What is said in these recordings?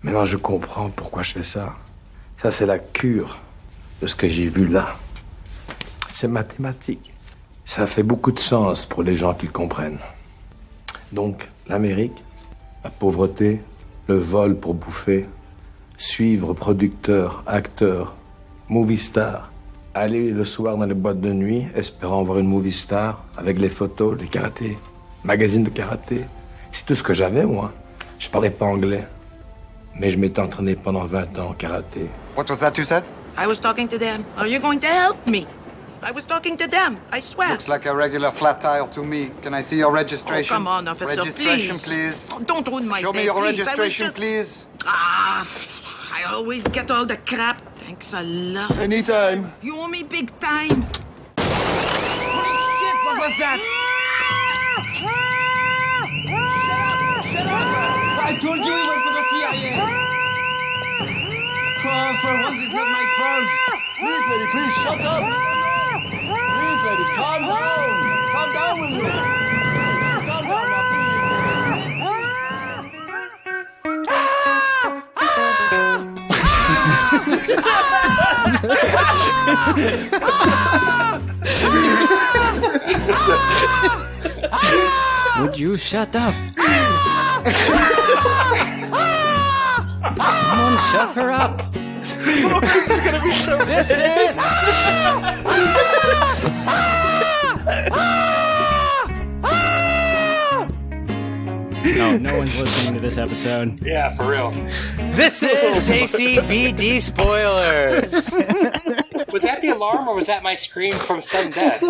Maintenant, je comprends pourquoi je fais ça. Ça, c'est la cure de ce que j'ai vu là. C'est mathématique. Ça fait beaucoup de sens pour les gens qui le comprennent. Donc, l'Amérique, la pauvreté, le vol pour bouffer, suivre producteurs, acteurs, movie stars, aller le soir dans les boîtes de nuit, espérant voir une movie star avec les photos, les karatés, magazines de karaté. C'est tout ce que j'avais, moi. Je parlais pas anglais, mais je m'étais entraîné pendant 20 ans en karaté. What was that you said? I was talking to them. Are you going to help me? I was talking to them, I swear. Looks like a regular flat tire to me. Can I see your registration? Oh, come on, officer, registration, please. please. Oh, don't ruin my Show day, me your please. registration, just... please. Ah, I always get all the crap. Thanks a lot. Anytime. You owe me big time. Holy shit, what was that? Shut up! I told you we went for the CIA. Oh, for once it's not my fault. Please, lady, please, shut up. Please, lady, calm down. Calm down with me. Calm down now, Would you shut up? Someone shut her up. It's gonna be so. This is. No one's listening to this episode. Yeah, for real. This is JCVD spoilers. Was that the alarm or was that my scream from sudden death?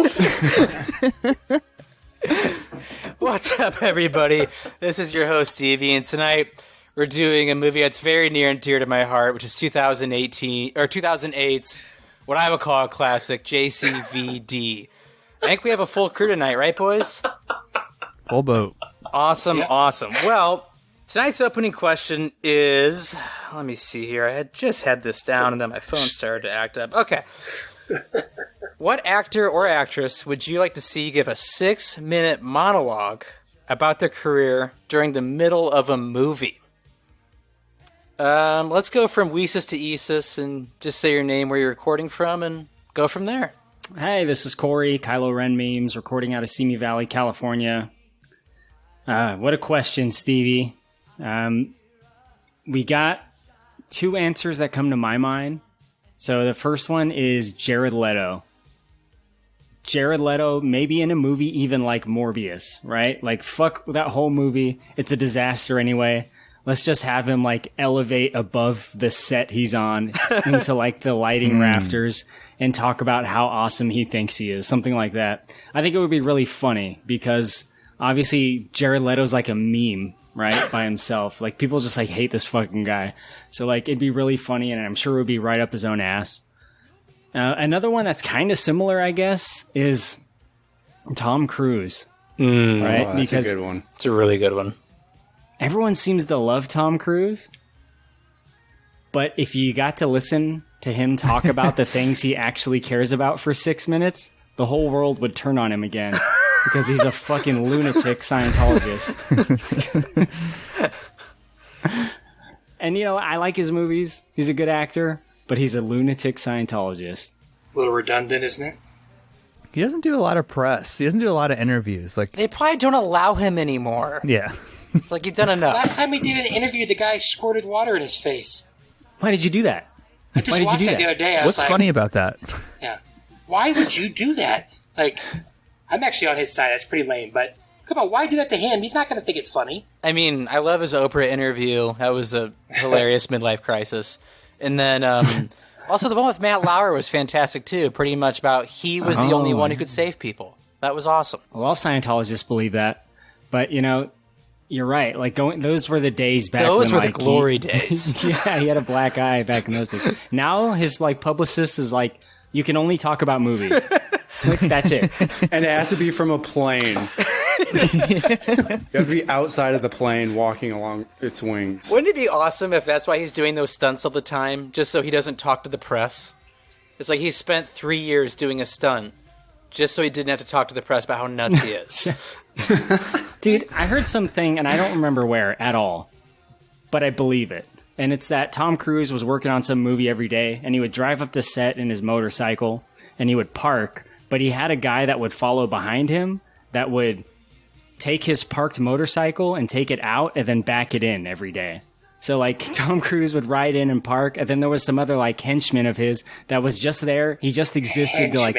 What's up, everybody? This is your host, Stevie, and tonight we're doing a movie that's very near and dear to my heart, which is 2008's what I would call a classic, JCVD. I think we have a full crew tonight, right, boys? Full boat. Awesome, Yep. Awesome. Well, tonight's opening question is... Let me see here. I had just had this down, and then my phone started to act up. Okay. What actor or actress would you like to see give a 6-minute monologue about their career during the middle of a movie? Let's go from Weesis to Esis, and just say your name, where you're recording from, and go from there. Hey, this is Korey, Kylo Ren Memes, recording out of Simi Valley, California. What a question, Stevie. We got 2 answers that come to my mind. So the first one is Jared Leto. Jared Leto, maybe in a movie even like Morbius, right? Like, fuck that whole movie. It's a disaster anyway. Let's just have him, like, elevate above the set he's on into, like, the lighting rafters and talk about how awesome he thinks he is. Something like that. I think it would be really funny because... obviously, Jared Leto's like a meme, right, by himself. Like, people just, like, hate this fucking guy. So, like, it'd be really funny, and I'm sure it would be right up his own ass. Another one that's kind of similar, I guess, is Tom Cruise. Right? Oh, that's a good one. It's a really good one. Everyone seems to love Tom Cruise. But if you got to listen to him talk about the things he actually cares about for 6 minutes, the whole world would turn on him again. Because he's a fucking lunatic Scientologist. And, you know, I like his movies. He's a good actor, but he's a lunatic Scientologist. A little redundant, isn't it? He doesn't do a lot of press. He doesn't do a lot of interviews. Like, They probably don't allow him anymore. yeah. It's like, you've done enough. Last time we did an interview, the guy squirted water in his face. Why did you do that? I just watched that the other day. I What's was like, funny about that? Yeah. Why would you do that? Like, I'm actually on his side. That's pretty lame, but come on, why do that to him? He's not going to think it's funny. I mean, I love his Oprah interview. That was a hilarious midlife crisis. And then also the one with Matt Lauer was fantastic too. Pretty much about he was the only one who could save people. That was awesome. Well, all Scientologists believe that. But, you know, you're right. Like, those were the days back Those when, were like, the glory days. Yeah, he had a black eye back in those days. Now his, like, publicist is like, you can only talk about movies. Like, that's it. And it has to be from a plane. You have to be outside of the plane walking along its wings. Wouldn't it be awesome if that's why he's doing those stunts all the time, just so he doesn't talk to the press? It's like he spent 3 years doing a stunt, just so he didn't have to talk to the press about how nuts he is. Dude, I heard something, and I don't remember where at all, but I believe it. And it's that Tom Cruise was working on some movie every day, and he would drive up to set in his motorcycle, and he would park, but he had a guy that would follow behind him that would take his parked motorcycle and take it out and then back it in every day. So, like, Tom Cruise would ride in and park, and then there was some other, like, henchman of his that was just there. He just existed to, like,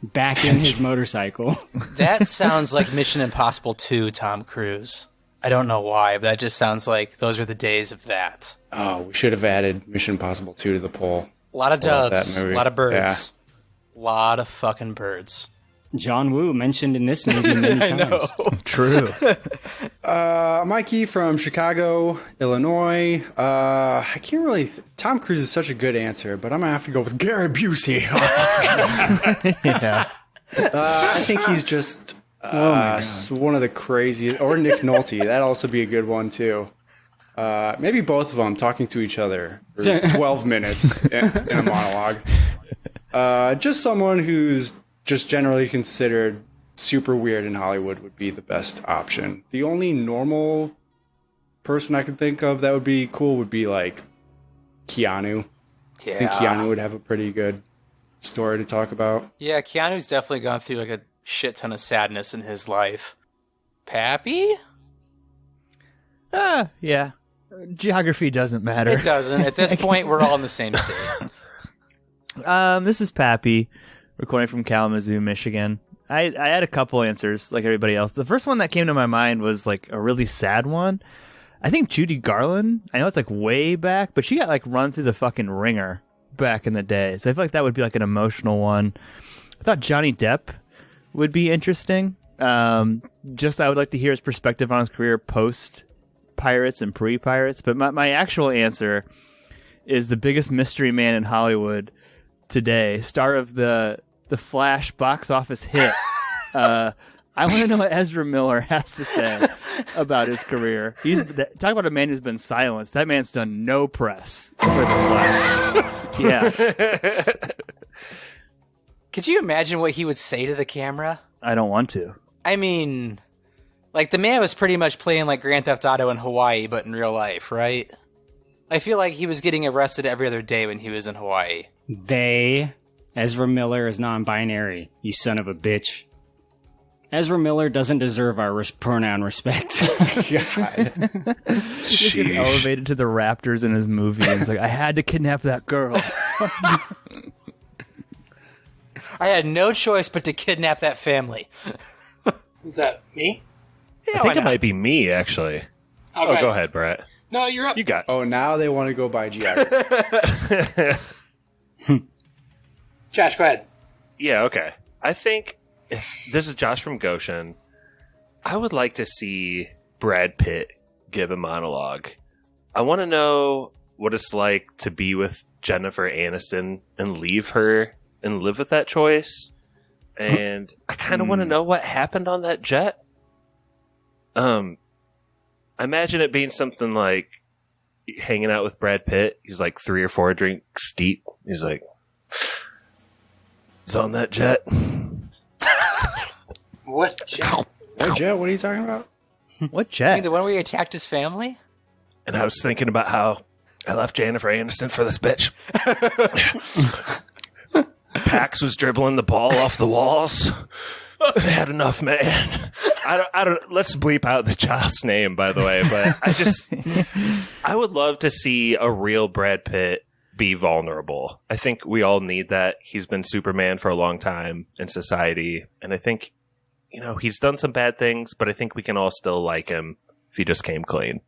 back in his motorcycle. That sounds like Mission Impossible 2, Tom Cruise. I don't know why, but that just sounds like those are the days of that. Oh, we should have added Mission Impossible 2 to the poll. A lot of Love doves, that movie. a lot of birds. Yeah. A lot of fucking birds. John Woo mentioned in this movie many times. I know. True. Mikey from Chicago, Illinois. I can't really... Tom Cruise is such a good answer, but I'm going to have to go with Gary Busey. Yeah. I think he's just one of the craziest... Or Nick Nolte. That'd also be a good one, too. Maybe both of them talking to each other for 12 minutes in a monologue. Just someone who's just generally considered super weird in Hollywood would be the best option. The only normal person I could think of that would be cool would be like Keanu. Yeah. I think Keanu would have a pretty good story to talk about. Yeah, Keanu's definitely gone through like a shit ton of sadness in his life. Pappy? Yeah. Geography doesn't matter. It doesn't. At this point, we're all in the same state. This is Pappy, recording from Kalamazoo, Michigan. I had a couple answers, like everybody else. The first one that came to my mind was like a really sad one. I think Judy Garland. I know it's like way back, but she got like run through the fucking ringer back in the day. So I feel like that would be like an emotional one. I thought Johnny Depp would be interesting. Just I would like to hear his perspective on his career post Pirates and pre-Pirates. But my actual answer is the biggest mystery man in Hollywood today, star of the Flash box office hit. I want to know what Ezra Miller has to say about his career. Talk about a man who's been silenced. That man's done no press for the Flash. Yeah. Could you imagine what he would say to the camera? I don't want to. I mean, like the man was pretty much playing like Grand Theft Auto in Hawaii, but in real life, right? I feel like he was getting arrested every other day when he was in Hawaii. Ezra Miller is non-binary, you son of a bitch. Ezra Miller doesn't deserve our pronoun respect. God. He gets elevated to the Raptors in his movie, and he's like, I had to kidnap that girl. I had no choice but to kidnap that family. Is that me? Yeah, I think it might be me, actually. Oh, Go ahead, Brett. No, you're up. You got Oh, now they want to go by geography. Josh, go ahead. Yeah, okay. I think this is Josh from Goshen. I would like to see Brad Pitt give a monologue. I want to know what it's like to be with Jennifer Aniston and leave her and live with that choice. And I kind of want to know what happened on that jet. I imagine it being something like hanging out with Brad Pitt. He's like 3 or 4 drinks deep. He's like, "It's on that jet." What jet? What jet? What are you talking about? What You mean jet? the one where he attacked his family? And I was thinking about how I left Jennifer Aniston for this bitch. Pax was dribbling the ball off the walls. I had enough, man. I don't. Let's bleep out the child's name, by the way. But I would love to see a real Brad Pitt be vulnerable. I think we all need that. He's been Superman for a long time in society, and I think, he's done some bad things, but I think we can all still like him if he just came clean.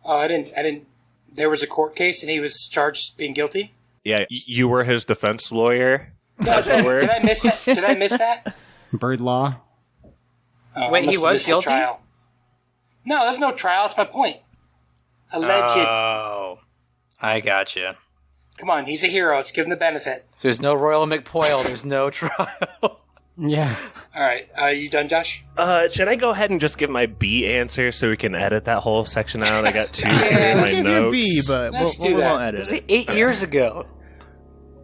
Oh, I didn't. There was a court case and he was charged being guilty? Yeah, you were his defense lawyer. No, did I miss that? Did I miss that? Bird law. Oh, Wait, I must he have was missed the guilty? trial. No, there's no trial. That's my point. Alleged. Oh, I gotcha. Come on, he's a hero. Let's give him the benefit. There's no Royal McPoyle. There's no trial. Yeah. All right, you done, Josh? Should I go ahead and just give my B answer so we can edit that whole section out? I got 2 here in my Give your notes. B, but Let's we do that. won't It edit was it. like 8 years ago.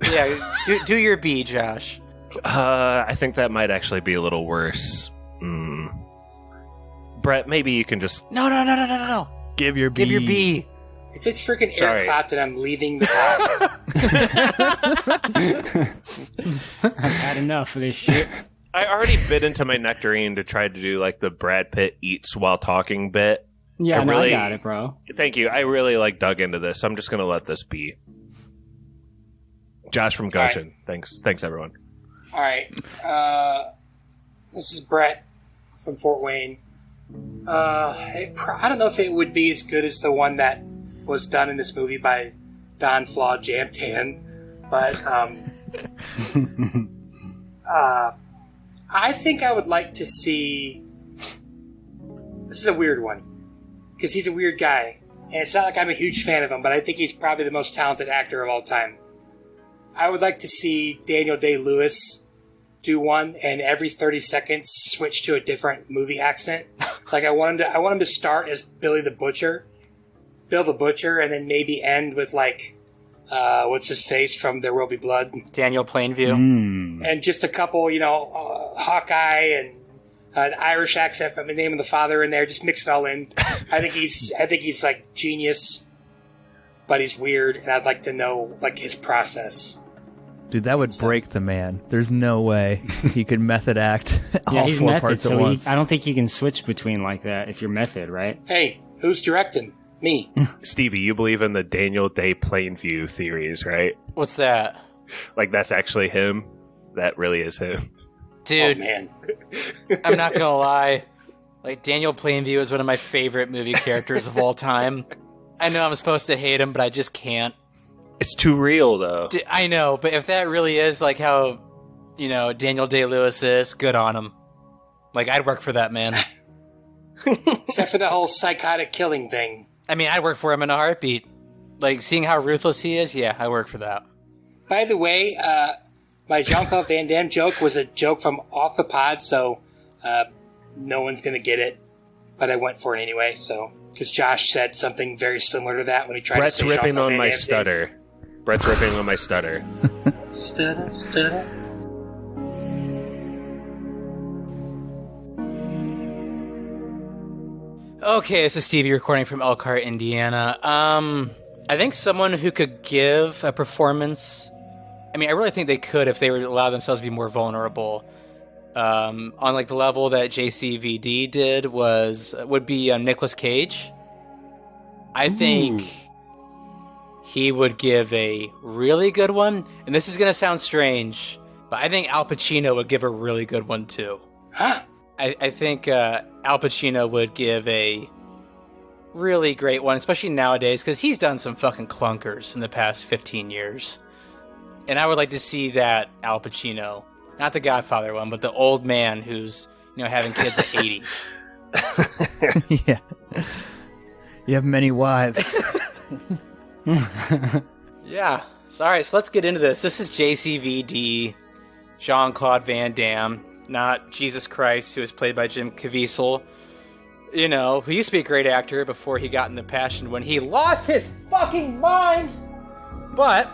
Yeah, do your B, Josh. I think that might actually be a little worse. Brett, maybe you can just... No. Give your B. Give your B. If it's freaking Sorry. Eric Clapton, I'm leaving the house. I've had enough of this shit. I already bit into my nectarine to try to do like the Brad Pitt eats while talking bit. Yeah, I really- I got it, bro. Thank you. I really dug into this. I'm just gonna let this be. Josh from Goshen. Thanks everyone. All right. This is Brett from Fort Wayne. I don't know if it would be as good as the one that was done in this movie by Don Flaw Jamtan, but I think I would like to see. This is a weird one because he's a weird guy, and it's not like I'm a huge fan of him, but I think he's probably the most talented actor of all time. I would like to see Daniel Day-Lewis do one, and every 30 seconds switch to a different movie accent. Like I want him to start as Bill the Butcher, and then maybe end with like, what's his face from There Will Be Blood, Daniel Plainview. and just a couple, Hawkeye and an Irish accent from The Name of the Father in there. Just mix it all in. I think he's like genius, but he's weird, and I'd like to know like his process. Dude, that would break the man. There's no way he could method act all he's four method, parts at so once. I don't think you can switch between like that if you're method, right? Hey, who's directing? Me. Stevie, you believe in the Daniel Day Plainview theories, right? What's that? Like that's actually him? That really is him. Dude, Oh, man. I'm not gonna lie. Like, Daniel Plainview is one of my favorite movie characters of all time. I know I'm supposed to hate him, but I just can't. It's too real though. I know, but if that really is like how, Daniel Day-Lewis is, good on him. Like, I'd work for that man. Except for the whole psychotic killing thing. I mean, I'd work for him in a heartbeat. Like, seeing how ruthless he is, yeah, I work for that. By the way, my Jean-Claude Van Damme joke was a joke from off the pod, so no one's going to get it. But I went for it anyway, so. Because Josh said something very similar to that when he tried Brett's to say ripping Jean-Claude on Van my Damme stutter. Brett's ripping on my stutter. Stutter. Okay, this is Stevie recording from Elkhart, Indiana. I think someone who could give a performance. I mean, I really think they could if they would allow themselves to be more vulnerable. On like the level that JCVD did would be Nicolas Cage. I think he would give a really good one, and this is gonna sound strange, but I think Al Pacino would give a really good one too. Huh? I think Al Pacino would give a really great one, especially nowadays, because he's done some fucking clunkers in the past 15 years. And I would like to see that Al Pacino, not the Godfather one, but the old man who's, having kids at 80. Yeah. You have many wives. Yeah. So, all right, so let's get into this. This is JCVD, Jean-Claude Van Damme, not Jesus Christ, who is played by Jim Caviezel, who used to be a great actor before he got into Passion when he lost his fucking mind. But,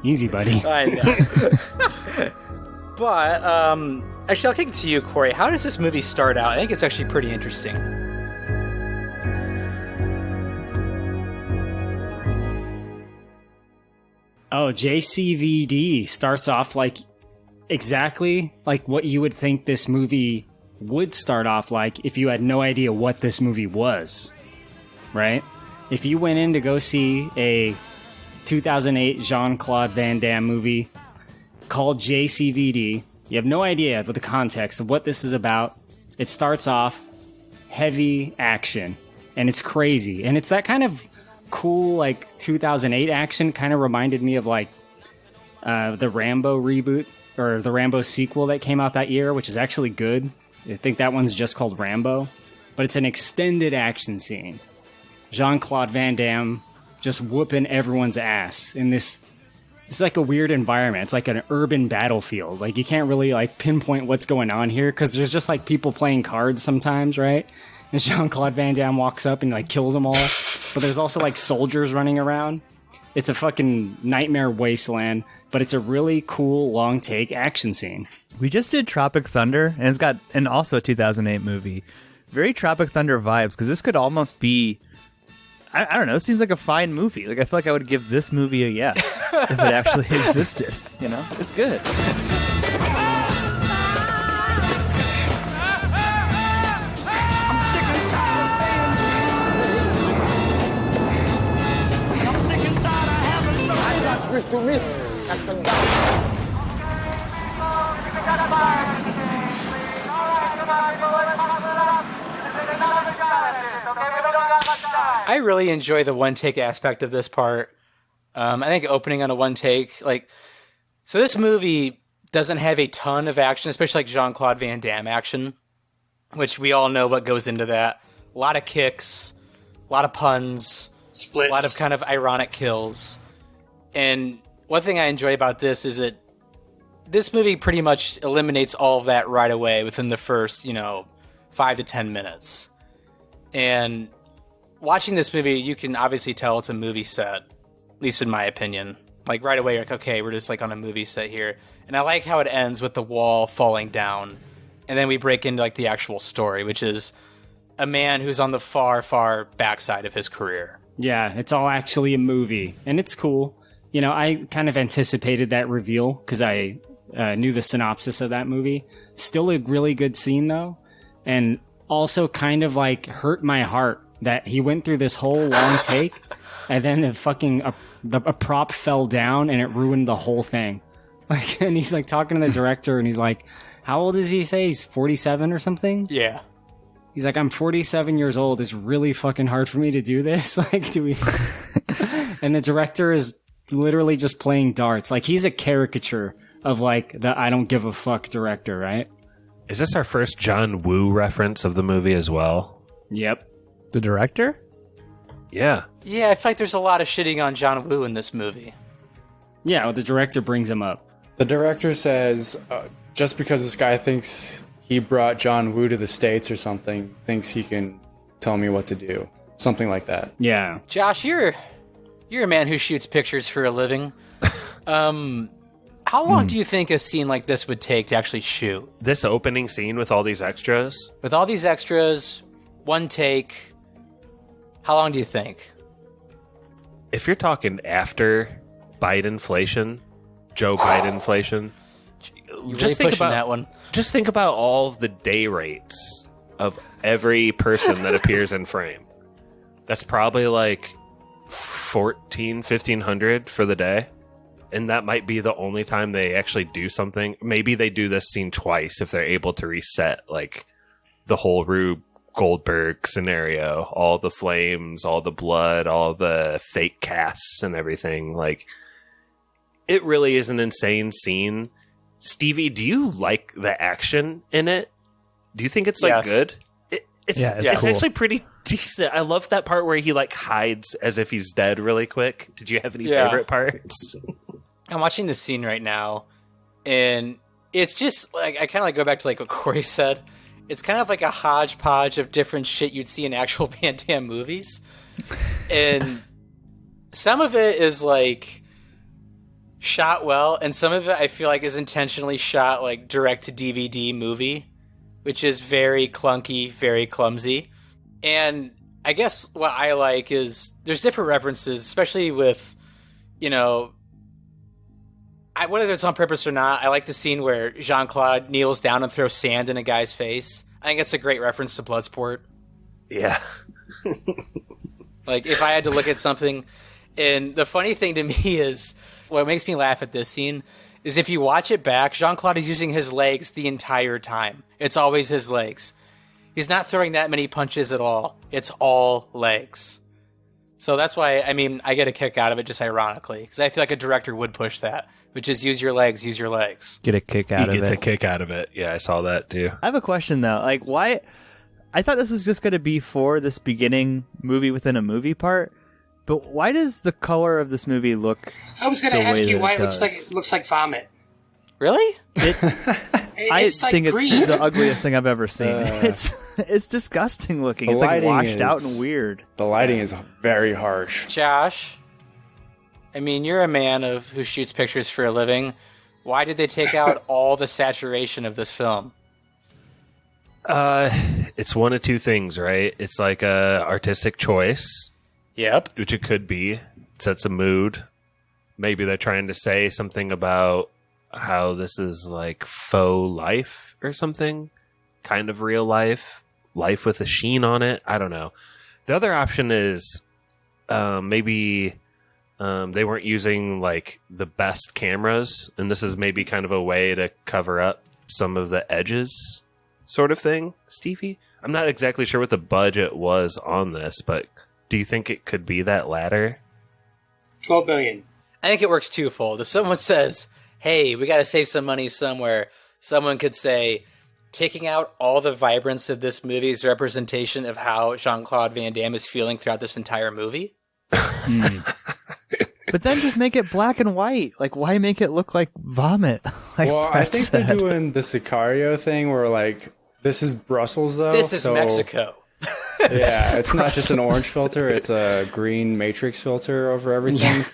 Easy, buddy. I know. But, actually, I'll kick it to you, Korey. How does this movie start out? I think it's actually pretty interesting. Oh, JCVD starts off like exactly like what you would think this movie would start off like if you had no idea what this movie was, right? If you went in to go see a 2008 Jean-Claude Van Damme movie called JCVD, you have no idea of the context of what this is about. It starts off heavy action, and it's crazy, and it's that kind of cool like 2008 action. Kind of reminded me of like the Rambo reboot or the Rambo sequel that came out that year, which is actually good. I think that one's just called Rambo, but it's an extended action scene. Jean-Claude Van Damme just whooping everyone's ass in this. It's like a weird environment. It's like an urban battlefield. Like you can't really like pinpoint what's going on here because there's just like people playing cards sometimes, right? And Jean-Claude Van Damme walks up and like kills them all. But there's also like soldiers running around. It's a fucking nightmare wasteland, but it's a really cool long take action scene. We just did Tropic Thunder, and it's got also a 2008 movie very Tropic Thunder vibes, because this could almost be, I don't know, it seems like a fine movie. Like, I feel like I would give this movie a yes if it actually existed. You know, it's good. I really enjoy the one take aspect of this part. I think opening on a one take, like, so this movie doesn't have a ton of action, especially like Jean-Claude Van Damme action, which we all know what goes into that. A lot of kicks, a lot of puns, Splits. a lot of kind of ironic kills. And one thing I enjoy about this is that this movie pretty much eliminates all of that right away within the first, 5 to 10 minutes. And watching this movie, you can obviously tell it's a movie set, at least in my opinion. Like right away, you're like, okay, we're just like on a movie set here. And I like how it ends with the wall falling down. And then we break into like the actual story, which is a man who's on the far, far backside of his career. Yeah, it's all actually a movie, and it's cool. I kind of anticipated that reveal because I knew the synopsis of that movie. Still a really good scene, though, and also kind of like hurt my heart that he went through this whole long take, and then a prop fell down and it ruined the whole thing. Like, and he's like talking to the director, and he's like, "How old does he say? He's 47 or something?" Yeah. He's like, "I'm 47 years old. It's really fucking hard for me to do this." Like, do we? And the director is literally just playing darts. Like, he's a caricature of like the I don't give a fuck director, right? Is this our first John Woo reference of the movie as well? Yep. The director? Yeah. Yeah, I feel like there's a lot of shitting on John Woo in this movie. Yeah, well, the director brings him up. The director says, just because this guy thinks he brought John Woo to the States or something, thinks he can tell me what to do. Something like that. Yeah. Josh, you're a man who shoots pictures for a living. How long do you think a scene like this would take to actually shoot? This opening scene with all these extras? With all these extras, one take, how long do you think? If you're talking after Bidenflation, Joe Bidenflation, Just think about that one. Just think about all of the day rates of every person that appears in frame. That's probably like 1,500 for the day. And that might be the only time they actually do something. Maybe they do this scene twice if they're able to reset like the whole Rube Goldberg scenario, all the flames, all the blood, all the fake casts and everything. Like, it really is an insane scene. Stevie, do you like the action in it? Do you think it's like good? It's cool. actually pretty decent. I love that part where he like hides as if he's dead really quick. Did you have any favorite parts? I'm watching this scene right now, and it's just like I kind of like go back to like what Korey said. It's kind of like a hodgepodge of different shit you'd see in actual Van Damme movies, and some of it is like shot well, and some of it I feel like is intentionally shot like direct to DVD movie, which is very clunky, very clumsy. And I guess what I like is there's different references, especially with, whether it's on purpose or not. I like the scene where Jean-Claude kneels down and throws sand in a guy's face. I think it's a great reference to Bloodsport. Yeah. Like, if I had to look at something, and the funny thing to me is, what makes me laugh at this scene is if you watch it back, Jean-Claude is using his legs the entire time. It's always his legs. He's not throwing that many punches at all. It's all legs. So that's why, I get a kick out of it just ironically, because I feel like a director would push that, which is use your legs, use your legs. Get a kick out of it. He gets a kick out of it. Yeah, I saw that too. I have a question though. Like, why? I thought this was just going to be for this beginning movie within a movie part, but why does the color of this movie look? I was going to ask you why it looks like vomit. Really? I think green. It's the ugliest thing I've ever seen. It's disgusting looking. It's like washed out and weird. The lighting is very harsh. Josh, you're a man who shoots pictures for a living. Why did they take out all the saturation of this film? it's one of two things, right? It's like a artistic choice. Yep. Which it could be. It sets a mood. Maybe they're trying to say something about how this is like faux life or something. Kind of real life. Life with a sheen on it. I don't know. The other option is maybe they weren't using like the best cameras, and this is maybe kind of a way to cover up some of the edges sort of thing. Stevie? I'm not exactly sure what the budget was on this, but do you think it could be that latter? 12 million. I think it works twofold. If someone says, hey, we got to save some money somewhere, someone could say, taking out all the vibrance of this movie's representation of how Jean-Claude Van Damme is feeling throughout this entire movie. But then just make it black and white. Like, why make it look like vomit? Like Well, I think they're doing the Sicario thing where, like, this is Brussels, though. This is Mexico. Yeah, it's not just an orange filter. It's a green matrix filter over everything.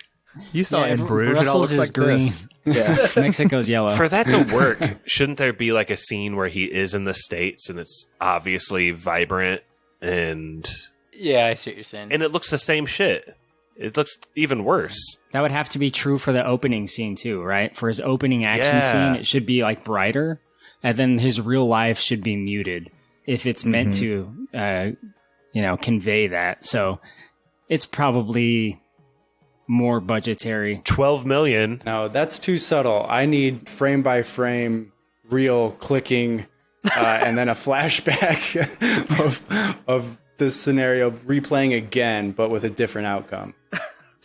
You saw in Bruges, Brussels it all looks is like green. this. Yeah. Mexico's yellow. For that to work, shouldn't there be like a scene where he is in the States and it's obviously vibrant and Yeah, I see what you're saying. it looks the same shit? It looks even worse. That would have to be true for the opening scene too, right? For his opening action scene, it should be like brighter, and then his real life should be muted if it's meant to, convey that. So it's probably more budgetary. 12 million. No, that's too subtle. I need frame by frame, real clicking, and then a flashback of this scenario replaying again, but with a different outcome.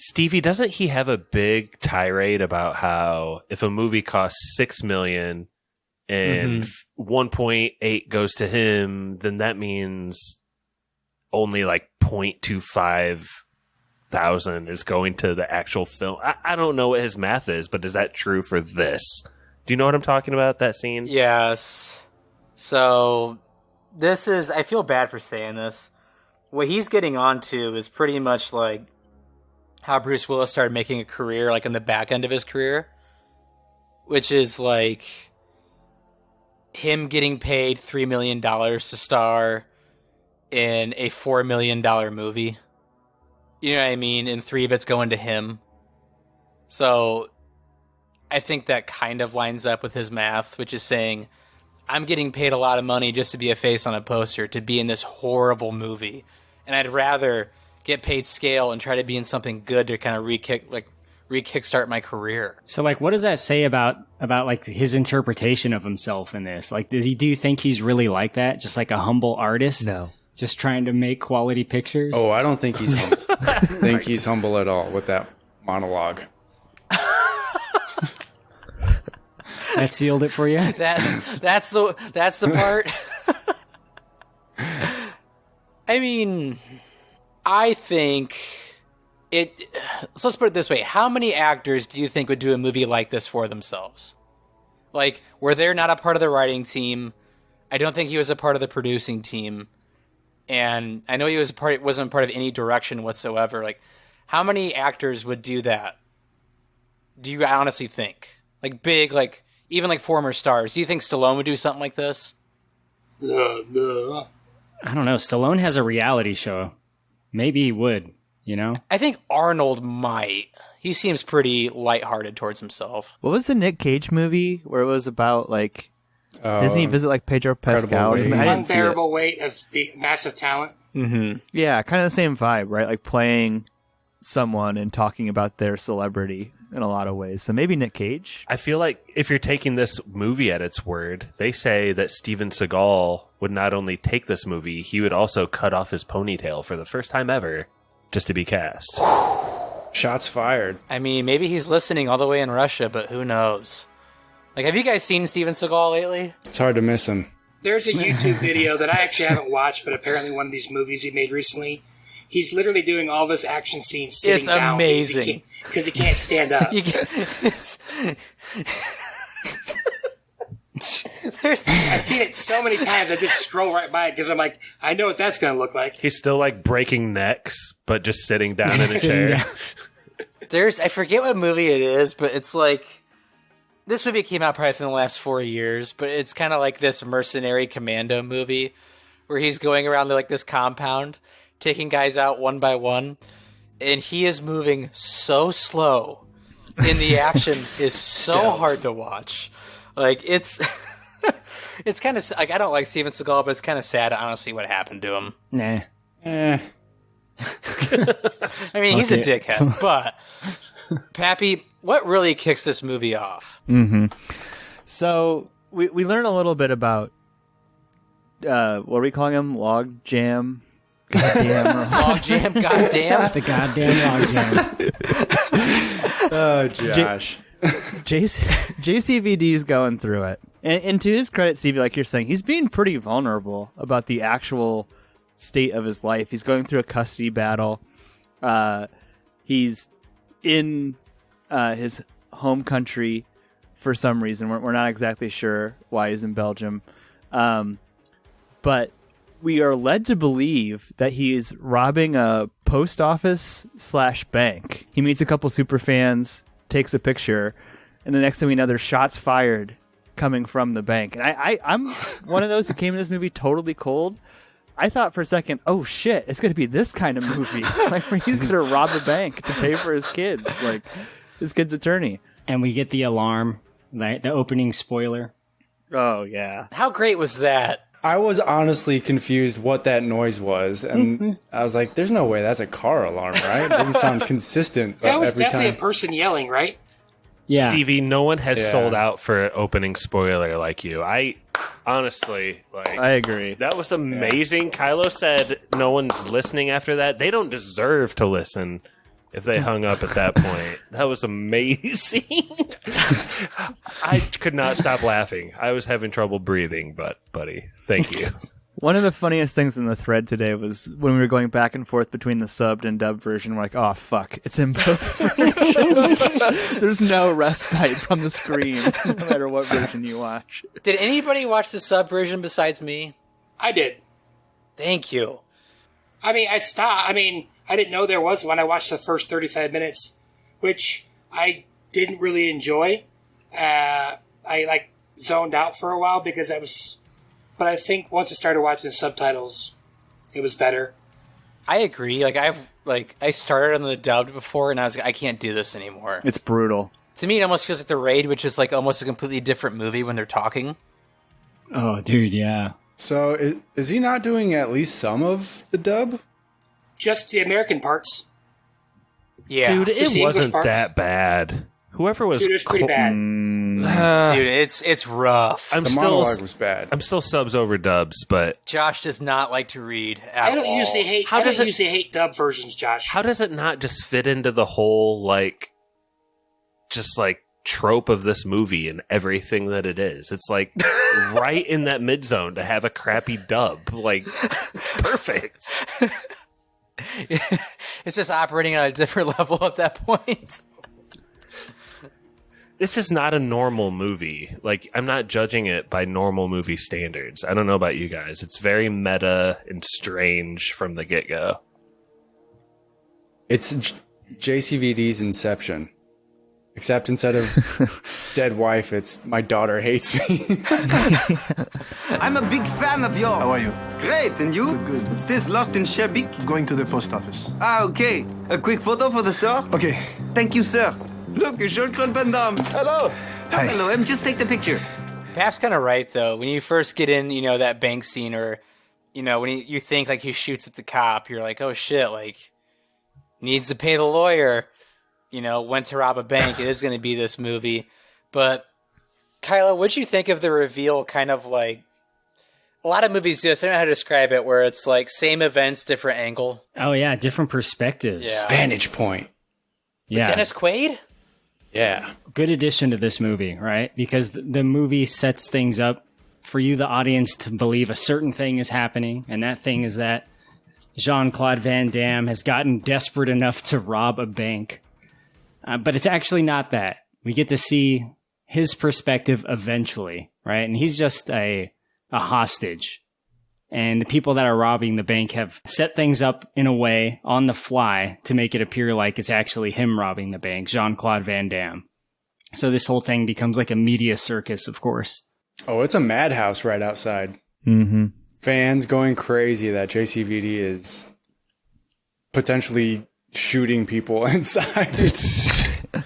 Stevie, doesn't he have a big tirade about how if a movie costs $6 million and 1.8 goes to him, then that means only like 0.25 thousand is going to the actual film. I don't know what his math is, but is that true for this? Do you know what I'm talking about, that scene? Yes. So this is, I feel bad for saying this. What he's getting onto is pretty much like how Bruce Willis started making a career, like in the back end of his career, which is like him getting paid $3 million to star in a $4 million movie. You know what I mean? And 3 bits going to him. So I think that kind of lines up with his math, which is saying, I'm getting paid a lot of money just to be a face on a poster, to be in this horrible movie. And I'd rather get paid scale and try to be in something good to kind of re-kickstart my career. So, like, what does that say about like his interpretation of himself in this? Like, do you think he's really like that? Just like a humble artist? No. Just trying to make quality pictures? Oh, I don't think he's humble. I think he's humble at all with that monologue. That sealed it for you? That's the part. I mean, I think it. So let's put it this way: how many actors do you think would do a movie like this for themselves? Like, where they're not a part of the writing team. I don't think he was a part of the producing team. And I know he wasn't part of any direction whatsoever. Like, how many actors would do that? Do you honestly think? Like, big, like, even like former stars. Do you think Stallone would do something like this? I don't know. Stallone has a reality show. Maybe he would, you know? I think Arnold might. He seems pretty lighthearted towards himself. What was the Nick Cage movie where it was about, like, doesn't he visit, like, Pedro Pascal or something? I didn't see it. Unbearable weight of massive talent. Mm-hmm. Yeah, kind of the same vibe, right? Like playing someone and talking about their celebrity in a lot of ways. So maybe Nick Cage. I feel like if you're taking this movie at its word, they say that Steven Seagal would not only take this movie, he would also cut off his ponytail for the first time ever just to be cast. Shots fired. I mean, maybe he's listening all the way in Russia, but who knows? Like, have you guys seen Steven Seagal lately? It's hard to miss him. There's a YouTube video that I actually haven't watched, but apparently one of these movies he made recently. He's literally doing all of his action scenes sitting down. It's amazing. Because he can't stand up. I've seen it so many times, I just scroll right by it because I'm like, I know what that's going to look like. He's still like breaking necks, but just sitting down in a chair. I forget what movie it is, but it's like, this movie came out probably within the last 4 years, but it's kind of like this mercenary commando movie where he's going around like this compound, taking guys out one by one, and he is moving so slow, and the action is so hard to watch. Like it's it's kind of like I don't like Steven Seagal, but it's kind of sad, honestly, what happened to him. Nah. I mean, he's a dickhead, but Pappy, what really kicks this movie off? So we learn a little bit about what are we calling him? Log jam. Goddamn. Log jam. Goddamn. The goddamn log jam. Oh, Josh. JCVD's going through it. And to his credit, Stevie, like you're saying, he's being pretty vulnerable about the actual state of his life. He's going through a custody battle. He's in his home country for some reason. We're not exactly sure why he's in Belgium. But we are led to believe that he is robbing a post office / bank. He meets a couple super fans, takes a picture, and the next thing we know, there's shots fired coming from the bank. And I'm one of those who came in this movie totally cold. I thought for a second, oh shit, it's going to be this kind of movie. Like where he's going to rob a bank to pay for his kids, like his kid's attorney. And we get the alarm, the opening spoiler. Oh, yeah. How great was that? I was honestly confused what that noise was, and I was like, "There's no way that's a car alarm, right? It doesn't sound consistent." That was every definitely time. a person yelling, right? Yeah. Stevie, no one has sold out for an opening spoiler like you. I honestly, I agree. That was amazing. Yeah. Kylo said no one's listening after that. They don't deserve to listen if they hung up at that point. That was amazing. I could not stop laughing. I was having trouble breathing, but buddy, thank you. One of the funniest things in the thread today was when we were going back and forth between the subbed and dubbed version. We're like, oh, fuck, it's in both versions. There's no respite from the screen, no matter what version you watch. Did anybody watch the sub version besides me? I did. Thank you. I mean, I didn't know there was one. I watched the first 35 minutes, which I didn't really enjoy. I zoned out for a while because but I think once I started watching the subtitles, it was better. I agree. I started on the dubbed before, and I was like, I can't do this anymore. It's brutal. To me, it almost feels like The Raid, which is like almost a completely different movie when they're talking. Oh, dude, yeah. So is he not doing at least some of the dub? Just the American parts. Yeah. Dude, it wasn't that bad. Whoever was... Dude, it was pretty bad. Dude, it's rough. The monologue was bad. I'm still subs over dubs, but... Josh does not like to read at I don't all. usually hate dub versions, Josh. How does it not just fit into the whole, trope of this movie and everything that it is? It's right in that mid zone to have a crappy dub. It's perfect. It's just operating on a different level at that point. This is not a normal movie. I'm not judging it by normal movie standards. I don't know about you guys. It's very meta and strange from the get-go. It's JCVD's Inception. Except instead of dead wife, it's my daughter hates me. I'm a big fan of yours. How are you? Great, and you? Good. What's this, lost in Sherbic? Going to the post office. Ah, okay. A quick photo for the store? Okay. Thank you, sir. Look, it's Jean-Claude Van Damme. Hello. Hi. Hello, just take the picture. Pap's kind of right, though. When you first get in, that bank scene, or, when you think, he shoots at the cop, you're like, oh, shit, needs to pay the lawyer. Went to rob a bank. It is going to be this movie. But, Kyla, what'd you think of the reveal kind of a lot of movies do this. I don't know how to describe it, where it's same events, different angle. Oh, yeah, different perspectives. Yeah. Vantage point. Yeah. Dennis Quaid? Yeah. Good addition to this movie, right? Because the movie sets things up for you, the audience, to believe a certain thing is happening, and that thing is that Jean-Claude Van Damme has gotten desperate enough to rob a bank. But it's actually not that. We get to see his perspective eventually, right? And he's just a hostage. And the people that are robbing the bank have set things up in a way on the fly to make it appear like it's actually him robbing the bank, Jean-Claude Van Damme. So this whole thing becomes like a media circus, of course. Oh, it's a madhouse right outside. Mm-hmm. fans going crazy that JCVD is potentially shooting people inside. It's kind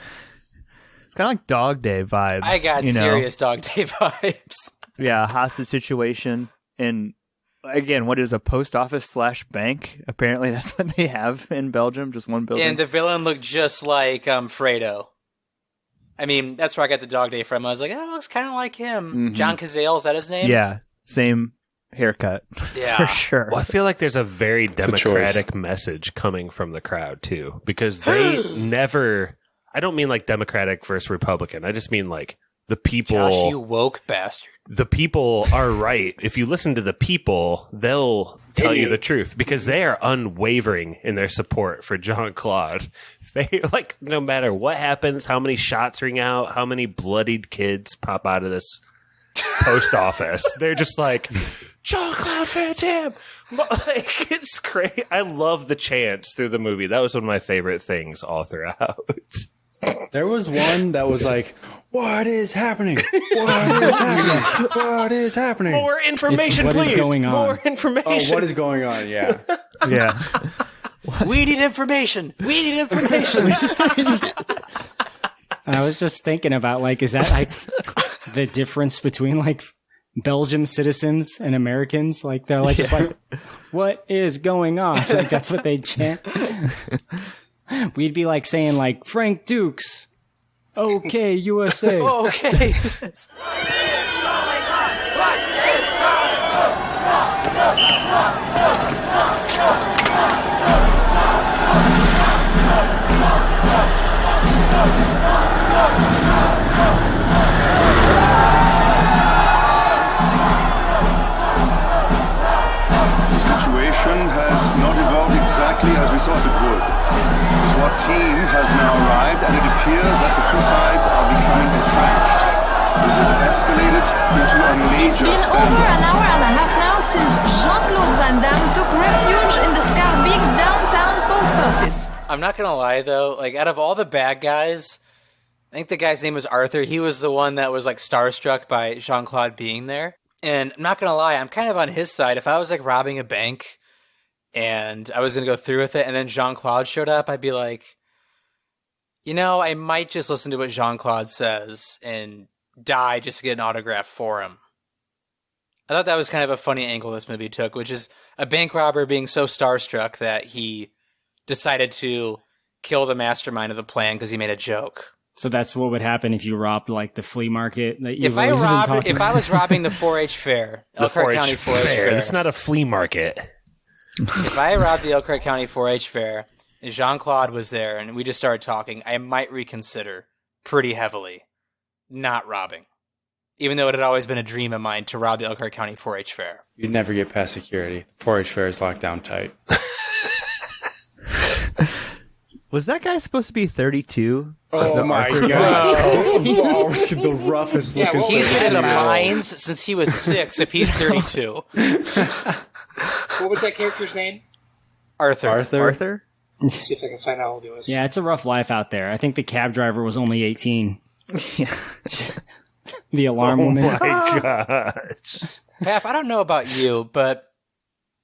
of like Dog Day vibes. I got serious Dog Day vibes. Yeah, a hostage situation in, again, what is a post office / bank? Apparently that's what they have in Belgium, just one building. And the villain looked just like Fredo. I mean, that's where I got the Dog Day from. I was like, oh, it looks kind of like him. Mm-hmm. John Cazale, is that his name? Yeah, same haircut. Yeah. For sure. Well, I feel like there's a very democratic message coming from the crowd, too, because they never... I don't mean like Democratic versus Republican. I just mean like the people... Josh, you woke bastard. The people are right. If you listen to the people, they'll tell you the truth because they are unwavering in their support for Jean-Claude. They, like, no matter what happens, how many shots ring out, how many bloodied kids pop out of this post office, they're just like, Jean-Claude Van Damme! Like, it's great. I love the chants through the movie. That was one of my favorite things all throughout. There was one that was like, what is happening? What is happening? What is happening? More information, what please. Is going on? More information. Oh, what is going on? Yeah. Yeah. We need information. We need information. I was just thinking about, like, is that like the difference between like Belgium citizens and Americans? Like, they're like just like, what is going on? Like, that's what they chant. We'd be like saying like Frank Dukes, okay, USA. Okay. The situation has not evolved exactly as we thought it would. The SWAT team has now arrived, and it appears that the two sides are becoming entrenched. This has escalated into a major It's been over an hour and a half now since Jean-Claude Van Damme took refuge in the Schaerbeek downtown post office. I'm not gonna lie though, like out of all the bad guys, I think the guy's name was Arthur. He was the one that was like starstruck by Jean-Claude being there. And I'm not gonna lie, I'm kind of on his side. If I was like robbing a bank and I was gonna go through with it and then Jean-Claude showed up, I'd be like, you know, I might just listen to what Jean-Claude says and die just to get an autograph for him. I thought that was kind of a funny angle this movie took, which is a bank robber being so starstruck that he decided to kill the mastermind of the plan because he made a joke. So that's what would happen if you robbed like the flea market that If I was robbing the 4-H fair, Elkhart County 4-H fair. That's not a flea market. If I robbed the Elkhart County 4-H fair and Jean-Claude was there and we just started talking, I might reconsider pretty heavily not robbing. Even though it had always been a dream of mine to rob the Elkhart County 4-H fair. You'd never get past security. 4-H fair is locked down tight. Was that guy supposed to be 32? Oh my god. Oh, the roughest looking. Yeah, he's been in the mines since he was 6 if he's 32. What was that character's name? Arthur? Let's see if I can find out how old he was. Yeah, it's a rough life out there. I think the cab driver was only 18. The alarm woman. Oh my gosh. Pap, I don't know about you, but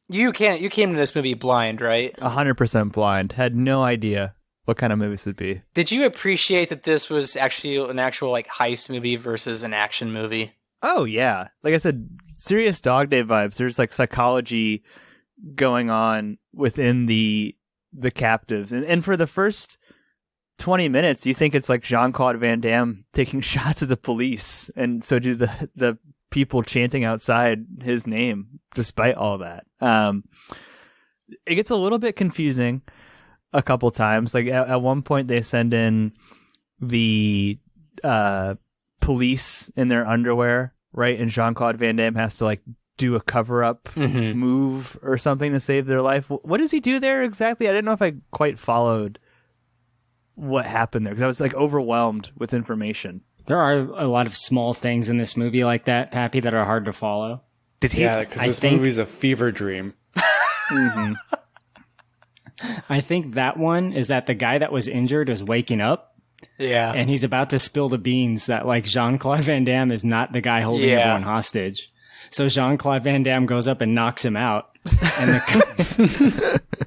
you came to this movie blind, right? 100% blind. Had no idea what kind of movies would be. Did you appreciate that this was actually an actual like heist movie versus an action movie? Oh yeah. Like I said, serious Dog Day vibes. There's like psychology going on within the captives. And for the first 20 minutes, you think it's like Jean-Claude Van Damme taking shots at the police. And so do the people chanting outside his name, despite all that. It gets a little bit confusing a couple times. Like at one point they send in the police in their underwear, right? And Jean-Claude Van Damme has to like do a cover-up move or something to save their life. What does he do there exactly? I didn't know if I quite followed what happened there because I was like overwhelmed with information. There are a lot of small things in this movie like that, Pappy, that are hard to follow. Yeah, because this movie's a fever dream. Mm-hmm. I think that one is that the guy that was injured is waking up. Yeah. And he's about to spill the beans that like Jean-Claude Van Damme is not the guy holding everyone hostage. So Jean-Claude Van Damme goes up and knocks him out,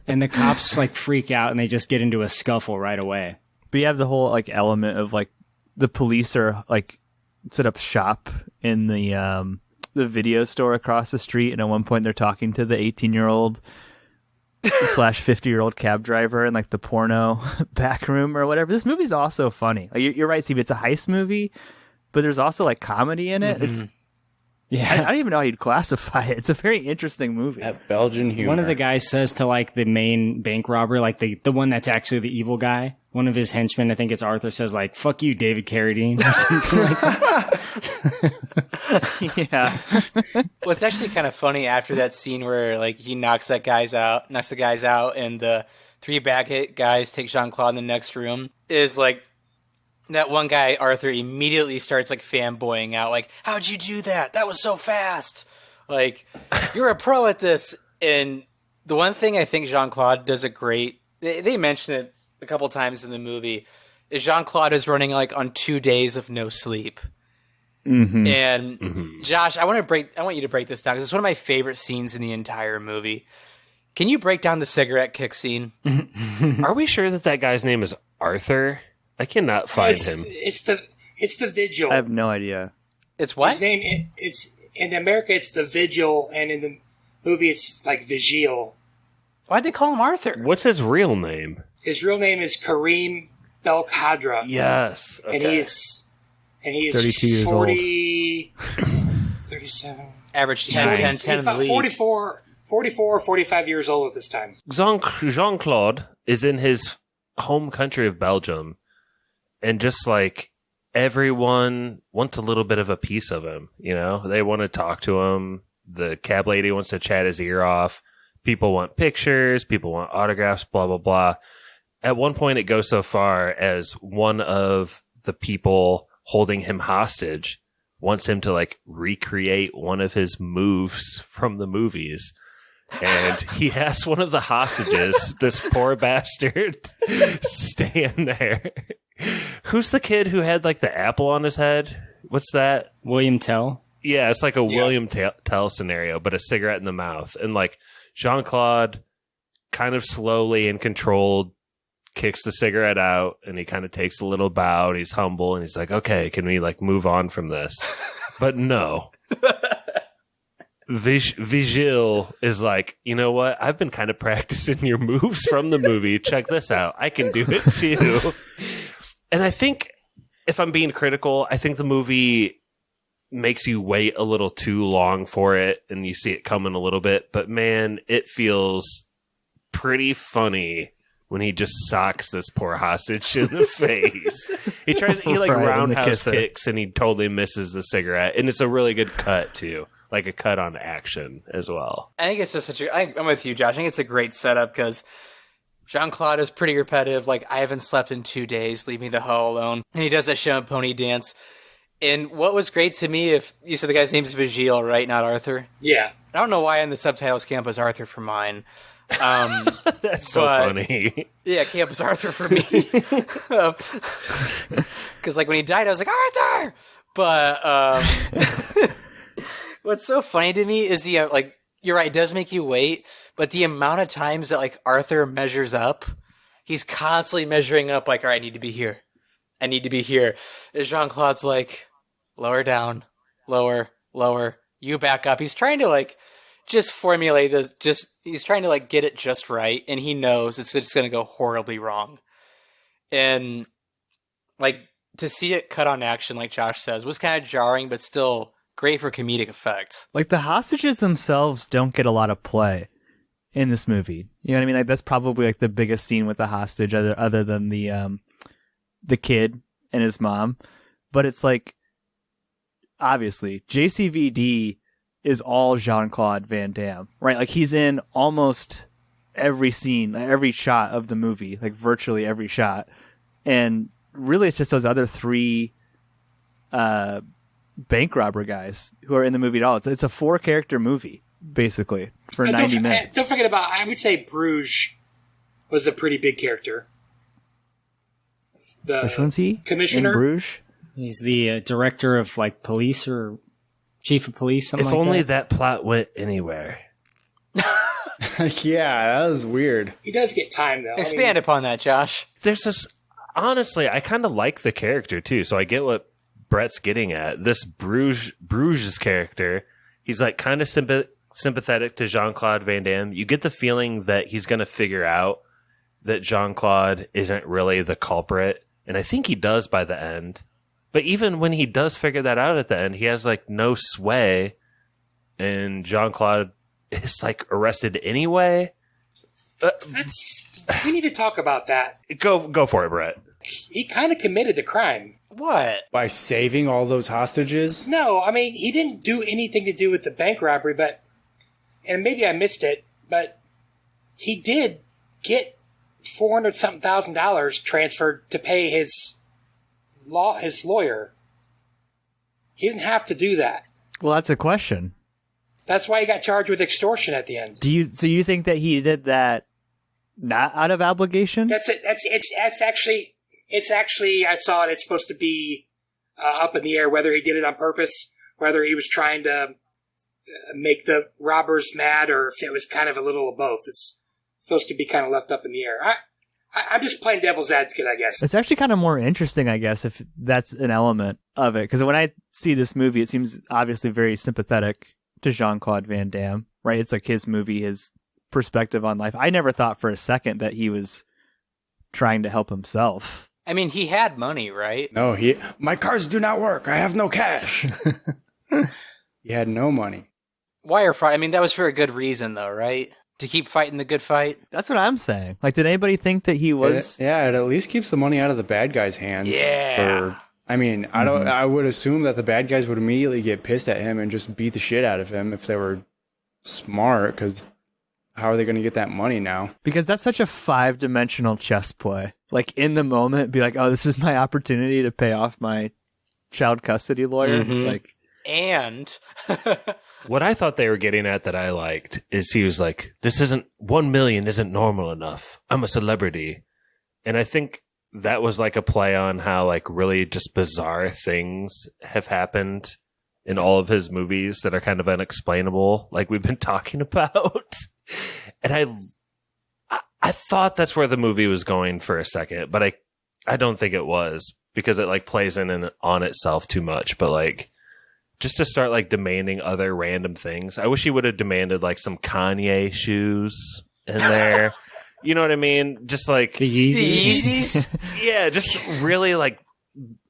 and the cops like freak out and they just get into a scuffle right away. But you have the whole like element of like the police are like set up shop in the video store across the street, and at one point they're talking to the 18-year-old / 50-year-old cab driver in like the porno back room or whatever. This movie's also funny. Like, you're right, Steve. It's a heist movie, but there's also like comedy in it. Mm-hmm. I don't even know how you'd classify it. It's a very interesting movie. That Belgian humor. One of the guys says to like the main bank robber, like the one that's actually the evil guy, one of his henchmen, I think it's Arthur, says like, "Fuck you, David Carradine," or something like that. Yeah. Well, it's actually kind of funny after that scene where like he knocks the guys out, and the 3 back guys take Jean-Claude in the next room. Is like that one guy, Arthur, immediately starts like fanboying out, like, "How'd you do that? That was so fast! Like, you're a pro at this." And the one thing I think Jean-Claude does a great, they mention it a couple times in the movie, is Jean-Claude is running like on 2 days of no sleep. Mm-hmm. And Josh, I want you to break this down because it's one of my favorite scenes in the entire movie. Can you break down the cigarette kick scene? Are we sure that guy's name is Arthur? I cannot find him. It's the Vigil. I have no idea. It's what? His name, it's in America, it's the Vigil, and in the movie, it's like Vigil. Why'd they call him Arthur? What's his real name? His real name is Kareem Belkhadra. Yes. Okay. And he is 32 years 40, 37. Average 10 in the league. 44 or 45 years old at this time. Jean-Claude is in his home country of Belgium, and just like everyone wants a little bit of a piece of him, you know? They want to talk to him. The cab lady wants to chat his ear off. People want pictures. People want autographs, blah, blah, blah. At one point, it goes so far as one of the people holding him hostage wants him to like recreate one of his moves from the movies. And he asks one of the hostages, this poor bastard, stand there. Who's the kid who had like the apple on his head? What's that? William Tell? Yeah, it's like a William Tell scenario, but a cigarette in the mouth. And like Jean-Claude kind of slowly and controlled kicks the cigarette out, and he kind of takes a little bow, and he's humble, and he's like, okay, can we like move on from this? But no. Vigil is like, you know what? I've been kind of practicing your moves from the movie. Check this out. I can do it too. And I think, if I'm being critical, I think the movie makes you wait a little too long for it, and you see it coming a little bit. But man, it feels pretty funny when he just socks this poor hostage in the face. He like right, roundhouse kicks, and he totally misses the cigarette. And it's a really good cut too. Like a cut on action as well. I think it's just I'm with you, Josh. I think it's a great setup because Jean-Claude is pretty repetitive. Like, I haven't slept in 2 days. Leave me the hell alone. And he does that show and pony dance. And what was great to me, if you said the guy's name's Vigil, right? Not Arthur? Yeah. I don't know why in the subtitles camp was Arthur for mine. That's so funny. Yeah, camp was Arthur for me. Because like when he died, I was like, Arthur! But what's so funny to me is the like, you're right, it does make you wait, but the amount of times that like Arthur measures up, he's constantly measuring up like, all right, I need to be here. I need to be here. And Jean-Claude's like, lower down, lower, you back up. He's trying to like just formulate this, he's trying to like get it just right, and he knows it's just going to go horribly wrong. And like to see it cut on action, like Josh says, was kind of jarring, but still great for comedic effect. Like the hostages themselves don't get a lot of play in this movie. You know what I mean? Like that's probably like the biggest scene with the hostage, other than the kid and his mom. But it's like, obviously, JCVD is all Jean-Claude Van Damme, right? Like he's in almost every scene, every shot of the movie, like virtually every shot. And really it's just those other 3 bank robber guys who are in the movie at all. It's a 4-character movie, basically, for 90 minutes. Don't forget about, I would say Bruges was a pretty big character. Which one's he? Commissioner? In Bruges? He's the director of like police or chief of police, something If like only that. that plot went anywhere. Yeah, that was weird. He does get time, though. Expand upon that, Josh. There's this. Honestly, I kind of like the character too, so I get what Brett's getting at. This Bruges character, he's like kind of sympathetic to Jean-Claude Van Damme. You get the feeling that he's going to figure out that Jean-Claude isn't really the culprit, and I think he does by the end. But even when he does figure that out at the end, he has like no sway, and Jean-Claude is like arrested anyway. We need to talk about that. Go for it, Brett. He kind of committed the crime. What? By saving all those hostages? No, I mean, he didn't do anything to do with the bank robbery, but, and maybe I missed it, but he did get $400-something thousand transferred to pay his lawyer. He didn't have to do that. Well, that's a question. That's why he got charged with extortion at the end. So you think that he did that not out of obligation? That's it. It's actually, I saw it. It's supposed to be up in the air whether he did it on purpose, whether he was trying to make the robbers mad, or if it was kind of a little of both. It's supposed to be kind of left up in the air. I'm just playing devil's advocate, I guess. It's actually kind of more interesting, I guess, if that's an element of it. Because when I see this movie, it seems obviously very sympathetic to Jean-Claude Van Damme, right? It's like his movie, his perspective on life. I never thought for a second that he was trying to help himself. I mean, he had money, right? No, my cards do not work. I have no cash. He had no money. Wire fraud. I mean, that was for a good reason, though, right? To keep fighting the good fight. That's what I'm saying. Like, did anybody think that he was? It at least keeps the money out of the bad guys' hands. Yeah. I would assume that the bad guys would immediately get pissed at him and just beat the shit out of him if they were smart, because how are they going to get that money now? Because that's such a 5-dimensional chess play. Like, in the moment, be like, oh, this is my opportunity to pay off my child custody lawyer. Mm-hmm. Like, and what I thought they were getting at that I liked is he was like, this isn't 1 million isn't normal enough. I'm a celebrity. And I think that was like a play on how like really just bizarre things have happened in all of his movies that are kind of unexplainable, like we've been talking about. And I thought that's where the movie was going for a second, but I don't think it was, because it like plays in and on itself too much. But like, just to start like demanding other random things, I wish he would have demanded like some Kanye shoes in there. You know what I mean? Just like the Yeezys. Yeah, just really like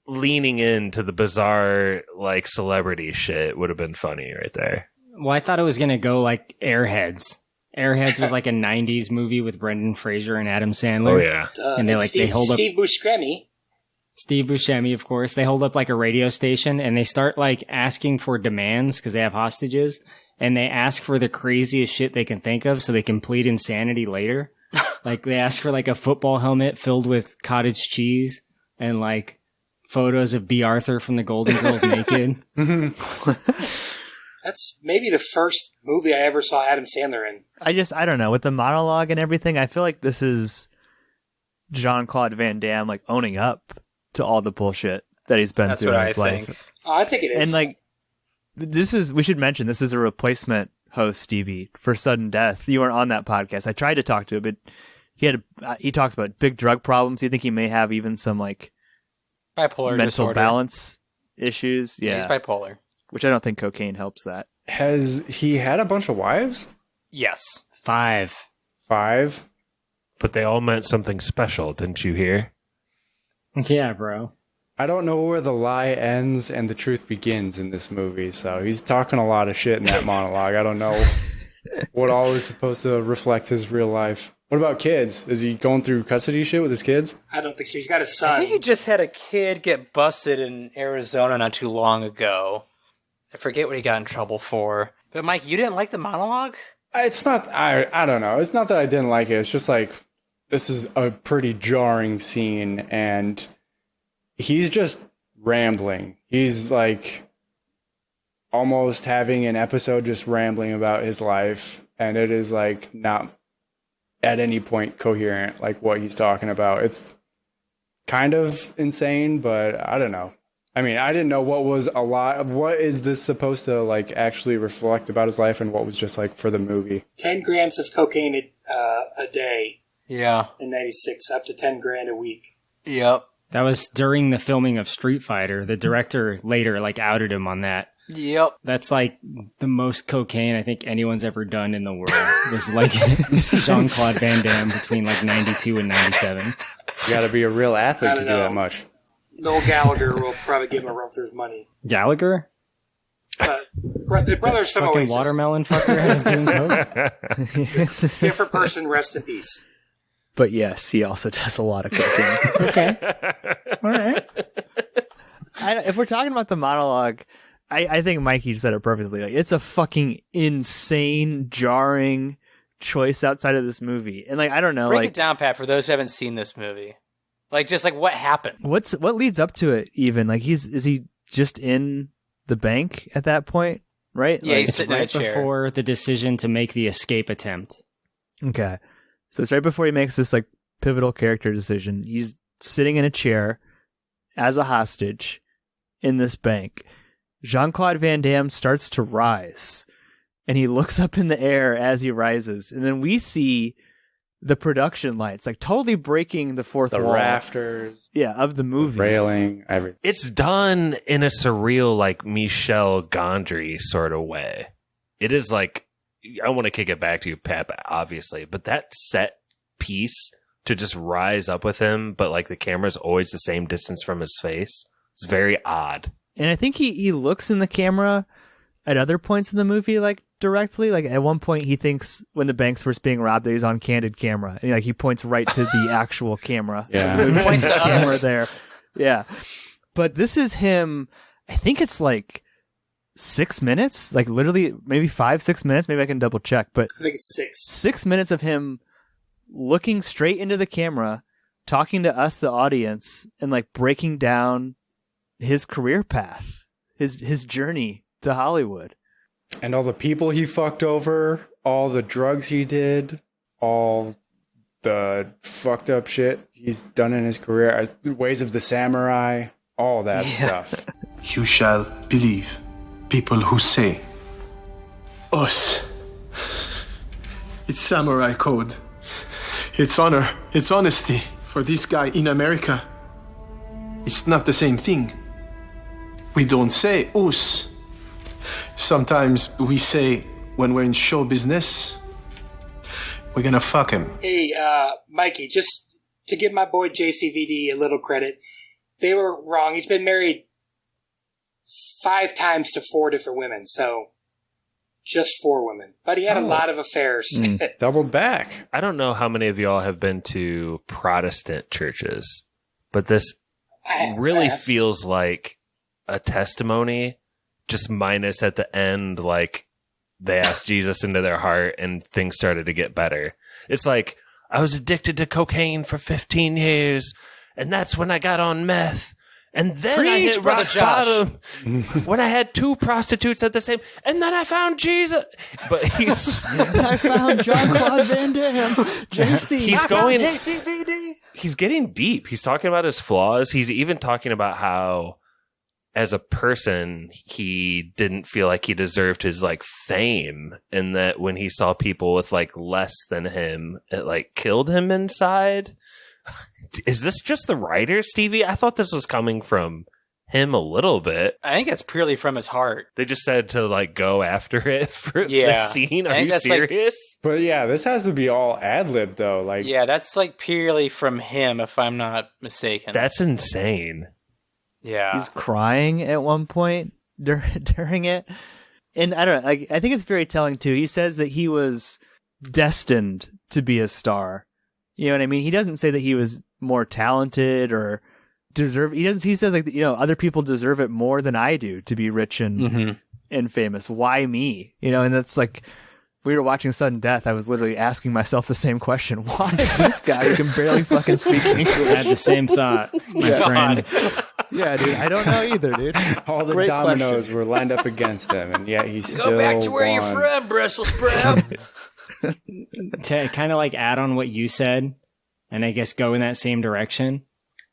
leaning into the bizarre like celebrity shit would have been funny right there. Well, I thought it was going to go like Airheads. Airheads was like a 90s movie with Brendan Fraser and Adam Sandler. Oh, yeah. And they hold up Steve Buscemi. Steve Buscemi, of course. They hold up like a radio station and they start like asking for demands because they have hostages, and they ask for the craziest shit they can think of so they can plead insanity later. Like they ask for like a football helmet filled with cottage cheese and like photos of B. Arthur from the Golden Girls naked. That's maybe the first movie I ever saw Adam Sandler in. I don't know, with the monologue and everything, I feel like this is Jean-Claude Van Damme like owning up to all the bullshit that he's been through in his life. Oh, I think it is. And like, we should mention, this is a replacement host, Stevie, for Sudden Death. You weren't on that podcast. I tried to talk to him, but he talks about big drug problems. You think he may have even some like bipolar mental disorder. Balance issues? Yeah, he's bipolar. Which I don't think cocaine helps that. Has he had a bunch of wives? Yes. 5. But they all meant something special, didn't you hear? Yeah, bro. I don't know where the lie ends and the truth begins in this movie, so he's talking a lot of shit in that monologue. I don't know what all is supposed to reflect his real life. What about kids? Is he going through custody shit with his kids? I don't think so. He's got a son. I think he just had a kid get busted in Arizona not too long ago. I forget what he got in trouble for. But Mike, you didn't like the monologue? It's not, I don't know. It's not that I didn't like it. It's just like, this is a pretty jarring scene, and he's just rambling. He's like almost having an episode just rambling about his life, and it is like not at any point coherent, like what he's talking about. It's kind of insane, but I don't know. I mean, I didn't know what was a lot. What is this supposed to like actually reflect about his life, and what was just like for the movie? 10 grams of cocaine a day. Yeah. In '96, up to 10 grand a week. Yep. That was during the filming of Street Fighter. The director later like outed him on that. Yep. That's like the most cocaine I think anyone's ever done in the world. Was like Jean-Claude Van Damme between like 92 and 97. You got to be a real athlete to do that much. Noel Gallagher will probably give him a run for his money. Gallagher? The brothers from fucking Oasis. Watermelon fucker is doing coke? Different person, rest in peace. But yes, he also does a lot of cocaine. Okay. All right. If we're talking about the monologue, I think Mikey said it perfectly. Like, it's a fucking insane, jarring choice outside of this movie. And like, I don't know. Break like, it down, Pat, for those who haven't seen this movie. Like, just like what happened? What leads up to it even? Like, is he just in the bank at that point? Right? Yeah, like, he's sitting in a chair. Before the decision to make the escape attempt. Okay. So it's right before he makes this like pivotal character decision. He's sitting in a chair as a hostage in this bank. Jean-Claude Van Damme starts to rise, and he looks up in the air as he rises. And then we see the production lights, like totally breaking the fourth wall. The rafters. Yeah, of the movie. The railing, everything. It's done in a surreal, like, Michel Gondry sort of way. It is like, I want to kick it back to you, Pep, obviously, but that set piece to just rise up with him, but like the camera's always the same distance from his face. It's very odd. And I think he looks in the camera at other points in the movie, like directly. Like at one point, he thinks when the bank's first being robbed that he's on candid camera, and like he points right to the actual camera. Yeah, he points the camera us. there. Yeah, but this is him. I think it's like 6 minutes, like literally maybe 5-6 minutes. Maybe I can double check, but I think it's 6. 6 minutes of him looking straight into the camera, talking to us, the audience, and like breaking down his career path, his journey to Hollywood. And all the people he fucked over, all the drugs he did, all the fucked up shit he's done in his career, ways of the samurai, all that stuff. You shall believe people who say, us. It's samurai code. It's honor. It's honesty. For this guy in America, it's not the same thing. We don't say us. Sometimes we say, when we're in show business, we're gonna fuck him. Hey, Mikey, just to give my boy JCVD a little credit, they were wrong. He's been married 5 times to 4 different women, so just 4 women. But he had a lot of affairs. Doubled back. I don't know how many of y'all have been to Protestant churches, but this really feels like a testimony, just minus at the end, like they asked Jesus into their heart and things started to get better. It's like, I was addicted to cocaine for 15 years, and that's when I got on meth. And then I hit rock bottom when I had 2 prostitutes at the same, and then I found Jesus. But he's I found Jean-Claude Van Damme, JC. He's going JCVD. He's getting deep. He's talking about his flaws. He's even talking about how, as a person, he didn't feel like he deserved his like fame, and that when he saw people with like less than him, it like killed him inside. Is this just the writer, Stevie? I thought this was coming from him a little bit. I think it's purely from his heart. They just said to like go after it for the scene. Are you serious? But yeah, this has to be all ad-lib though. Like, Yeah, that's like purely from him, if I'm not mistaken. That's insane. Yeah. He's crying at one point during it. And I don't know, I think it's very telling too. He says that he was destined to be a star. You know what I mean? He doesn't say that he was more talented or deserve. He says like, you know, other people deserve it more than I do to be rich and famous. Why me? You know, and that's like, we were watching Sudden Death. I was literally asking myself the same question. Why this guy who can barely fucking speak English? I had the same thought, my friend. Yeah, dude. I don't know either, dude. all the Great dominoes question. were lined up against him, and yet he still Go back to where you're won. from, Brussels sprout. To kind of like add on what you said, and I guess go in that same direction,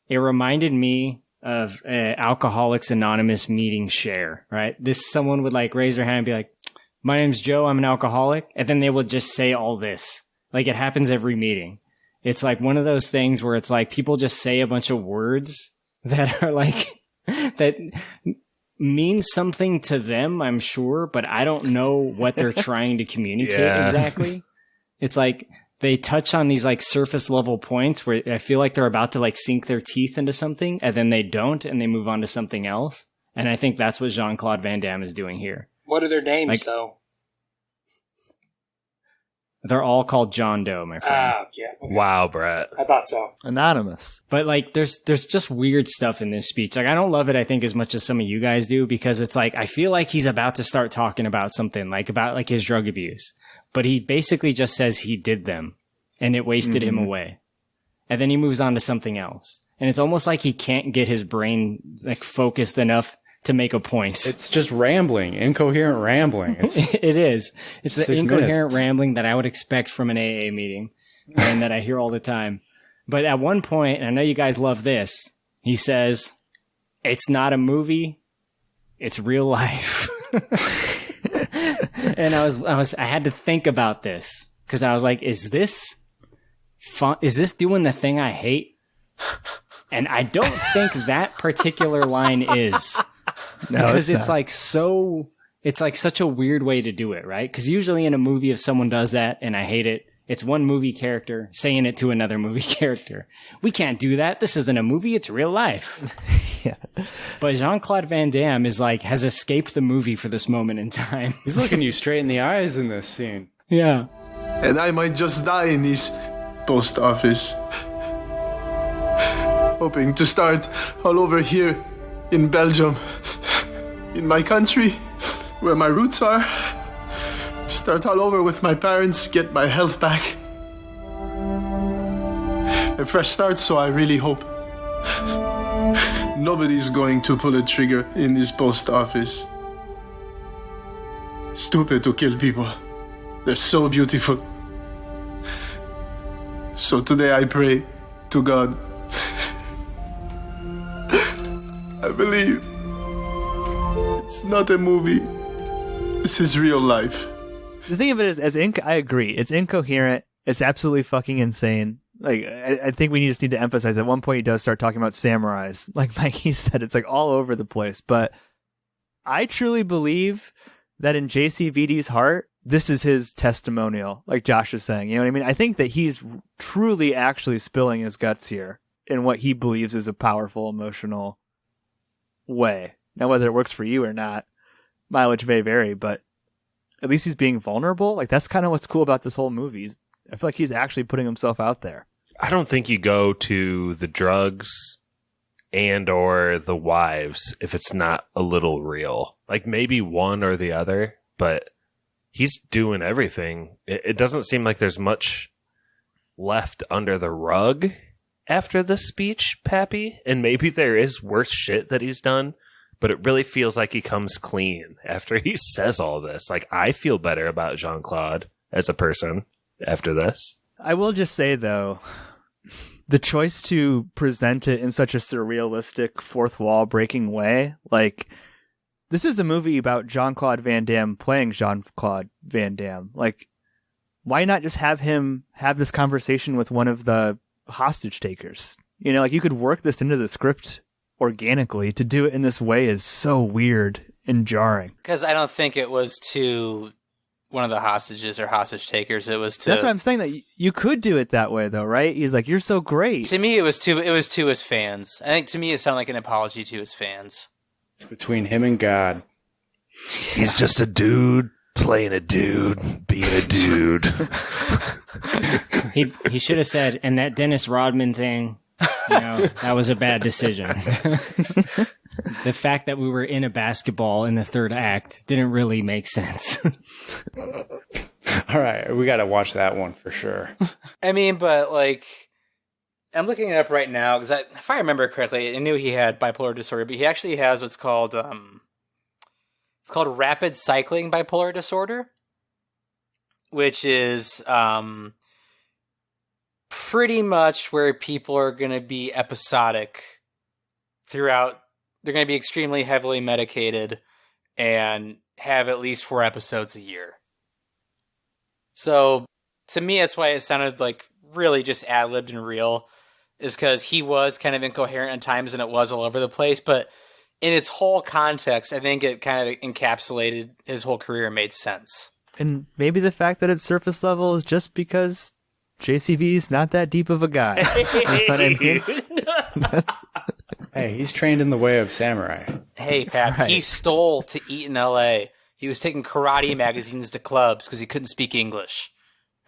it reminded me of Alcoholics Anonymous meeting share, right? Someone would like raise their hand and be like, my name's Joe, I'm an alcoholic. And then they would just say all this. Like it happens every meeting. It's like one of those things where it's like people just say a bunch of words that are like, that mean something to them, I'm sure, but I don't know what they're trying to communicate exactly. It's like they touch on these like surface level points where I feel like they're about to like sink their teeth into something and then they don't and they move on to something else. And I think that's what Jean-Claude Van Damme is doing here. What are their names, like, though? They're all called John Doe, my friend. Yeah. Okay. Wow, Brett. I thought so. Anonymous. But like, there's just weird stuff in this speech. Like, I don't love it, I think, as much as some of you guys do, because it's like, I feel like he's about to start talking about something, like about like his drug abuse. But he basically just says he did them and it wasted him away. And then he moves on to something else. And it's almost like he can't get his brain like focused enough to make a point. It's just rambling, incoherent rambling. It is. It's the 6 incoherent minutes. rambling that I would expect from an AA meeting and that I hear all the time. But at one point, and I know you guys love this, he says, it's not a movie, it's real life. And I had to think about this because I was like, is this fun? Is this doing the thing I hate? And I don't think that particular line is. No, because it's like such a weird way to do it, right? Because usually in a movie, if someone does that and I hate it, it's one movie character saying it to another movie character. We can't do that. This isn't a movie. It's real life. Yeah. But Jean-Claude Van Damme has escaped the movie for this moment in time. He's looking you straight in the eyes in this scene. Yeah. And I might just die in this post office. Hoping to start all over here in Belgium, in my country, where my roots are. Start all over with my parents, get my health back. A fresh start, so I really hope. Nobody's going to pull a trigger in this post office. Stupid to kill people. They're so beautiful. So today I pray to God. I believe it's not a movie. This is real life. The thing of it is, I agree. It's incoherent. It's absolutely fucking insane. Like, I think we just need to emphasize at one point he does start talking about samurais. Like Mikey said, it's like all over the place. But I truly believe that in JCVD's heart, this is his testimonial, like Josh is saying. You know what I mean? I think that he's truly actually spilling his guts here in what he believes is a powerful, emotional way. Now, whether it works for you or not, mileage may vary, but at least he's being vulnerable. Like, that's kind of what's cool about this whole movie. I feel like he's actually putting himself out there. I don't think you go to the drugs and or the wives if it's not a little real. Like, maybe one or the other, but he's doing everything. It doesn't seem like there's much left under the rug after this speech, Pappy. And maybe there is worse shit that he's done, but it really feels like he comes clean after he says all this. Like, I feel better about Jean-Claude as a person after this. I will just say, though, the choice to present it in such a surrealistic, fourth wall breaking way, like, this is a movie about Jean-Claude Van Damme playing Jean-Claude Van Damme. Like, why not just have him have this conversation with one of the hostage takers? You know, like, you could work this into the script organically. To do it in this way is so weird and jarring. Because I don't think it was to one of the hostages or hostage takers. It was to... That's what I'm saying, that you could do it that way, though, right? He's like, you're so great. To me, it was to his fans. I think to me it sounded like an apology to his fans. It's between him and God. He's just a dude playing a dude, being a dude. He should have said, and that Dennis Rodman thing, you know, that was a bad decision. The fact that we were in a basketball in the third act didn't really make sense. All right, we got to watch that one for sure. I mean, but like, I'm looking it up right now because if I remember correctly, I knew he had bipolar disorder, but he actually has what's called it's called rapid cycling bipolar disorder, which is pretty much where people are going to be episodic throughout. They're going to be extremely heavily medicated and have at least 4 episodes a year. So, to me, that's why it sounded like really just ad-libbed and real, is because he was kind of incoherent at times and it was all over the place, but in its whole context, I think it kind of encapsulated his whole career and made sense. And maybe the fact that it's surface level is just because JCVD's not that deep of a guy. You know what I mean? Hey, he's trained in the way of samurai. Hey, Pat, Right. he stole to eat in L.A. He was taking karate magazines to clubs because he couldn't speak English.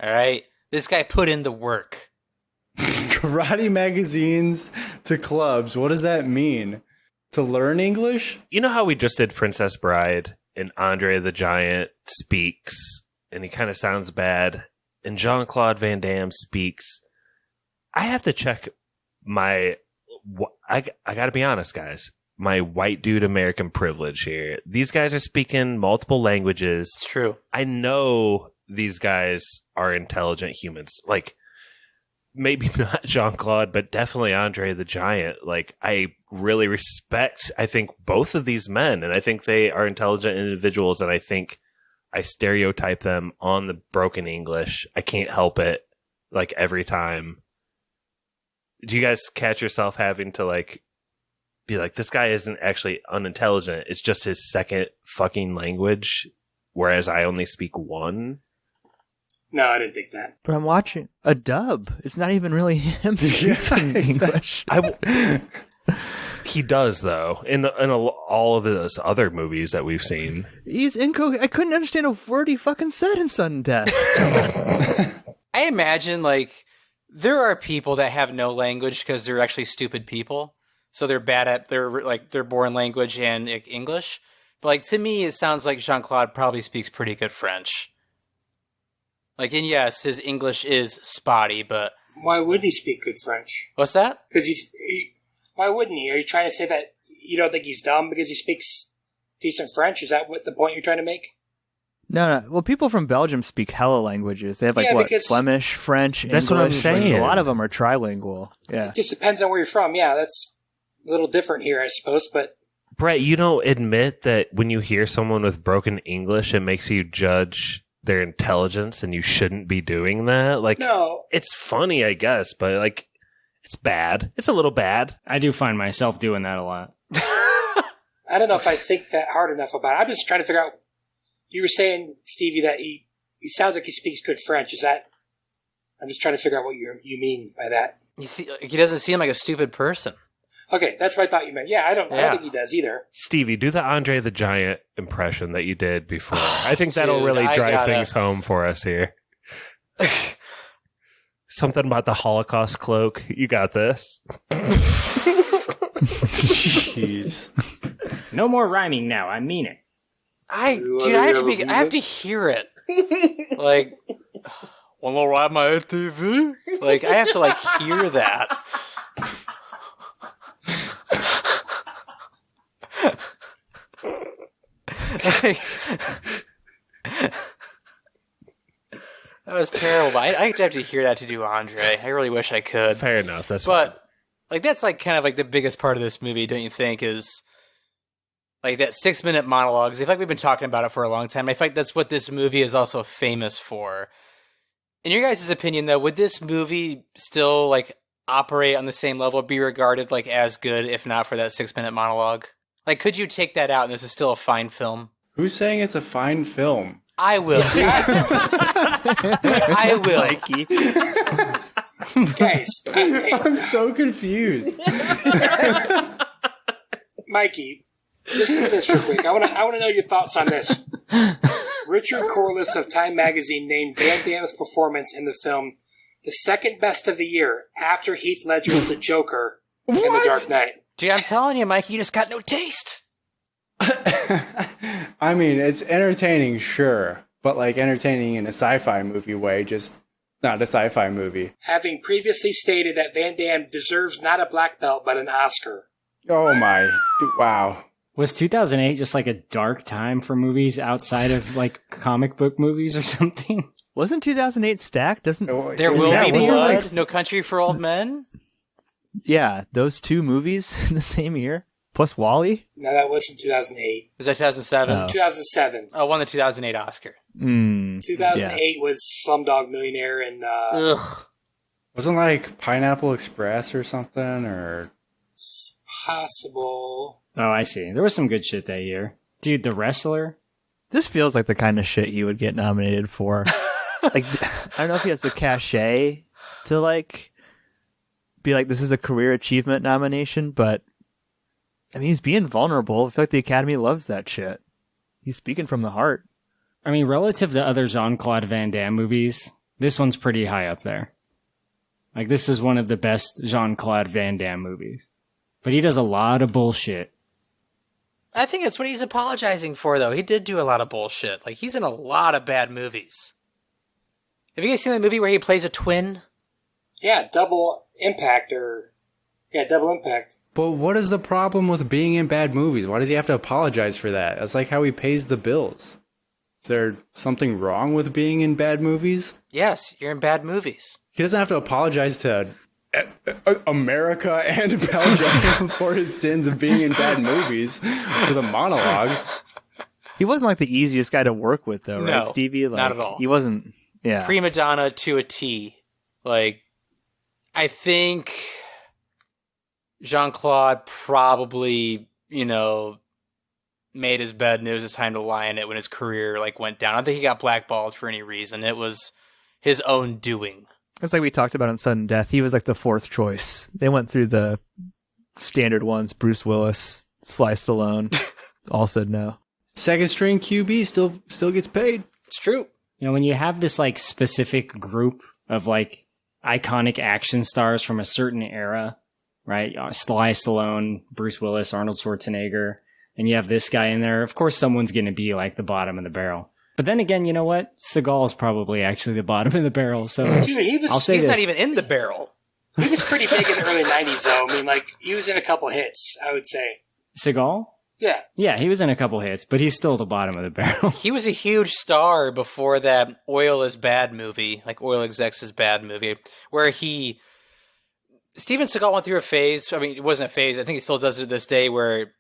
All right? This guy put in the work. Karate magazines to clubs. What does that mean? To learn English? You know how we just did Princess Bride and Andre the Giant speaks and he kind of sounds bad and Jean-Claude Van Damme speaks. I have to check my... I got to be honest, guys. My white dude American privilege here. These guys are speaking multiple languages. It's true. I know these guys are intelligent humans. Like, maybe not Jean-Claude, but definitely Andre the Giant. Like, I really respect, I think, both of these men, and I think they are intelligent individuals, and I think I stereotype them on the broken English. I can't help it, like, every time. Do you guys catch yourself having to, like, be like, this guy isn't actually unintelligent, it's just his second fucking language, whereas I only speak one? No, I didn't think that. But I'm watching a dub. It's not even really him speaking English. He does, though, in all of those other movies that we've seen. He's I couldn't understand a word he fucking said in Sudden Death. I imagine, like, there are people that have no language because they're actually stupid people. So they're bad at their born language and English. But, like, to me, it sounds like Jean-Claude probably speaks pretty good French. Like, and yes, his English is spotty, but... Why would he speak good French? What's that? Because why wouldn't he? Are you trying to say that you don't think he's dumb because he speaks decent French? Is that what the point you're trying to make? No. Well, people from Belgium speak hella languages. They have, like, Flemish, French, That's English. what I'm saying. Like, a lot of them are trilingual. Yeah. It just depends on where you're from. Yeah, that's a little different here, I suppose, but... Brett, you don't admit that when you hear someone with broken English, it makes you judge their intelligence, and you shouldn't be doing that? Like, no. It's funny, I guess, but, like, it's bad. It's a little bad. I do find myself doing that a lot. I don't know if I think that hard enough about it. I'm just trying to figure out... You were saying, Stevie, that he sounds like he speaks good French. Is that... I'm just trying to figure out what you mean by that. You see, he doesn't seem like a stupid person. Okay, that's what I thought you meant. Yeah, I don't think he does either. Stevie, do the Andre the Giant impression that you did before. I think that'll really drive things home for us here. Something about the Holocaust cloak. You got this. Jeez. No more rhyming now. I mean it. I have to hear it. Like, wanna ride my ATV? Like, I have to, like, hear that. That was terrible. I have to hear that to do Andre. I really wish I could. Fair enough. That's but like that's like kind of like the biggest part of this movie, don't you think? Is like that 6-minute monologues. I feel like we've been talking about it for a long time. I feel like that's what this movie is also famous for. In your guys' opinion, though, would this movie still like operate on the same level, be regarded like as good, if not for that 6-minute monologue? Like, could you take that out and this is still a fine film? Who's saying it's a fine film? I will. I will. Mikey. Guys, I'm so confused. Mikey, listen to this real quick. I want to know your thoughts on this. Richard Corliss of Time Magazine named Van Damme's performance in the film the second best of the year after Heath Ledger's The Joker in The Dark Knight. Dude, I'm telling you, Mikey, you just got no taste. I mean, it's entertaining, sure, but like entertaining in a sci-fi movie way, just not a sci-fi movie. Having previously stated that Van Damme deserves not a black belt, but an Oscar. Oh my, wow. Was 2008 just like a dark time for movies outside of like comic book movies or something? Wasn't 2008 stacked? There will be blood, No Country for Old Men? Yeah, those two movies in the same year, plus Wall-E. No, that was in 2008. Was that 2007? Oh. 2007. Oh, won the 2008 Oscar. 2008 was Slumdog Millionaire and Ugh. Wasn't like Pineapple Express or something, or it's possible. Oh, I see. There was some good shit that year. Dude, The Wrestler. This feels like the kind of shit he would get nominated for. Like, I don't know if he has the cachet to like be like, this is a career achievement nomination, but I mean, he's being vulnerable. I feel like the Academy loves that shit. He's speaking from the heart. I mean, relative to other Jean-Claude Van Damme movies, this one's pretty high up there. Like, this is one of the best Jean-Claude Van Damme movies. But he does a lot of bullshit. I think that's what he's apologizing for, though. He did do a lot of bullshit. Like, he's in a lot of bad movies. Have you guys seen the movie where he plays a twin? Yeah, Double Impact. But what is the problem with being in bad movies? Why does he have to apologize for that? That's like how he pays the bills. Is there something wrong with being in bad movies? Yes, you're in bad movies. He doesn't have to apologize to America and Belgium for his sins of being in bad movies with a monologue. He wasn't like the easiest guy to work with, though, right, No, Stevie? Like, not at all. He wasn't. Yeah. Prima donna to a T. Like, I think Jean-Claude probably, made his bed and it was his time to lie in it when his career went down. I don't think he got blackballed for any reason. It was his own doing. It's like we talked about on Sudden Death. He was like the fourth choice. They went through the standard ones. Bruce Willis, Sly Stallone, all said no. Second string QB still gets paid. It's true. When you have this specific group of iconic action stars from a certain era, right? Sly Stallone, Bruce Willis, Arnold Schwarzenegger, and you have this guy in there, of course someone's going to be the bottom of the barrel. But then again, you know what? Seagal is probably actually the bottom of the barrel. So, dude, he's not even in the barrel. He was pretty big in the early 90s, though. I mean, he was in a couple hits, I would say. Seagal? Yeah. Yeah, he was in a couple hits, but he's still the bottom of the barrel. He was a huge star before that Oil is Bad movie, Oil Execs is Bad movie, where Steven Seagal went through a phase. I mean, it wasn't a phase. I think he still does it to this day, where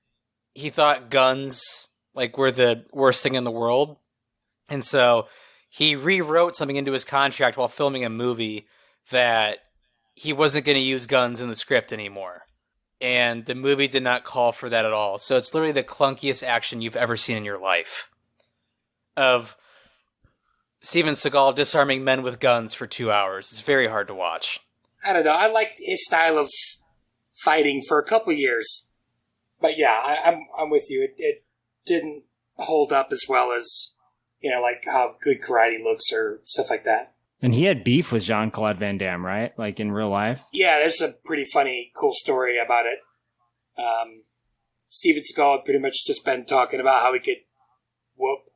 he thought guns were the worst thing in the world. And so he rewrote something into his contract while filming a movie that he wasn't going to use guns in the script anymore. And the movie did not call for that at all. So it's literally the clunkiest action you've ever seen in your life. Of Steven Seagal disarming men with guns for 2 hours. It's very hard to watch. I don't know. I liked his style of fighting for a couple years. But yeah, I'm with you. It didn't hold up as well as, how good karate looks or stuff like that. And he had beef with Jean-Claude Van Damme, right? In real life? Yeah, there's a pretty funny, cool story about it. Steven Seagal had pretty much just been talking about how he could whoop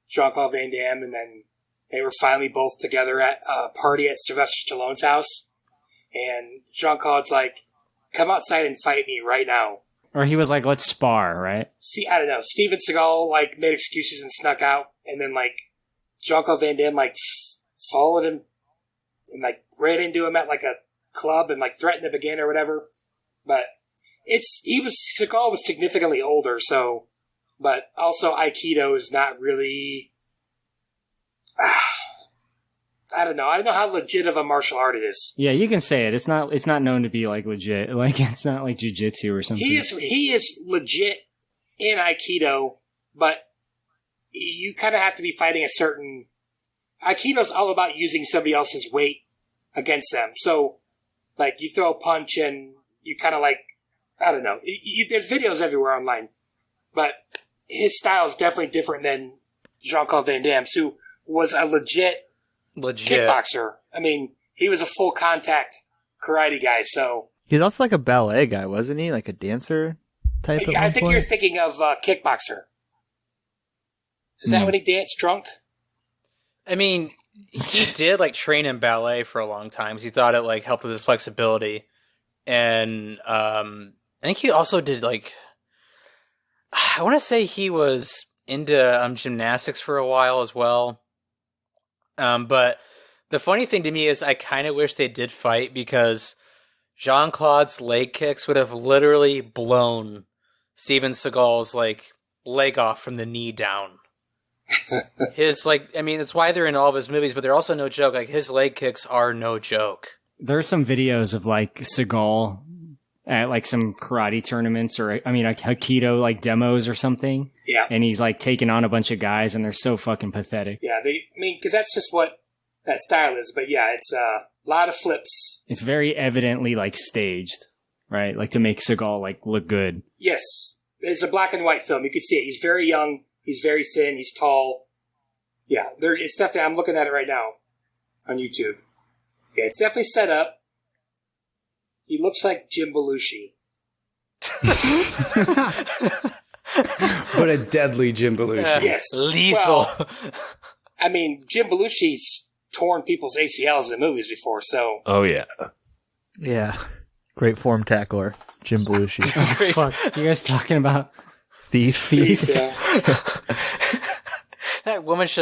Jean-Claude Van Damme, and then they were finally both together at a party at Sylvester Stallone's house. And Jean-Claude's like, come outside and fight me right now. Or he was like, let's spar, right? See, I don't know. Steven Seagal, made excuses and snuck out, and then, Jean-Claude Van Damme, followed him and ran into him at a club and threatened him again or whatever. But Seagal was significantly older, so, but also Aikido is not really, I don't know. I don't know how legit of a martial art it is. Yeah, you can say it. It's not known to be legit. It's not like jiu-jitsu or something. He is legit in Aikido, but you kind of have to be fighting a certain. Aikido's all about using somebody else's weight against them. So, you throw a punch and you kind of I don't know. There's videos everywhere online. But his style is definitely different than Jean-Claude Van Damme, who was a legit kickboxer. I mean, he was a full contact karate guy, so. He's also a ballet guy, wasn't he? A dancer type of I think you're thinking of Kickboxer. Is that when he danced drunk? I mean, he did train in ballet for a long time. He thought it helped with his flexibility, and I think he also did I want to say he was into gymnastics for a while as well. But the funny thing to me is I kind of wish they did fight, because Jean-Claude's leg kicks would have literally blown Steven Seagal's leg off from the knee down. His it's why they're in all of his movies, but they're also no joke. His leg kicks are no joke. There are some videos of Seagal at some karate tournaments or Aikido demos or something. Yeah. And he's taking on a bunch of guys and they're so fucking pathetic. Yeah, because that's just what that style is. But yeah, it's a lot of flips. It's very evidently staged, right? To make Seagal look good. Yes. It's a black and white film. You can see it. He's very young. He's very thin. He's tall. Yeah, it's definitely, I'm looking at it right now on YouTube. Yeah, it's definitely set up. He looks like Jim Belushi. But a deadly Jim Belushi. Yes. Lethal. Well, Jim Belushi's torn people's ACLs in movies before, so. Oh, yeah. Yeah. Great form tackler, Jim Belushi. Oh, fuck. You guys talking about Thief? Yeah. That woman she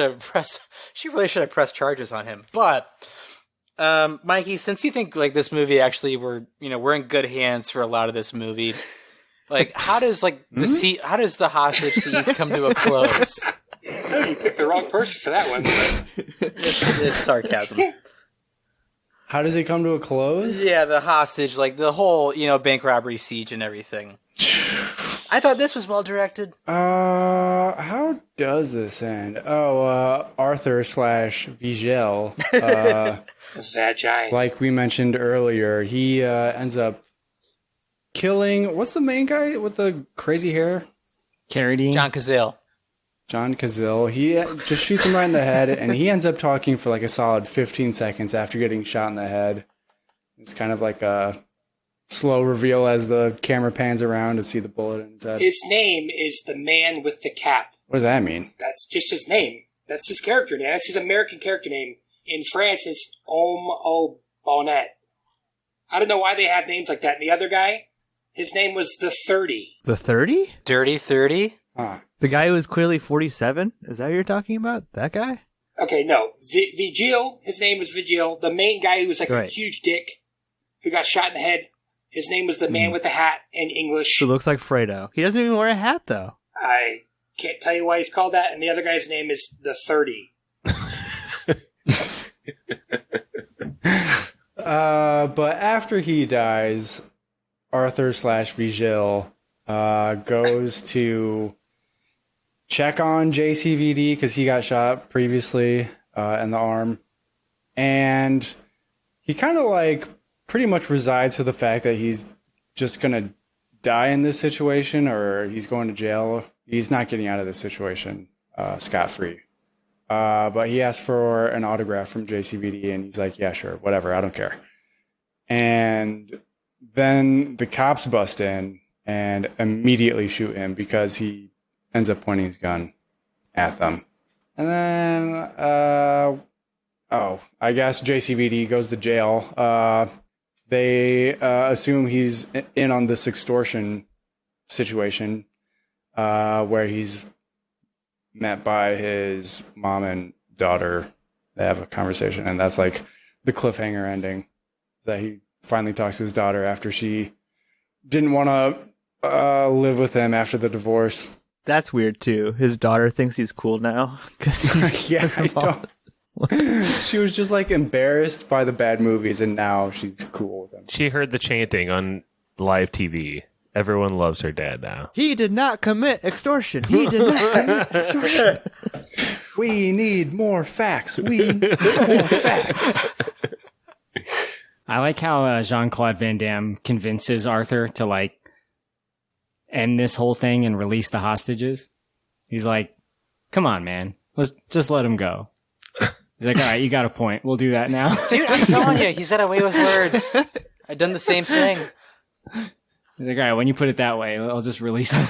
really should have pressed charges on him. But, Mikey, since you think this movie actually we're in good hands for a lot of this movie, how does how does the hostage scenes come to a close? You picked the wrong person for that one. It's sarcasm. How does it come to a close? Yeah, the hostage, the whole, bank robbery siege and everything. I thought this was well directed. How does this end? Arthur / Vigil. Vagina. Like we mentioned earlier, he ends up killing. What's the main guy with the crazy hair? Carradine. John Cazale. He just shoots him right in the head, and he ends up talking for a solid 15 seconds after getting shot in the head. It's kind of like a slow reveal as the camera pans around to see the bullet in his head. His name is the Man with the Cap. What does that mean? That's just his name. That's his character name. That's his American character name. In France, it's Homme au Bonnet. I don't know why they have names like that. And the other guy, his name was the 30. The 30? Dirty 30? Huh. The guy who was clearly 47? Is that what you're talking about? That guy? Okay, no. Vigil, his name was Vigil. The main guy who was a huge dick, who got shot in the head, his name was the Man with the Hat in English. It looks like Fredo. He doesn't even wear a hat, though. I can't tell you why he's called that. And the other guy's name is the 30. But after he dies, Arthur / Vigil goes to check on JCVD because he got shot previously in the arm. And he kind of pretty much resides to the fact that he's just going to die in this situation or he's going to jail. He's not getting out of this situation scot-free. But he asked for an autograph from JCVD and he's like, yeah, sure, whatever, I don't care. And then the cops bust in and immediately shoot him because he ends up pointing his gun at them. And then, I guess JCVD goes to jail. They assume he's in on this extortion situation where he's met by his mom and daughter. They have a conversation, and that's the cliffhanger ending. That he finally talks to his daughter after she didn't want to live with him after the divorce. That's weird, too. His daughter thinks he's cool now. Yeah, I don't. She was just embarrassed by the bad movies, and now she's cool with him. She heard the chanting on live TV. Everyone loves her dad now. He did not commit extortion. He did not commit extortion. We need more facts. We need more facts. I like how Jean-Claude Van Damme convinces Arthur to end this whole thing and release the hostages. He's like, "Come on, man, let's just let him go." He's like, "All right, you got a point. We'll do that now." Dude, I'm telling you, he's got a way with words. I've done the same thing. He's like, "All right, when you put it that way, I'll just release him."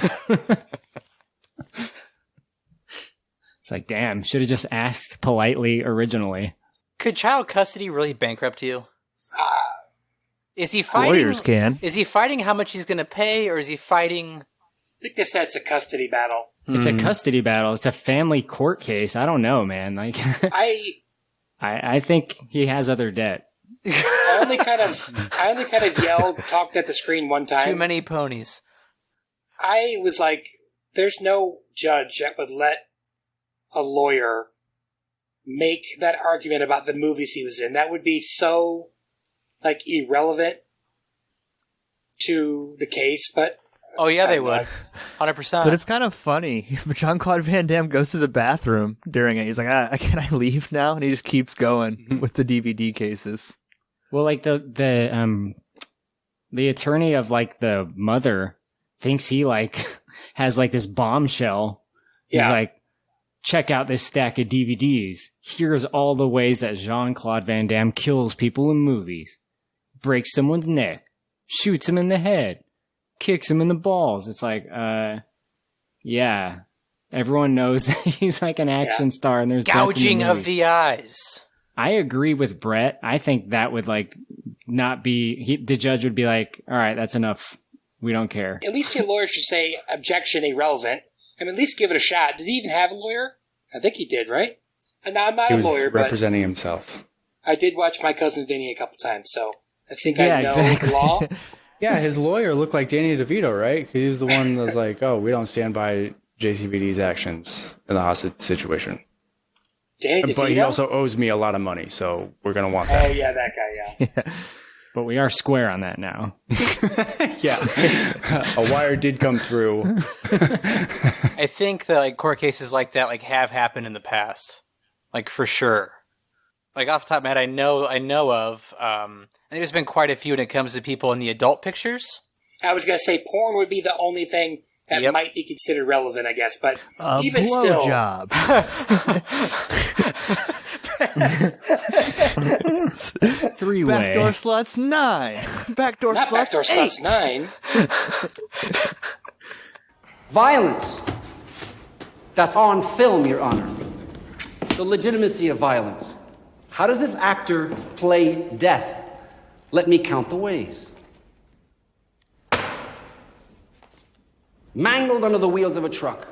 It's like, damn, should have just asked politely originally. Could child custody really bankrupt you? Is he fighting? Lawyers can. Is he fighting how much he's going to pay, or is he fighting? I think that's a custody battle. It's a custody battle. It's a family court case. I don't know, man. I think he has other debt. I only kind of yelled, talked at the screen one time. Too many ponies. I was like, there's no judge that would let a lawyer make that argument about the movies he was in. That would be so, like, irrelevant to the case, but... Oh, yeah, they would. 100%. But it's kind of funny. Jean-Claude Van Damme goes to the bathroom during it. He's like, can I leave now? And he just keeps going with the DVD cases. Well, like the attorney of like the mother thinks he like has like this bombshell. Yeah. He's like, check out this stack of DVDs. Here's all the ways that Jean-Claude Van Damme kills people in movies. Breaks someone's neck. Shoots him in the head. Kicks him in the balls. It's like, yeah. Everyone knows that he's like an action star and there's gouging of the eyes. I agree with Brett. I think that would like not be, the judge would be like, all right, that's enough. We don't care. At least your lawyer should say objection irrelevant. I mean, at least give it a shot. Did he even have a lawyer? I think he did, right? And I'm not a lawyer, but representing himself. I did watch My Cousin Vinny a couple times, so I think I know the law. Yeah, his lawyer looked like Danny DeVito, right? He was the one that was like, oh, we don't stand by JCVD's actions in the hostage situation. Danny DeVito? But he also owes me a lot of money, so we're going to want that. Oh, yeah, that guy, yeah. But we are square on that now. Yeah. A wire did come through. I think that like court cases like that like have happened in the past. Like for sure. Like off the top of my head, I know of. There's been quite a few when it comes to people in the adult pictures. I was going to say porn would be the only thing that might be considered relevant, I guess. But a even still. Job. Three-way. Backdoor sluts 9. Backdoor Not sluts backdoor 8. sluts 9. Violence. That's on film, Your Honor. The legitimacy of violence. How does this actor play death? Let me count the ways. Mangled under the wheels of a truck.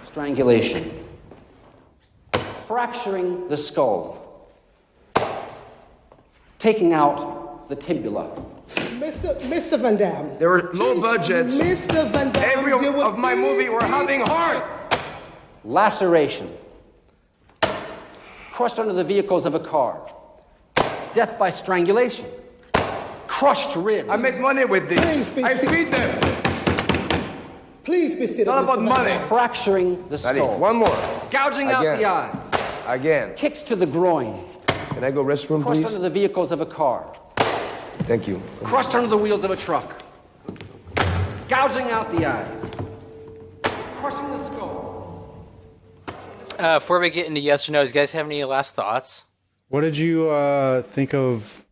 Strangulation. Fracturing the skull. Taking out the tibula. Mr. Van Damme. There were low budgets. Mr. Van Damme. Every of my movie were having hard. Laceration. Crushed under the vehicles of a car. Death by strangulation. Crushed ribs. I make money with this. I feed them. Please be seated. It's not about money. Fracturing the skull. Ready? One more. Gouging out the eyes. Again. Kicks to the groin. Can I go restroom, Crushed please? under the vehicles of a car. Thank you. Crushed under the wheels of a truck. Gouging out the eyes. Crushing the skull. Before we get into yes or no, do you guys have any last thoughts? What did you think of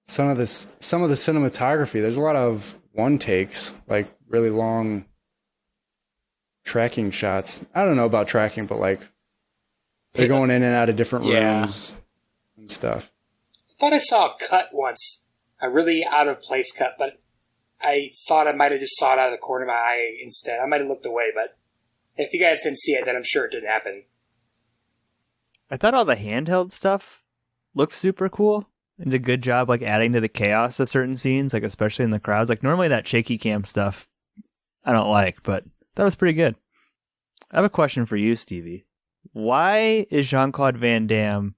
some of the cinematography? There's a lot of one takes, like really long tracking shots. I don't know about tracking, but like they're going in and out of different rooms and stuff. I thought I saw a cut once. A really out of place cut, but I thought I might have just saw it out of the corner of my eye instead. I might have looked away, but if you guys didn't see it, then I'm sure it didn't happen. I thought all the handheld stuff looked super cool and did a good job like adding to the chaos of certain scenes, like especially in the crowds. Like normally that shaky cam stuff I don't like, but that was pretty good. I have a question for you, Stevie. Why is Jean-Claude Van Damme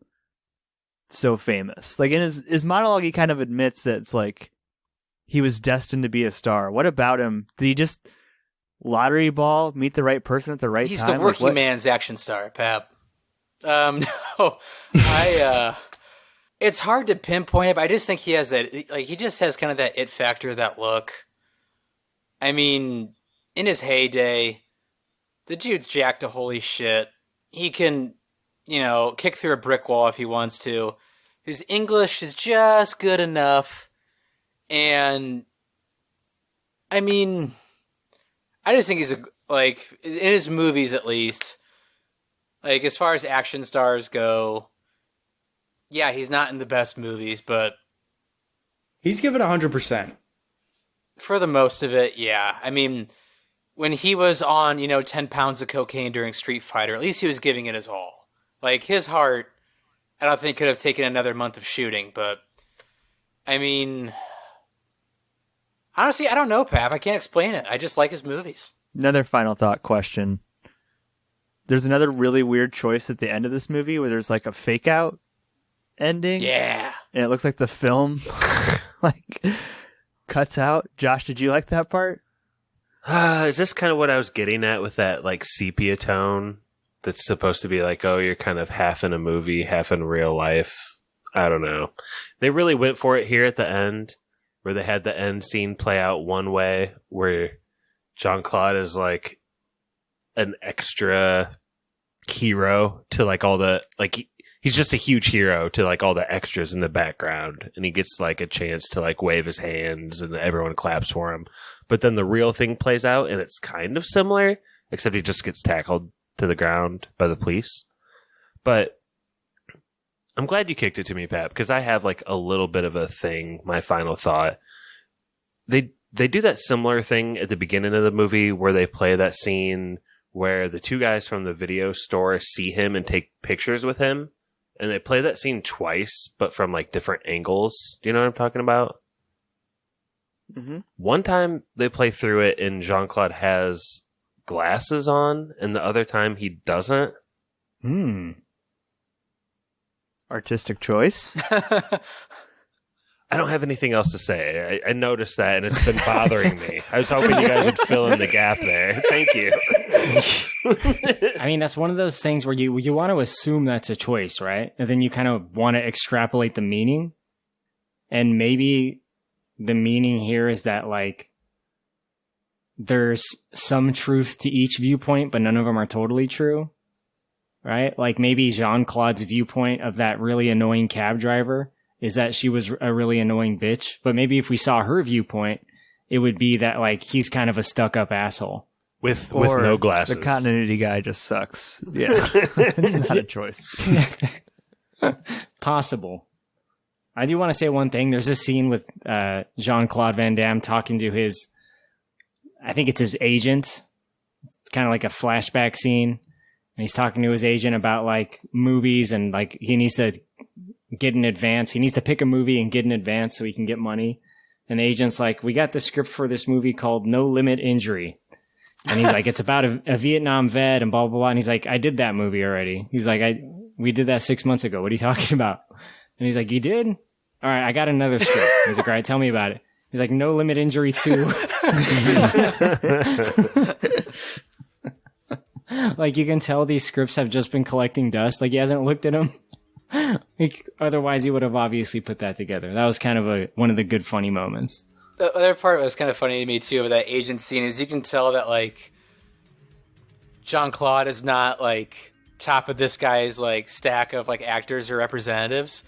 so famous? Like in his monologue, he kind of admits that it's like he was destined to be a star. What about him? Did he just lottery ball, meet the right person at the right He's time? the working man's action star, Pap. No, it's hard to pinpoint it, but I just think he has that, like, he just has kind of that it factor, that look. I mean, in his heyday, the dude's jacked to holy shit. He can, kick through a brick wall if he wants to. His English is just good enough. And, I mean, I just think he's, in his movies at least, like, as far as action stars go, yeah, he's not in the best movies, but... He's given 100%. For the most of it, yeah. I mean, when he was on, 10 pounds of cocaine during Street Fighter, at least he was giving it his all. Like, his heart, I don't think could have taken another month of shooting, but I mean, honestly, I don't know, Pap. I can't explain it. I just like his movies. Another final thought question. There's another really weird choice at the end of this movie where there's like a fake out ending. Yeah. And it looks like the film like cuts out. Josh, did you like that part? Is this kind of what I was getting at with that like sepia tone that's supposed to be like, oh, you're kind of half in a movie, half in real life? I don't know. They really went for it here at the end where they had the end scene play out one way where Jean-Claude is like an extra hero to like all the like he's just a huge hero to like all the extras in the background, and he gets like a chance to like wave his hands and everyone claps for him. But then the real thing plays out and it's kind of similar, except he just gets tackled to the ground by the police. But I'm glad you kicked it to me, Pat, because I have like a little bit of a thing. My final thought. They do that similar thing at the beginning of the movie where they play that scene where the two guys from the video store see him and take pictures with him. And they play that scene twice, but from like different angles. Do you know what I'm talking about? Mm-hmm. One time they play through it and Jean-Claude has glasses on, and the other time he doesn't. Artistic choice. I don't have anything else to say. I noticed that, and it's been bothering me. I was hoping you guys would fill in the gap there. Thank you. I mean, that's one of those things where you want to assume that's a choice, right? And then you kind of want to extrapolate the meaning. And maybe the meaning here is that, like, there's some truth to each viewpoint, but none of them are totally true, right? Like, maybe Jean-Claude's viewpoint of that really annoying cab driver is that she was a really annoying bitch. But maybe if we saw her viewpoint, it would be that, like, he's kind of a stuck-up asshole. With no glasses. The continuity guy just sucks. Yeah. It's not a choice. Possible. I do want to say one thing. There's a scene with Jean-Claude Van Damme talking to his, I think it's his agent. It's kind of like a flashback scene. And he's talking to his agent about, like, movies and, like, he needs to get in advance. He needs to pick a movie and get in advance so he can get money. And the agent's like, we got the script for this movie called No Limit Injury. And he's like, it's about a Vietnam vet and blah, blah, blah. And he's like, I did that movie already. He's like, we did that 6 months ago. What are you talking about? And he's like, you did? All right, I got another script. He's like, all right, tell me about it. He's like, No Limit Injury 2. Like, you can tell these scripts have just been collecting dust. Like, he hasn't looked at them. Like, otherwise, he would have obviously put that together. That was kind of one of the good, funny moments. The other part that was kind of funny to me, too, of that agent scene is you can tell that, like, Jean-Claude is not, like, top of this guy's, like, stack of, like, actors or representatives.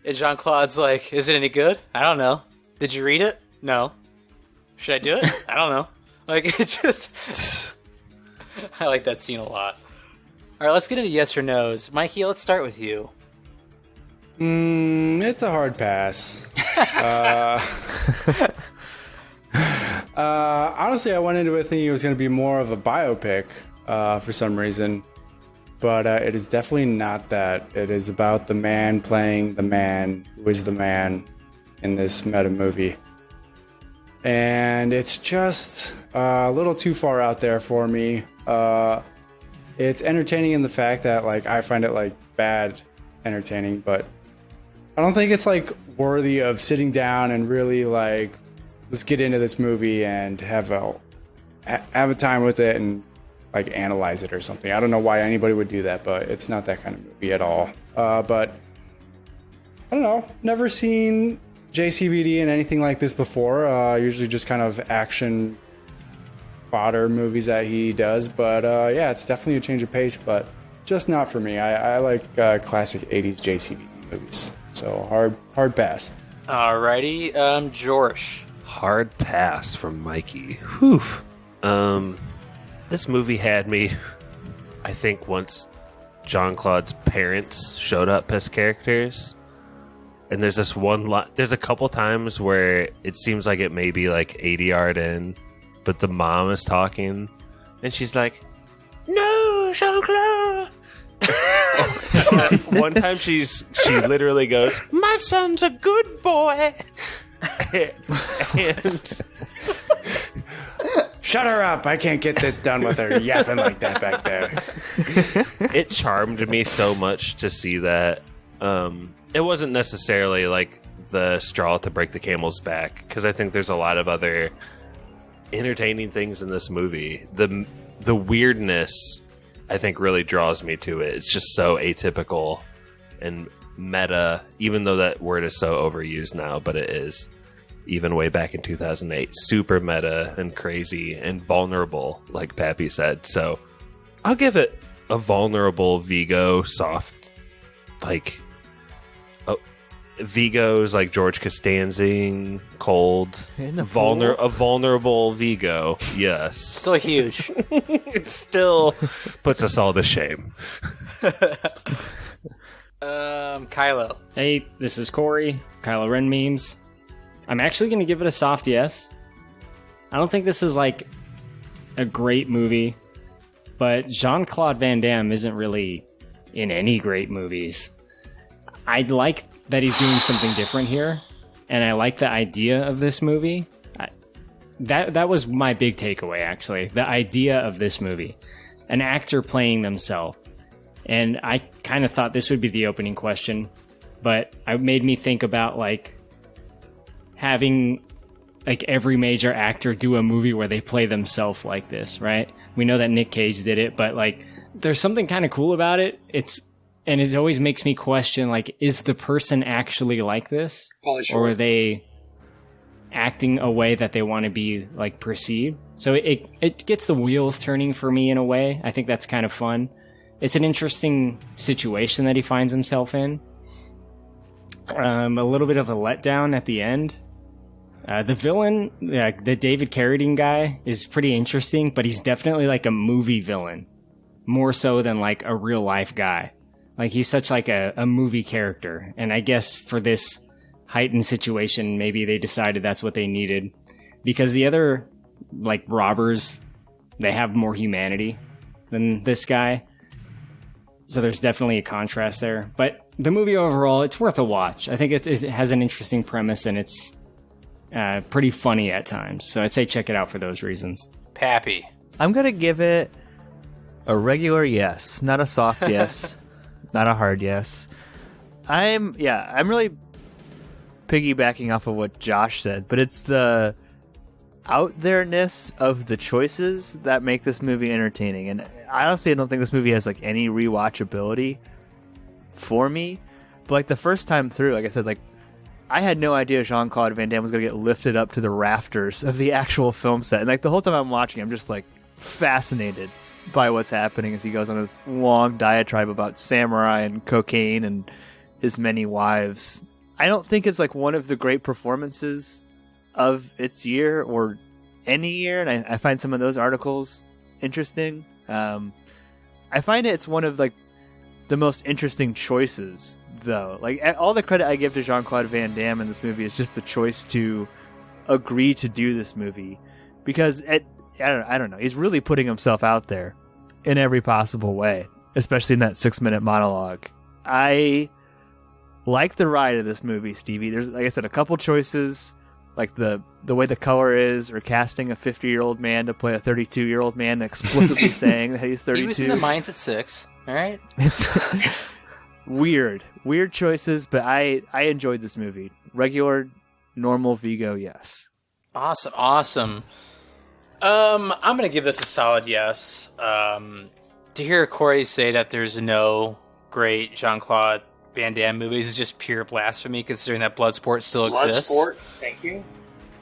And Jean-Claude's like, is it any good? I don't know. Did you read it? No. Should I do it? I don't know. Like, it just... I like that scene a lot. All right, let's get into yes or no's. Mikey, let's start with you. It's a hard pass. Honestly, I went into it thinking it was going to be more of a biopic for some reason. But it is definitely not that. It is about the man playing the man who is the man in this meta movie. And it's just a little too far out there for me. It's entertaining in the fact that, like, I find it, like, bad entertaining, but I don't think it's, like, worthy of sitting down and really, like, let's get into this movie and have a time with it and, like, analyze it or something. I don't know why anybody would do that, but it's not that kind of movie at all. But I don't know. Never seen JCVD in anything like this before. Usually just kind of action fodder movies that he does. But yeah, it's definitely a change of pace, but just not for me. I like classic 80s JCVD movies. So hard pass. Alrighty, Jorsh. Hard pass from Mikey. Whew. This movie had me, I think, once Jean-Claude's parents showed up as characters. And there's this one lot. There's a couple times where it seems like it may be like 80 yard in, but the mom is talking, and she's like, "No, Jean-Claude." One time she literally goes, "My son's a good boy," and Shut her up! I can't get this done with her yapping like that back there. it charmed me so much to see that. It wasn't necessarily like the straw to break the camel's back, because I think there's a lot of other entertaining things in this movie. The weirdness, I think, really draws me to it. It's just so atypical and meta, even though that word is so overused now, but it is. Even way back in 2008, super meta and crazy and vulnerable, like Pappy said. So I'll give it a vulnerable Vigo soft, like Vigo's like George Costanzing, cold, a vulnerable Vigo. Yes, still huge. It still puts us all to shame. Kylo. Hey, this is Korey, Kylo Ren memes. I'm actually going to give it a soft yes. I don't think this is like a great movie, but Jean-Claude Van Damme isn't really in any great movies. I like that he's doing something different here, and I like the idea of this movie. That was my big takeaway, actually. The idea of this movie. An actor playing themselves. And I kind of thought this would be the opening question, but it made me think about like having like every major actor do a movie where they play themselves like this, right? We know that Nick Cage did it, but like there's something kind of cool about it. And it always makes me question, like, is the person actually like this? Or are they acting a way that they want to be like perceived? So it gets the wheels turning for me in a way. I think that's kind of fun. It's an interesting situation that he finds himself in. A little bit of a letdown at the end. The villain, the David Carradine guy, is pretty interesting, but he's definitely like a movie villain. More so than like a real life guy. Like he's such like a movie character. And I guess for this heightened situation, maybe they decided that's what they needed. Because the other like robbers, they have more humanity than this guy. So there's definitely a contrast there. But the movie overall, it's worth a watch. I think it has an interesting premise and it's pretty funny at times. So I'd say check it out for those reasons. Pappy. I'm going to give it a regular yes. Not a soft yes. Not a hard yes. I'm really piggybacking off of what Josh said, but it's the out there-ness of the choices that make this movie entertaining. And I honestly don't think this movie has like any rewatchability for me. But like the first time through, like I said, like I had no idea Jean-Claude Van Damme was going to get lifted up to the rafters of the actual film set. And like the whole time I'm watching, I'm just like fascinated by what's happening as he goes on this long diatribe about samurai and cocaine and his many wives. I don't think it's like one of the great performances of its year or any year, and I find some of those articles interesting. I find it's one of like the most interesting choices, though. Like all the credit I give to Jean-Claude Van Damme in this movie is just the choice to agree to do this movie, because I don't know, he's really putting himself out there in every possible way, especially in that 6-minute monologue. I like the ride of this movie, Stevie. There's, like I said, a couple choices, like the way the color is, or casting a 50-year-old man to play a 32-year-old man, explicitly saying that he's 32. He was in the mines at 6. All right. It's weird choices, but I enjoyed this movie. Regular, normal Vigo, yes. Awesome. I'm gonna give this a solid yes. To hear Korey say that there's no great Jean-Claude Van Damme movies is just pure blasphemy, considering that Bloodsport still exists. Bloodsport, thank you.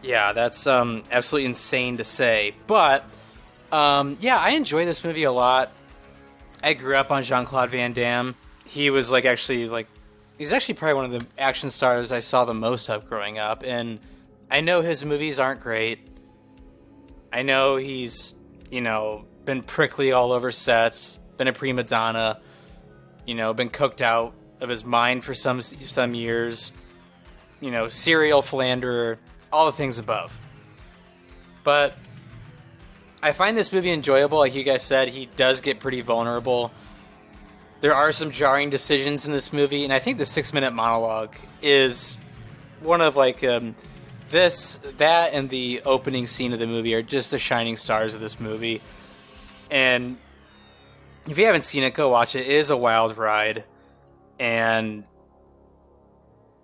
Yeah, that's absolutely insane to say. But I enjoy this movie a lot. I grew up on Jean-Claude Van Damme. He was he's actually probably one of the action stars I saw the most of growing up. And I know his movies aren't great. I know he's, been prickly all over sets, been a prima donna, been cooked out of his mind for some years, serial philanderer, all the things above. But I find this movie enjoyable. Like you guys said, he does get pretty vulnerable. there are some jarring decisions in this movie, and I think the 6-minute monologue is one of like that, and the opening scene of the movie are just the shining stars of this movie. And if you haven't seen it, go watch it. It is a wild ride, and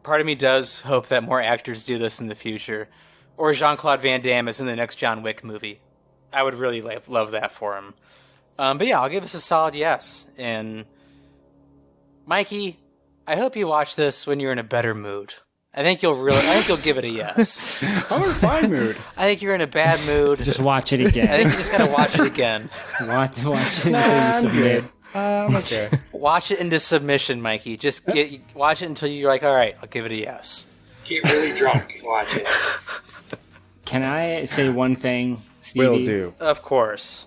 part of me does hope that more actors do this in the future, or Jean-Claude Van Damme is in the next John Wick movie. I would really love that for him. But yeah, I'll give this a solid yes. And Mikey, I hope you watch this when you're in a better mood. I think you'll give it a yes. I'm in a fine mood. I think you're in a bad mood. Just watch it again. I think you just gotta watch it again. Watch it until you submit. I'm okay. Watch it into submission, Mikey. Just watch it until you're like, all right, I'll give it a yes. Get really drunk and watch it. Can I say one thing, Stevie? Will do. Of course.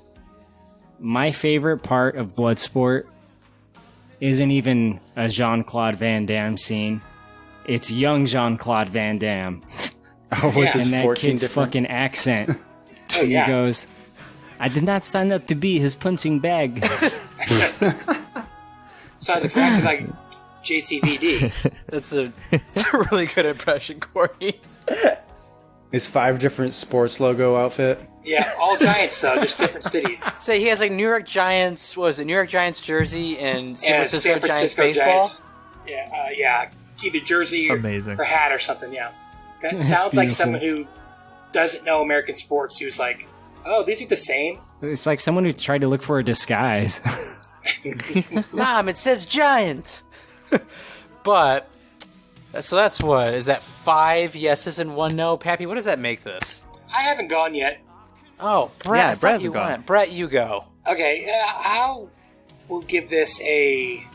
My favorite part of Bloodsport isn't even a Jean-Claude Van Damme scene. It's young Jean-Claude Van Damme. Oh, with his and that 14 kid's different... fucking accent. Oh, yeah. He goes, I did not sign up to be his punching bag. Sounds exactly like JCVD. It's a really good impression, Korey. His 5 different sports logo outfit. Yeah, all Giants though, just different cities. So he has like New York Giants, what was it, New York Giants jersey and San Francisco Giants baseball? Giants. Yeah. Either jersey or hat or something, yeah. That sounds like someone who doesn't know American sports who's like, oh, these are the same. It's like someone who tried to look for a disguise. Mom, it says Giant. But, so that's what? Is that 5 yeses and 1 no? Pappy, what does that make this? I haven't gone yet. Oh, Brett. Yeah, Brett's gone. Brett, you go. Okay, I will give this a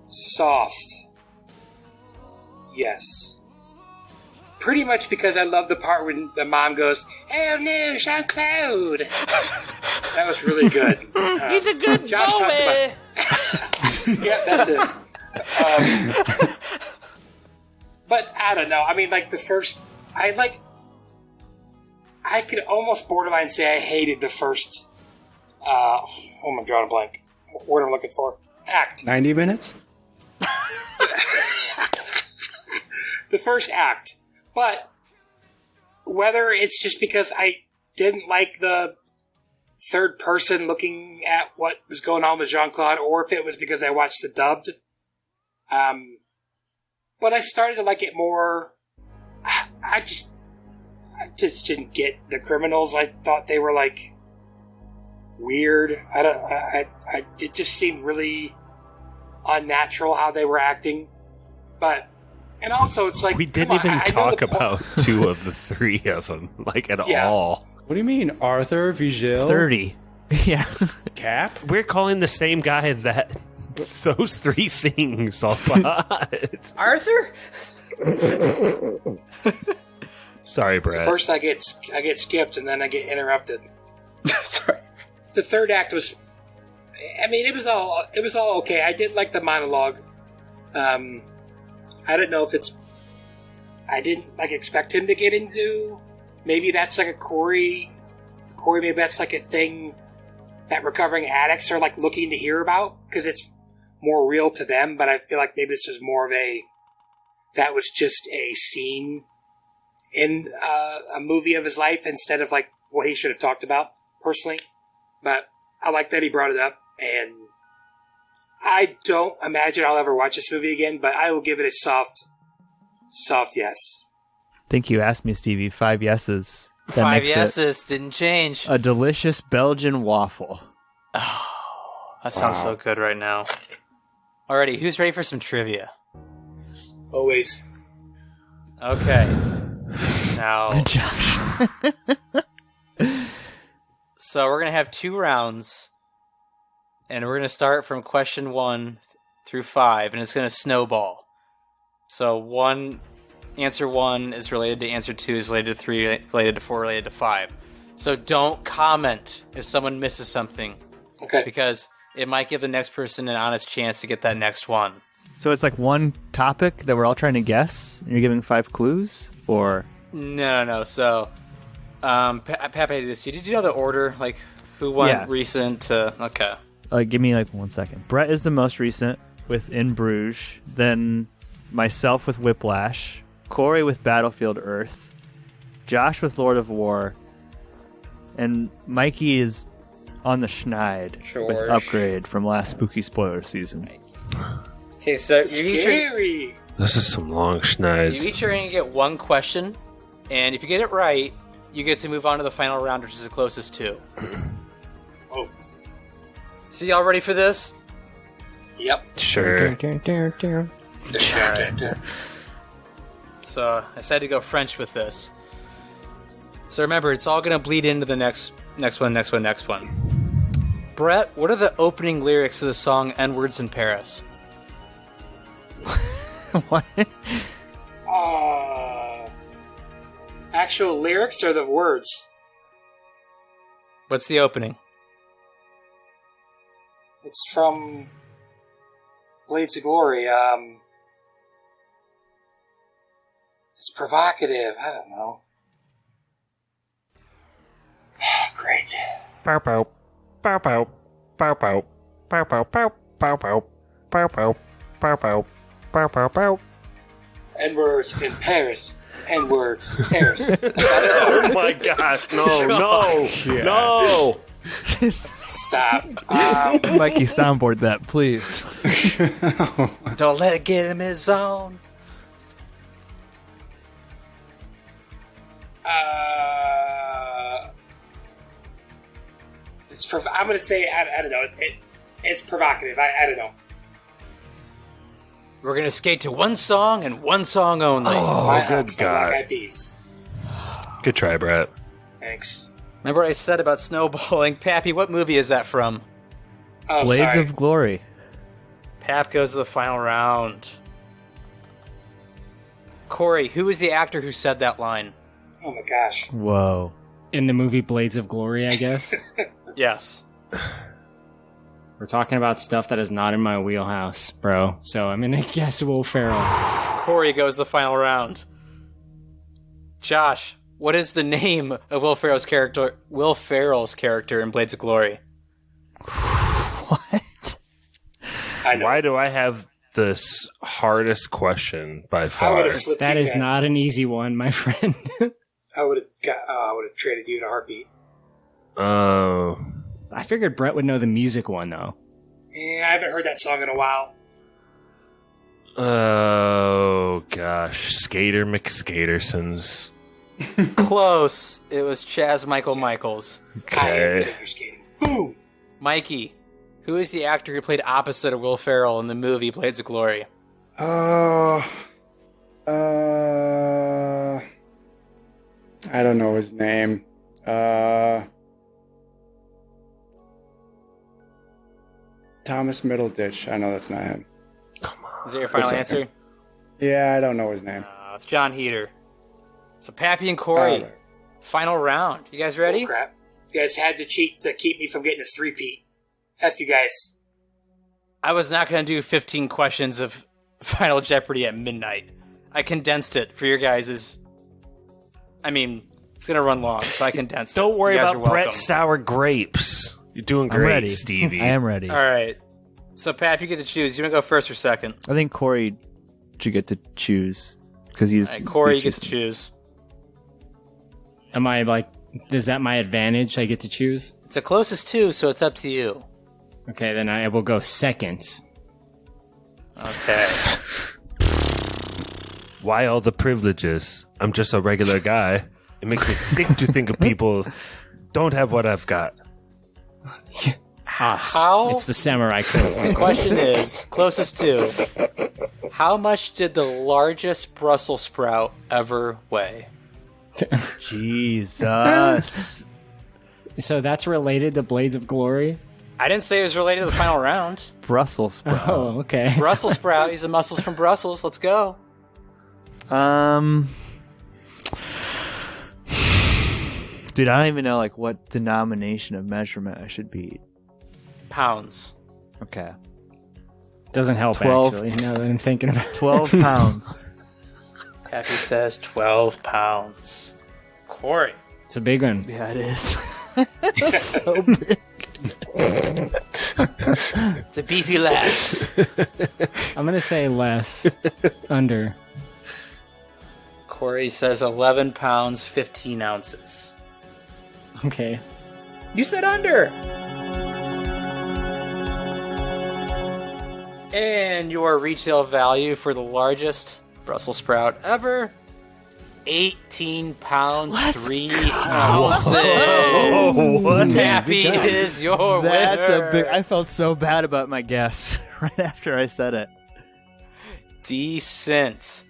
soft yes. Pretty much because I love the part when the mom goes, "Oh no, Jean-Claude." That was really good. He's a good Josh boy. talked about. Yeah, that's it. But I don't know. I mean, like the first, I could almost borderline say I hated the first. Oh, I'm drawing a blank. What am I looking for? Act. 90 minutes? The first act. But whether it's just because I didn't like the third person looking at what was going on with Jean-Claude, or if it was because I watched the dubbed. But I started to like it more. I just didn't get the criminals. I thought they were like weird. It just seemed really unnatural how they were acting. But, and also it's like, we didn't even talk about 2 of the 3 of them, like at all. What do you mean, Arthur, Vigil? 30. Yeah. Cap? We're calling the same guy that those 3 things all about. Arthur? Sorry, Brett. So first I get skipped and then I get interrupted. Sorry. The third act was, I mean, it was all okay. I did like the monologue. I don't know if I didn't like expect him to get into. Maybe that's like a Korey. Maybe that's like a thing that recovering addicts are like looking to hear about because it's more real to them. But I feel like maybe this is more of that was just a scene in a movie of his life instead of like what he should have talked about personally. But I like that he brought it up, and I don't imagine I'll ever watch this movie again, but I will give it a soft yes. I think you asked me, Stevie. 5 yeses. That 5 makes yeses, didn't change. a delicious Belgian waffle. Oh, that sounds so good right now. Alrighty, who's ready for some trivia? Always. Okay. Now, Josh. so we're going to have 2 rounds, and we're going to start from question 1 through 5, and it's going to snowball. So answer 1 is related to answer 2, is related to 3, related to 4, related to 5. So don't comment if someone misses something. Okay. Because it might give the next person an honest chance to get that next one. So it's like one topic that we're all trying to guess, and you're giving 5 clues? Or... No. So, Pappy, did you know the order? Like, who won recent? Okay. Give me like 1 second. Brett is the most recent with In Bruges. Then myself with Whiplash. Korey with Battlefield Earth. Josh with Lord of War. And Mikey is on the schneid with Upgrade from last Spooky Spoiler season. Okay, so Scary. This is some long schneids. You each are going to get one question, and if you get it right, you get to move on to the final round, which is the closest to. Oh. So y'all ready for this? Yep. Sure. So I decided to go French with this. So remember, it's all going to bleed into the next one. Brett, what are the opening lyrics to the song N-Words in Paris? What? Actual lyrics or the words? What's the opening? It's from Blades of Glory. It's provocative. I don't know. Great. Bow bow. Bow bow. Bow bow. Bow bow. Bow bow. Bow bow. Bow bow. Bow bow. Bow. N-words in Paris. N-words in Paris. Oh my gosh. No. No. Stop. Mikey, soundboard that, please. Don't let it get him his zone. I'm going to say, I don't know. It's provocative. I don't know. We're going to skate to one song and one song only. Oh, good God. Black Eyed Peas. Good try, Brett. Thanks. Remember what I said about snowballing? Pappy, what movie is that from? Oh, Blades sorry. of Glory. Pap goes to the final round. Korey, who is the actor who said that line? Oh my gosh. Whoa. In the movie Blades of Glory, I guess. Yes. We're talking about stuff that is not in my wheelhouse, bro. So I'm gonna guess Will Ferrell. Korey goes to the final round. Josh, what is the name of Will Ferrell's character in Blades of Glory? What? Why do I have this hardest question by far? That is not an easy one, my friend. I would have traded you in a heartbeat. Oh. I figured Brett would know the music one, though. Yeah, I haven't heard that song in a while. Oh, gosh. Skater McSkatersons. Close. It was Chaz Michaels. Okay. Boom! Mikey, who is the actor who played opposite of Will Ferrell in the movie Blades of Glory? I don't know his name. Thomas Middleditch. I know that's not him. Is that your final answer? Yeah, I don't know his name. It's John Heater. So Pappy and Korey, final round. You guys ready? Oh, crap. You guys had to cheat to keep me from getting a three-peat. F you guys. I was not going to do 15 questions of Final Jeopardy at midnight. I condensed it for your guys'... I mean, it's going to run long, so I condensed it. Don't worry You guys about are welcome. Brett's sour grapes. You're doing great, I'm ready. Stevie. I am ready. All right. So, Pap, you get to choose. You want to go first or second? I think Korey should get to choose because he's. All right, Korey, he's you get to choose. Am I like? Is that my advantage? I get to choose. It's the closest to, so it's up to you. Okay, then I will go second. Okay. Why all the privileges? I'm just a regular guy. It makes me sick to think of people don't have what I've got. How? It's the samurai code. The question is, closest to, how much did the largest Brussels sprout ever weigh? Jesus. So that's related to Blades of Glory? I didn't say it was related to the final round. Brussels sprout. Oh, okay. Brussels sprout. He's the muscles from Brussels. Let's go. Dude, I don't even know like what denomination of measurement I should be. Pounds. Okay. Doesn't help, 12. actually, now that I'm thinking about it. 12 pounds. Happy says 12 pounds. Korey. It's a big one. Yeah, it is. It's so big. It's a beefy lad. I'm gonna say less. Under. Korey says 11 pounds, 15 ounces. Okay. You said under. And your retail value for the largest Brussels sprout ever, 18 pounds, 3 ounces. What? Pappy is your That's winner. a big. I felt so bad about my guess right after I said it. Decent.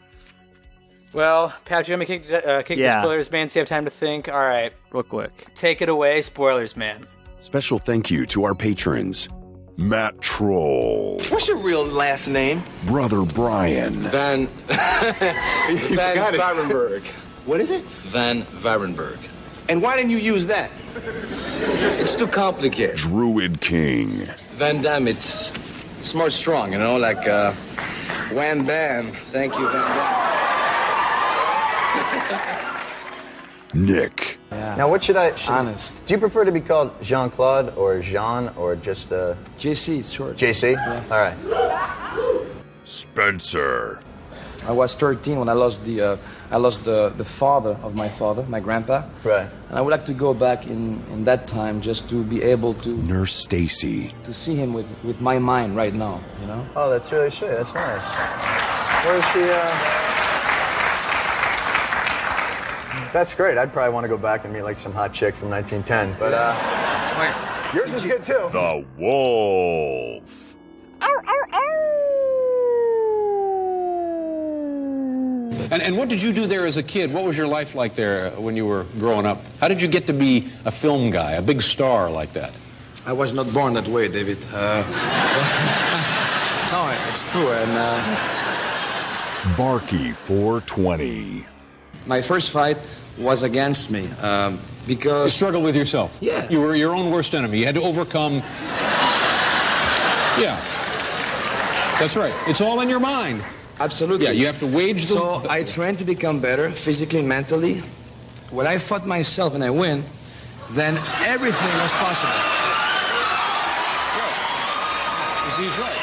Well, Pat, do you want me to kick the spoilers, man, so you have time to think? All right. Real quick. Take it away, spoilers, man. Special thank you to our patrons. Matt Troll. What's your real last name? Brother Brian. Van Varenberg. What is it? Van Varenberg. And why didn't you use that? It's too complicated. Druid King. Van Damme, it's more strong, you know, like Wham Bam. Thank you, Van Damme. Nick. Now, what should I... Honest. Do you prefer to be called Jean-Claude or Jean or just... JC, it's short. JC? Yeah. All right. Spencer. I was 13 when I lost the father of my father, my grandpa. Right. And I would like to go back in that time just to be able to... Nurse Stacy. To see him with my mind right now, you know? Oh, that's really sweet. That's nice. Where's the... That's great. I'd probably want to go back and meet like some hot chick from 1910. But yours is good too. The Wolf. And what did you do there as a kid? What was your life like there when you were growing up? How did you get to be a film guy, a big star like that? I was not born that way, David. No, it's true. And Barky 420. my first fight was against me because you struggled with yourself. Yeah, you were your own worst enemy. You had to overcome. Yeah, that's right. It's all in your mind. Absolutely. Yeah, you have to wage the. So I trained to become better physically, mentally. When I fought myself and I win, then everything was possible. Right. He's right.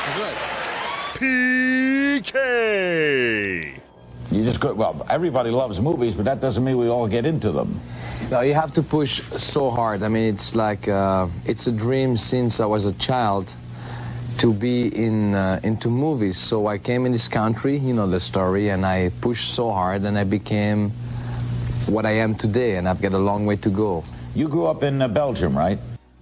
He's right. PK. You just go, well, everybody loves movies, but that doesn't mean we all get into them. No, you have to push so hard. I mean, it's like, it's a dream since I was a child to be into movies. So I came in this country, you know the story, and I pushed so hard, and I became what I am today, and I've got a long way to go. You grew up in Belgium, right?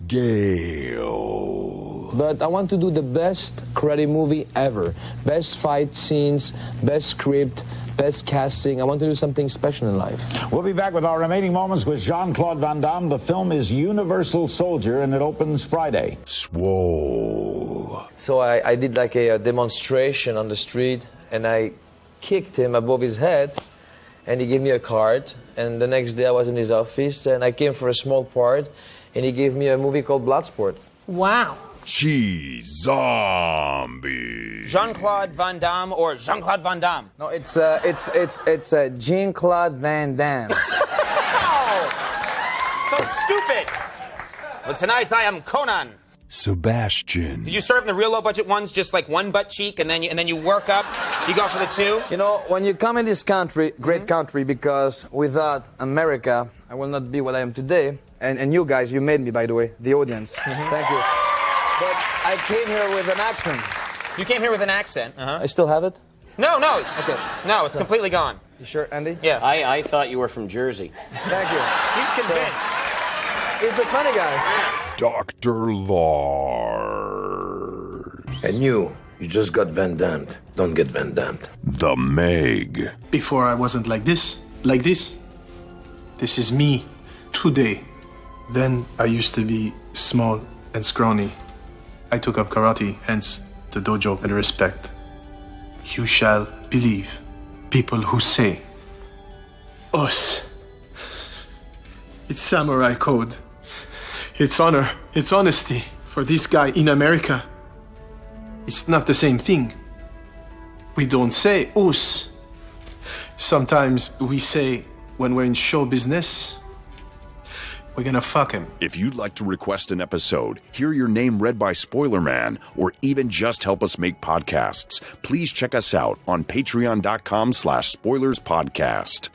Gale. But I want to do the best karate movie ever. Best fight scenes, best script, best casting. I want to do something special in life. We'll be back with our remaining moments with Jean-Claude Van Damme. The film is Universal Soldier, and it opens Friday. Swole. So I did like a demonstration on the street, and I kicked him above his head, and he gave me a card. And the next day I was in his office, and I came for a small part, and he gave me a movie called Bloodsport. Wow. Cheese Zombie. Jean-Claude Van Damme or Jean-Claude Van Damme? No, it's Jean-Claude Van Damme. So stupid! Well, tonight I am Conan. Sebastian. Did you start from the real low-budget ones, just like one butt cheek, and then you work up? You go for the two? You know, when you come in this country, great country, because without America, I will not be what I am today. And you guys, you made me, by the way, the audience. Thank you. But I came here with an accent. You came here with an accent, I still have it? No. Okay. No, it's completely gone. You sure, Andy? Yeah. I thought you were from Jersey. Thank you. He's convinced. He's the funny guy. Dr. Lars. And you just got Van Dammed. Don't get Van Dammed. The Meg. Before I wasn't like this. Like this. This is me today. Then I used to be small and scrawny. I took up karate, hence the dojo and respect. You shall believe people who say, us. It's samurai code. It's honor. It's honesty. For this guy in America, it's not the same thing. We don't say us. Sometimes we say, when we're in show business, We're gonna fuck him. If you'd like to request an episode, hear your name read by Spoiler Man, or even just help us make podcasts, please check us out on patreon.com/spoilerspodcast.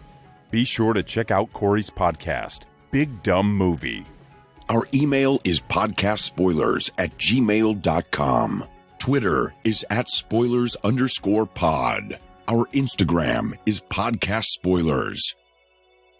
Be sure to check out Korey's podcast, Big Dumb Movie. Our email is podcastspoilers@gmail.com. Twitter is @spoilers_pod. Our Instagram is Podcast Spoilers.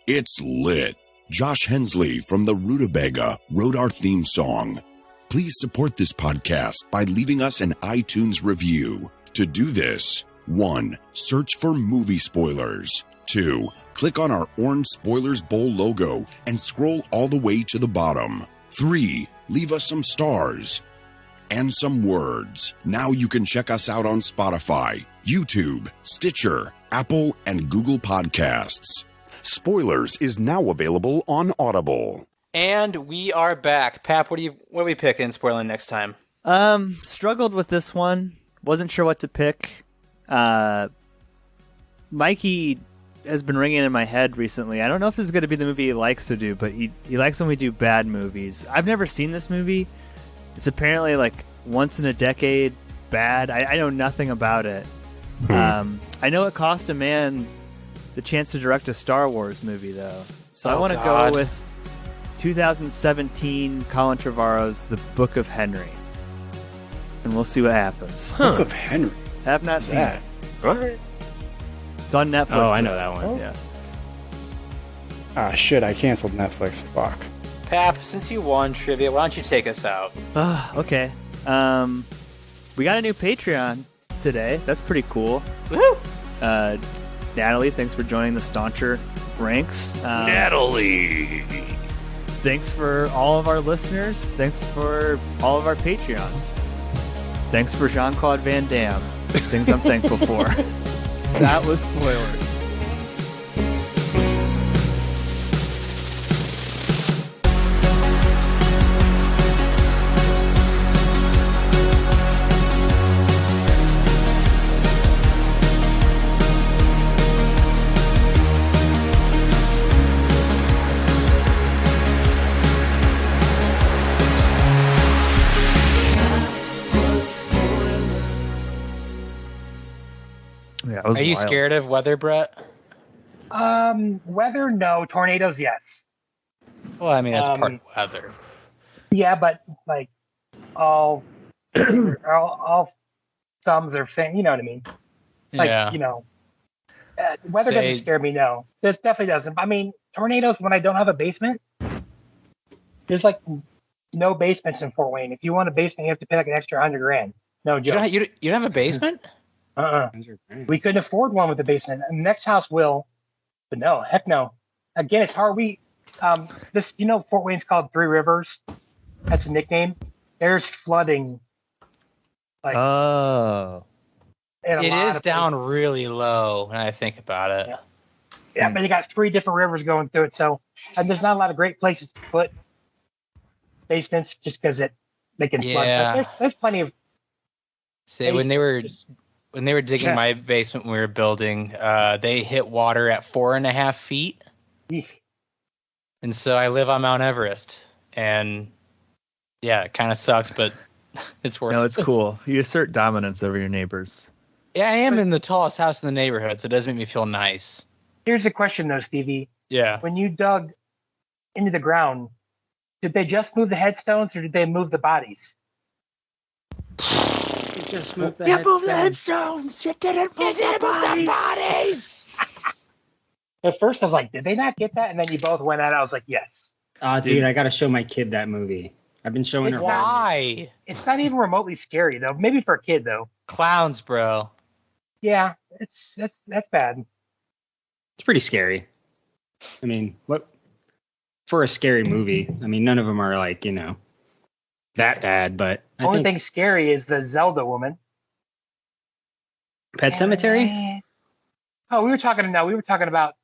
It's lit. Josh Hensley from the Rutabaga wrote our theme song. Please support this podcast by leaving us an iTunes review. To do this, 1. Search for Movie Spoilers. 2. Click on our orange Spoilers Bowl logo and scroll all the way to the bottom. 3. Leave us some stars and some words. Now you can check us out on Spotify, YouTube, Stitcher, Apple, and Google Podcasts. Spoilers is now available on Audible. And we are back. Pap, what are we picking spoiling next time? Struggled with this one. Wasn't sure what to pick. Mikey has been ringing in my head recently. I don't know if this is going to be the movie he likes to do, but he likes when we do bad movies. I've never seen this movie. It's apparently like once in a decade bad. I know nothing about it. I know it cost a man the chance to direct a Star Wars movie, though. So I want to go with 2017 Colin Trevorrow's The Book of Henry. And we'll see what happens. Book of Henry? I have not seen it. All right. It's on Netflix. Oh, I know that one. Oh. Yeah. Ah, shit, I canceled Netflix. Fuck. Pap, since you won trivia, why don't you take us out? Okay. We got a new Patreon today. That's pretty cool. Woohoo! Natalie, thanks for joining the stauncher ranks. Natalie! Thanks for all of our listeners. Thanks for all of our Patreons. Thanks for Jean-Claude Van Damme. Things I'm thankful for. That was Spoilers. Are you scared of weather, Brett? Weather, no. Tornadoes, yes. Well, I mean, that's part of weather. Yeah, but like all thumbs are you know what I mean? Like, Yeah. you know, weather doesn't scare me, no. This definitely doesn't. I mean, tornadoes, when I don't have a basement, there's like no basements in Fort Wayne. If you want a basement, you have to pay like an extra $100,000. No joke. You don't have a basement? We couldn't afford one with a basement. The next house will, but no, heck no. Again, it's hard. This, you know, Fort Wayne's called Three Rivers. That's a nickname. There's flooding. Like, it is down really low when I think about it. Yeah, but you got 3 different rivers going through it. So, and there's not a lot of great places to put basements just because they can flood. But there's plenty of. See, when they were digging my basement when we were building, they hit water at 4.5 feet. And so I live on Mount Everest. And yeah, it kind of sucks, but it's worth it. No, it's cool. You assert dominance over your neighbors. Yeah, I am in the tallest house in the neighborhood, so it does make me feel nice. Here's the question, though, Stevie. Yeah. When you dug into the ground, did they just move the headstones or did they move the bodies? Just move the headstones. You didn't move the bodies. At first, I was like, did they not get that? And then you both went at it. I was like, yes. Dude, I got to show my kid that movie. I've been showing her. Why? It's not even remotely scary, though. Maybe for a kid, though. Clowns, bro. Yeah, that's bad. It's pretty scary. I mean, what for a scary movie? I mean, none of them are like, you know, that bad, but The only thing scary is the Zelda woman. Pet Sematary? Oh, we were talking about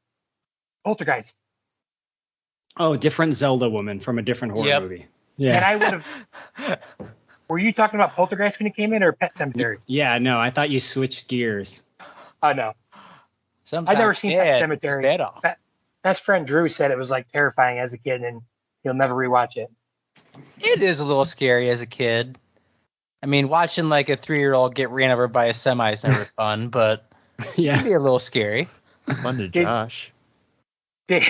Poltergeist. Oh, different Zelda woman from a different horror movie. Yeah. And I would have. Were you talking about Poltergeist when it came in, or Pet Sematary? Yeah, no, I thought you switched gears. Oh no. I've never seen Pet Cemetery. Best friend Drew said it was like terrifying as a kid, and He'll never rewatch it. It is a little scary as a kid. I mean, watching like a 3-year-old get ran over by a semi is never fun, but it can be a little scary. Fun to Josh. Did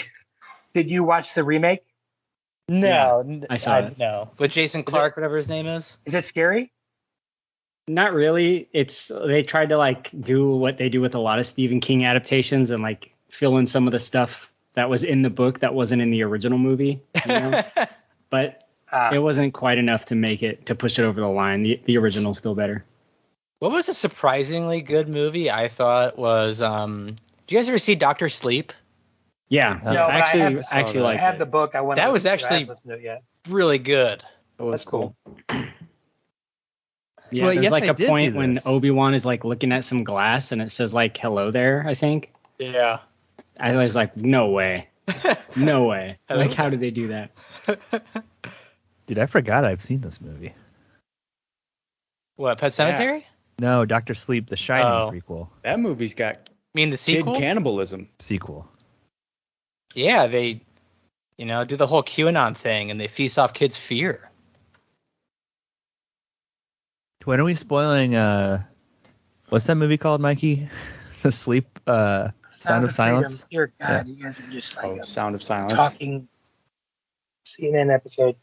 you watch the remake? No, I saw it. No, with Jason Clarke, whatever his name is. Is it scary? Not really. They tried to like do what they do with a lot of Stephen King adaptations and like fill in some of the stuff that was in the book that wasn't in the original movie. You know? But it wasn't quite enough to push it over the line. The original's still better. What was a surprisingly good movie I thought was do you guys ever see Dr. Sleep? Yeah. No, I actually like I have the book. That was actually really good. That's cool. Yeah, Well, there's yes, like I a did point see when this. Obi-Wan is like looking at some glass and it says like hello there, I think. Yeah. I was like, no way. No way. Like, how did they do that? Dude, I forgot I've seen this movie. What, Pet Sematary? No, Dr. Sleep, the Shining prequel. That movie's got mean the sequel? kid cannibalism. Sequel. Yeah, they do the whole QAnon thing and they feast off kids' fear. When are we spoiling what's that movie called, Mikey? The Sleep Sound of Silence? Dear God, Yeah. you guys are just like Sound of Silence. talking CNN episode.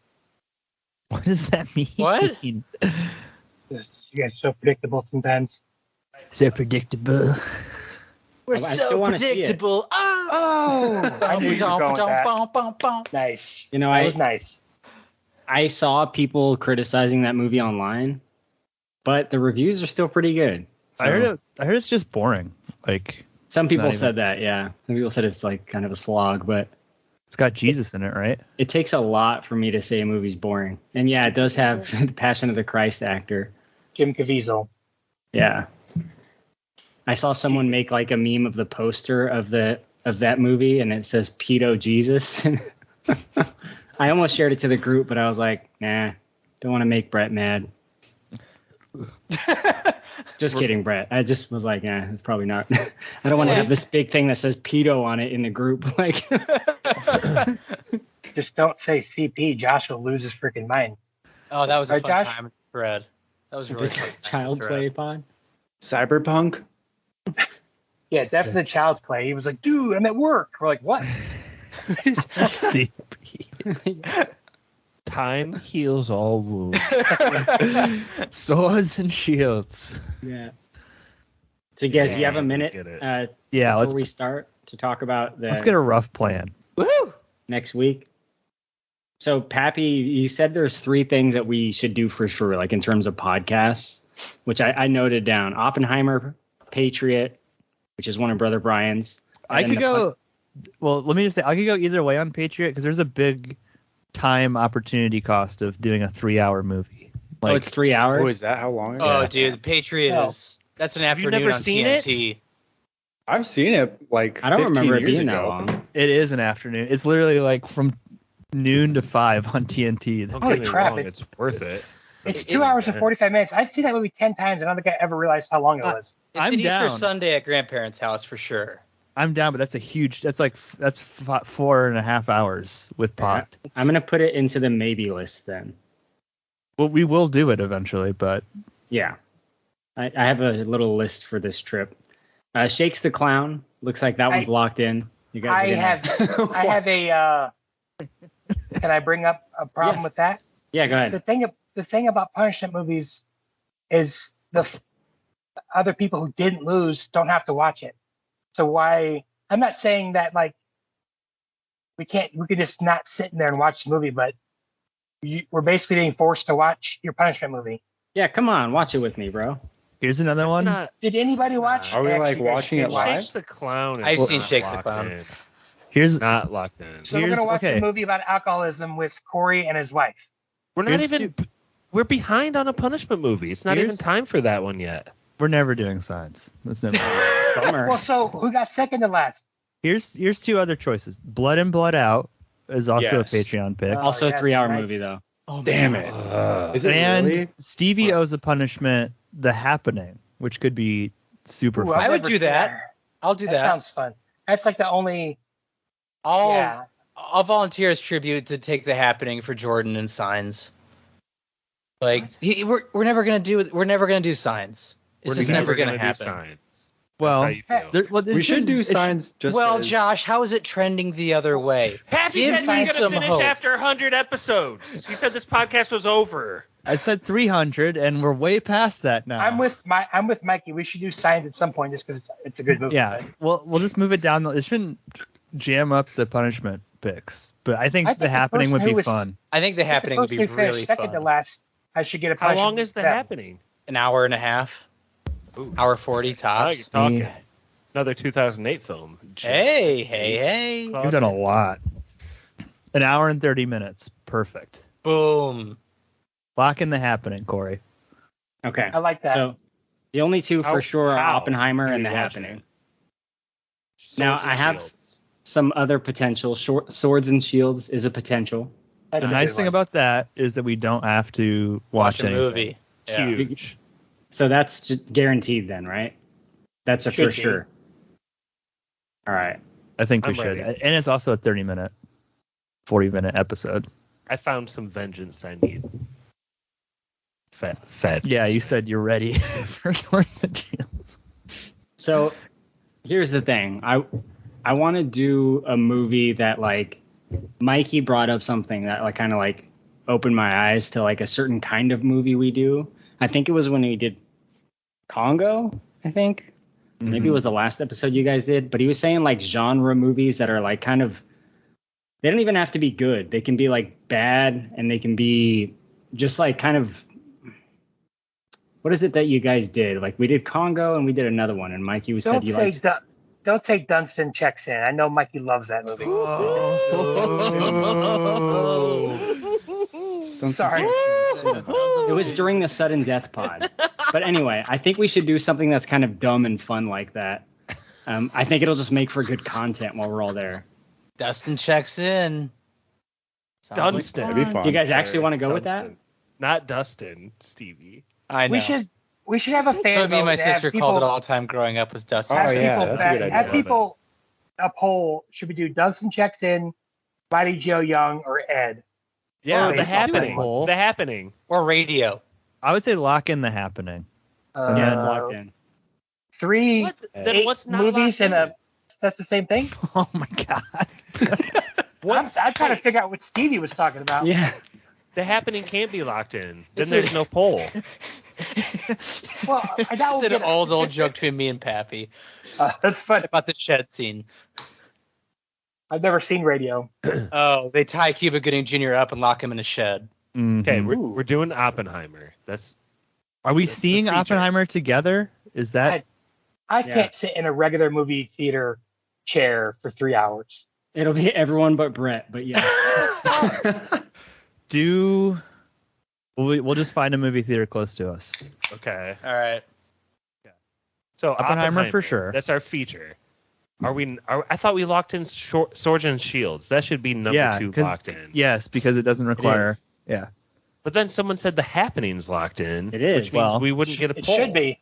What does that mean? What? You guys are so predictable sometimes. So predictable. We're I still so wanna see it. predictable. I knew you were going with that. Nice. You know, That was nice. I saw people criticizing that movie online, but the reviews are still pretty good. So, I heard it's just boring. Like some it's people not said that, yeah. Some people said it's like kind of a slog, but it's got Jesus in it, right? it takes a lot for me to say a movie's boring. And yeah, it does have the Passion of the Christ actor. Jim Caviezel. Yeah. I saw someone make like a meme of the poster of that movie and it says Pedo Jesus. I almost shared it to the group, but I was like, nah, don't want to make Brett mad. Just kidding, Brett. I just was like, it's probably not. I don't want to have this big thing that says pedo on it in the group. Like, Just don't say CP. Josh will lose his freaking mind. Oh, that was a Right, fun Josh? time, Fred. That was a really fun time, child Fred. play pod. Cyberpunk? Yeah, definitely Child's Play. He was like, dude, I'm at work. We're like, what? Time heals all wounds. Swords and shields. Yeah. So, guys, you have a minute Yeah, before we start to talk about let's get a rough plan. Woo! next week. So, Pappy, you said there's 3 things that we should do for sure, like in terms of podcasts, which I noted down. Oppenheimer, Patriot, which is one of Brother Brian's. I could go. Well, let me just say, I could go either way on Patriot because there's a big time opportunity cost of doing a 3-hour movie. Like, it's 3 hours? Oh, is that how long? Oh, dude, the Patriot that's an afternoon never on seen TNT. I've seen it like I don't 15 remember it years being ago. that long. It is an afternoon. It's literally like from noon to 5 on TNT. Don't Holy get me crap, wrong, it's- it's worth it. It's 2 hours and 45 minutes. I've seen that movie 10 times, and I don't think I ever realized how long it was. It's I'm an down. Easter Sunday at grandparents' house for sure. I'm down, but that's a huge. That's 4.5 hours with pod. I'm going to put it into the maybe list then. Well, we will do it eventually, but Yeah. I have a little list for this trip. Shakes the Clown. Looks like that one's locked in. You guys I have a. Can I bring up a problem with that? Yeah, go ahead. The thing about punishment movies is other people who didn't lose don't have to watch it. So why? I'm not saying that like we could just not sit in there and watch the movie, but we're basically being forced to watch your punishment movie. Yeah, come on, watch it with me, bro. Here's another one. Did anybody watch? Are we like Actually, watching it live? Shakes the Clown. I've Is seen not Shakes the locked Clown. in. Here's Not locked in. So we're gonna watch okay. a movie about alcoholism with Korey and his wife. We're not Here's even. We're behind on a punishment movie. It's not even time for that one yet. We're never doing signs. That's never. Well, so who got second to last? Here's 2 other choices. Blood in, Blood Out is also Yes. a Patreon pick. Also a yes, 3-hour nice. movie, though. Oh, Damn it. Is it and really? Stevie owes a punishment, The Happening, which could be super Ooh, fun. I've I would never do seen that. I'll do that. Sounds fun. That's like the only. I'll Yeah. I'll volunteer as tribute to take The Happening for Jordan and Signs. Like we're never gonna do Signs. It's just never gonna happen. Signs. Well, we should do Signs. Josh, how is it trending the other way? Pappy said we were going to finish after 100 episodes. He said this podcast was over. I said 300, and we're way past that now. I'm with Mikey. We should do Signs at some point just because it's a good movie. Yeah, well, we'll just move it down. It shouldn't jam up the punishment picks, but I think The Happening would be fun. I think The Happening would be really second fun. to last, I should get a How punishment. long is The Happening? An hour and a half. Ooh. Hour 40 tops. Now you're talking. Another 2008 film. Hey. You've done a lot. An hour and 30 minutes. Perfect. Boom. Lock in The Happening, Korey. Okay. I like that. So the only two for sure are how Oppenheimer do and you The watch Happening. it? Now, Swords and I have Shields. some other potential. Swords and Shields is a potential. That's The a nice good thing one. about that is that we don't have to watch a anything. movie. Yeah. Huge. So that's just guaranteed then, right? That's a Should for be. sure. All right. I think we I'm should. ready. And it's also a 30-minute, 40-minute episode. I found some vengeance I need. Fed. Yeah, you said you're ready for Swords and Shields. So here's the thing. I want to do a movie that, like, Mikey brought up something that, like, kind of, like, opened my eyes to, like, a certain kind of movie we do. I think it was when we did Congo, I think. Maybe it was the last episode you guys did. But he was saying, like, genre movies that are, like, kind of... They don't even have to be good. They can be, like, bad, and they can be just, like, kind of... What is it that you guys did? Like, we did Congo, and we did another one, and Mikey said Don't you say liked... don't say Dunstan Checks In. I know Mikey loves that movie. Sorry. It was during the sudden death pod. But anyway, I think we should do something that's kind of dumb and fun like that. I think it'll just make for good content while we're all there. Dustin checks in. Dunstan. That'd be fun. Do you guys actually want to go with that? Not Dustin, Stevie. I know. We should have a fan. So me and my vote to have sister people- called it all the time growing up was Dustin. have yeah, people that's a back- good idea. Have people a poll. Should we do Dunstan Checks In, Mighty Joe Young, or Ed? Yeah, Or The baseball Happening. poll. The Happening. Or radio. I would say lock in The Happening. Yeah, it's locked in. Three, Then 8 what's not movies locked and a. That's the same thing. Oh, my God. I'm trying to figure out what Stevie was talking about. Yeah. The Happening can't be locked in. Then there's no poll. Well, that will It's get an old joke between me and Pappy that's fun. about the shed scene. I've never seen radio. Oh, they tie Cuba Gooding Jr. up and lock him in a shed. Okay, we're doing Oppenheimer. Are we That's the seeing feature. Oppenheimer together? Is that... I can't sit in a regular movie theater chair for 3 hours. It'll be everyone but Brett, but yes. We'll just find a movie theater close to us. Okay. All right. So Oppenheimer for sure. That's our feature. I thought we locked in Swords and Shields. That should be number 2 locked in. Yes, because it doesn't require... Yeah. But then someone said The Happening's locked in. It is. Which means we wouldn't get a It poll. should be.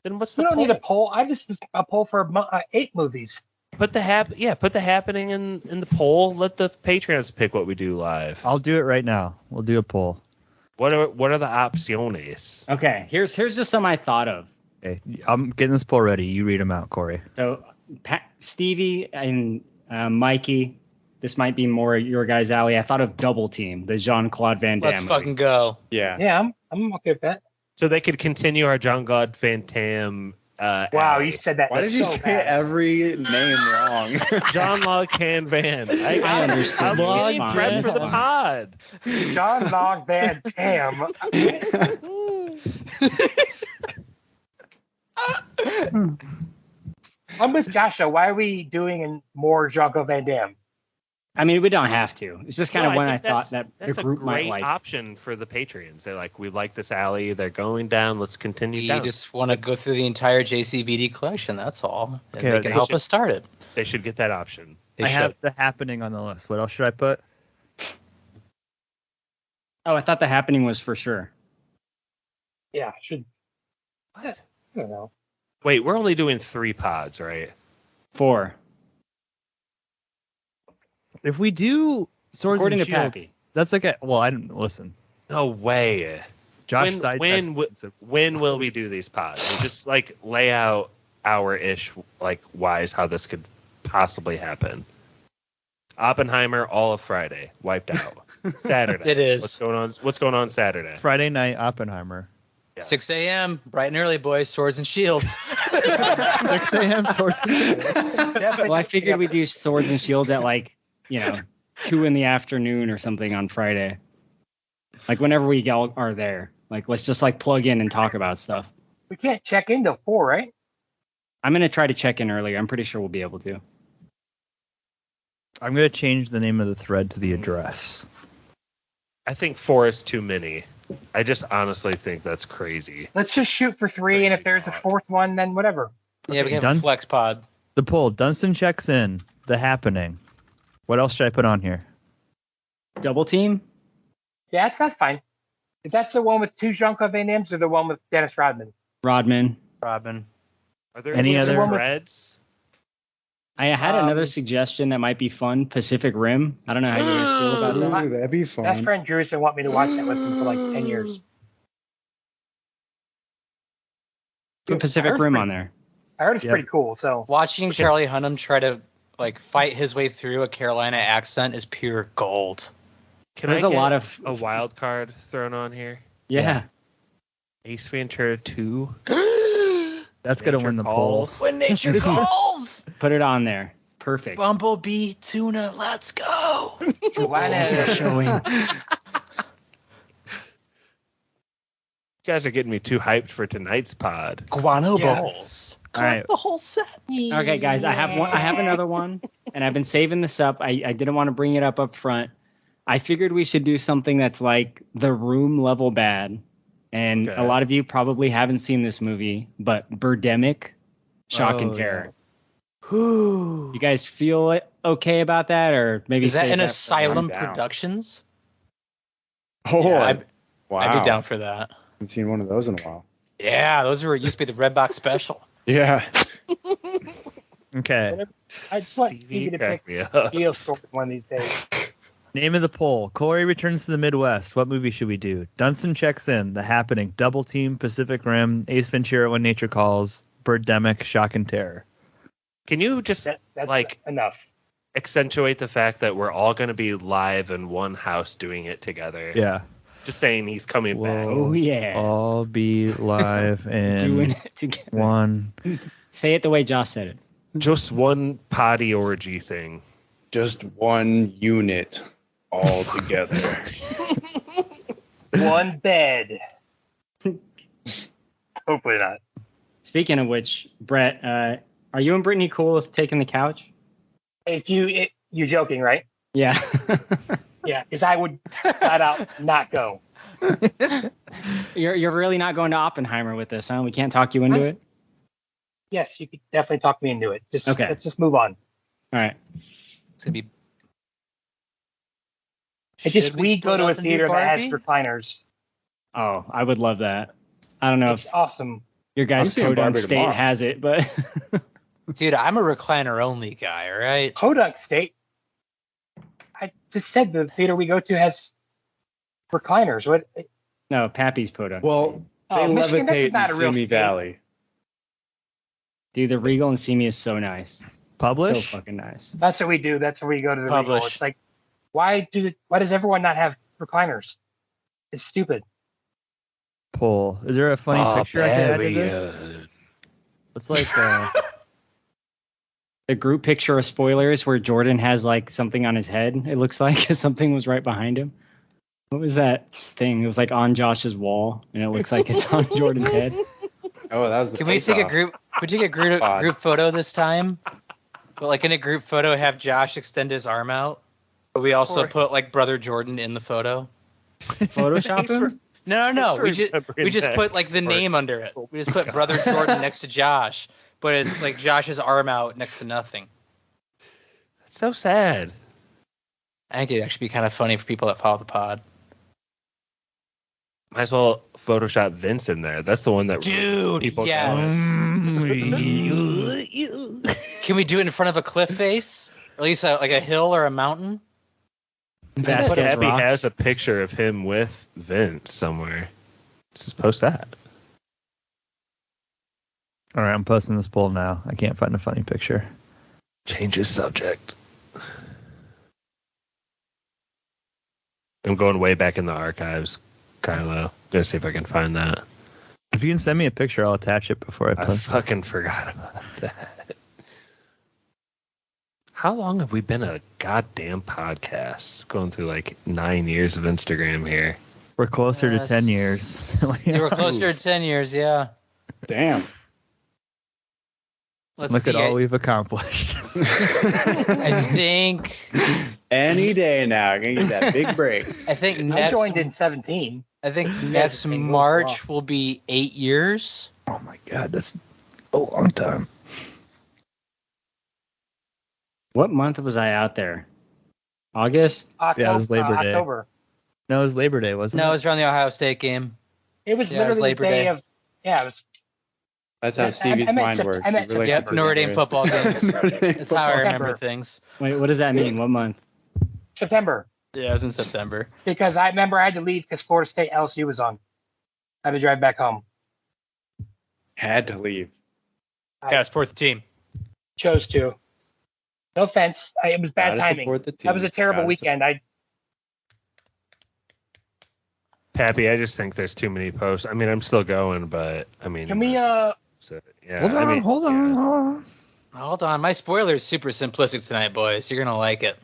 Then what's We the don't poll? need a poll. I just a poll for 8 movies. Put the Happening in the poll. Let the Patreons pick what we do live. I'll do it right now. We'll do a poll. What are the opciones? Okay, here's just some I thought of. Okay, I'm getting this poll ready. You read them out, Korey. So Stevie and Mikey, this might be more your guys' alley. I thought of Double Team, the Jean-Claude Van Damme. Let's fucking go. Yeah, I'm okay with that. So they could continue our Jean-Claude Van Damme. Wow, alley. you said that. Why did you say bad. every name wrong? John-Claude Van. I understood. I'm getting prepped for the pod. Jean-Claude Van Damme. I'm with Joshua. Why are we doing more Jean-Claude Van Damme? I mean, we don't have to. It's just kind of when I think thought that that's the group a might great like. option for the Patreons. They're like, we like this alley. They're going down. Let's continue We down. just want to go through the entire JCVD collection. That's all. And Okay, they can help us start it. They should get that option. They I should. have The Happening on the list. What else should I put? Oh, I thought The Happening was for sure. Yeah, should. I don't know. Wait, we're only doing 3 pods, right? 4. If we do Swords According and to Pappy. Shields, that's like I didn't listen. No way. Josh when will we do these pods? And just like lay out hour-ish like wise how this could possibly happen. Oppenheimer all of Friday wiped out. Saturday. It is. What's going on Saturday? Friday night Oppenheimer. Yeah. 6 a.m. bright and early, boys. Swords and Shields. 6 a.m. Swords and Shields. Well, I figured we'd do Swords and Shields at 2 in the afternoon or something on Friday. Like whenever we all are there. Like let's just plug in and talk about stuff. We can't check in till 4, right? I'm gonna try to check in earlier. I'm pretty sure we'll be able to. I'm gonna change the name of the thread to the address. I think 4 is too many. I just honestly think that's crazy. Let's just shoot for 3, and if there's a 4th one, then whatever. Yeah, we can have a flex pod. The poll. Dunstan checks in. The Happening. What else should I put on here? Double Team? Yeah, that's fine. If that's the one with 2 Jean-Claude Van Dammes or the one with Dennis Rodman? Rodman. Are there any other threads? I had another suggestion that might be fun. Pacific Rim. I don't know how you guys feel about that. Ooh, that'd be fun. Best friend Drew used to want me to watch that with him for 10 years. Put Pacific Rim on there. I heard it's pretty cool. So watching Charlie Hunnam try to fight his way through a Carolina accent is pure gold. There's a lot of a wild card thrown on here. Yeah. Ace Ventura 2. That's gonna win the poll. When nature calls. Put it on there. Perfect. Bumblebee tuna, let's go. Showing. You guys are getting me too hyped for tonight's pod. Guano bowls. All right. The whole set. Okay, guys, I have another one, and I've been saving this up. I didn't want to bring it up front. I figured we should do something that's like The Room level bad. And a lot of you probably haven't seen this movie, but Birdemic, Shock and Terror. Yeah. You guys feel okay about that, or maybe is that in Asylum Productions? Oh, yeah, wow! I'd be down for that. I haven't seen one of those in a while. Yeah, those used to be the Red Box Special. Yeah. Okay. I just want Stevie to pick Geostorm one of these days. Name of the poll. Korey returns to the Midwest. What movie should we do? Dunstan checks in. The Happening. Double Team. Pacific Rim. Ace Ventura: When Nature Calls. Birdemic. Shock and Terror. Can you just that's enough? Accentuate the fact that we're all going to be live in one house doing it together? Yeah. Just saying he's coming back. Oh yeah. All be live and doing it together. One. Say it the way Josh said it. Just one potty orgy thing. Just one unit all together. One bed. Hopefully not. Speaking of which, Brett, are you and Brittany cool with taking the couch? If you're joking, right? Yeah. Yeah, because I would flat out not go. You're really not going to Oppenheimer with this, huh? We can't talk you into it? Yes, you could definitely talk me into it. Okay. Let's just move on. All right. It's going to be... We go to a theater that has recliners. Oh, I would love that. I don't know if awesome. Your guys' Podunk State tomorrow. Has it, but... Dude, I'm a recliner-only guy, all right? Podunk State? I just said the theater we go to has recliners. What? No, Pappy's Podunk. Well, they levitate in Simi Valley. Dude, the Regal in Simi is so nice. Publish? So fucking nice. That's what we do. That's where we go to the Publish. Regal. It's like, why does everyone not have recliners? It's stupid. Poll. Is there a funny picture I can add to this? It's like the group picture of spoilers where Jordan has something on his head. It looks like something was right behind him. What was that thing? It was on Josh's wall, and it looks like it's on Jordan's head. Oh, that was the. Can we take a group? We take a group photo this time, but in a group photo, have Josh extend his arm out, but we also put brother Jordan in the photo. Photoshop him? No. We just put the name under it. We just put brother Jordan next to Josh, but it's Josh's arm out next to nothing. That's so sad. I think it'd actually be kind of funny for people that follow the pod. Might as well Photoshop Vince in there. That's the one that people yes. Can we do it in front of a cliff face? at least like a hill or a mountain. Abby has a picture of him with Vince somewhere. Let's just post that. All right, I'm posting this poll now. I can't find a funny picture. Change his subject. I'm going way back in the archives, Kylo. Gonna see if I can find that. If you can send me a picture, I'll attach it before I post I fucking forgot about that. How long have we been a goddamn podcast? Going through like 9 years of Instagram here. We're closer to 10 years. We're closer to 10 years, yeah. Damn. Look at all we've accomplished. I think any day now, gonna get that big break. I think I joined in 17. I think next March will be 8 years. Oh my god, that's a long time. What month was I out there? August? October. Yeah, it was Labor Day. October. No, it was Labor Day, wasn't it? No, it was around the Ohio State game. It was Yeah, it was literally Labor the day Day. of. Yeah, it was. That's how Stevie's mind works. Yep, Notre Dame football games. That's how I remember things. Wait, what does that mean? What month? September. Yeah, it was in September. Because I remember I had to leave because Florida State LSU was on. I had to drive back home. Had to leave. Yeah, support the team. Chose to. No offense. It was bad Gotta timing. support the team. That was a terrible Gotta weekend. Pappy, I just think there's too many posts. I mean, I'm still going, but I mean, Can we so, yeah, Hold on, I mean, hold on. My spoiler is super simplistic tonight, boys. You're gonna like it.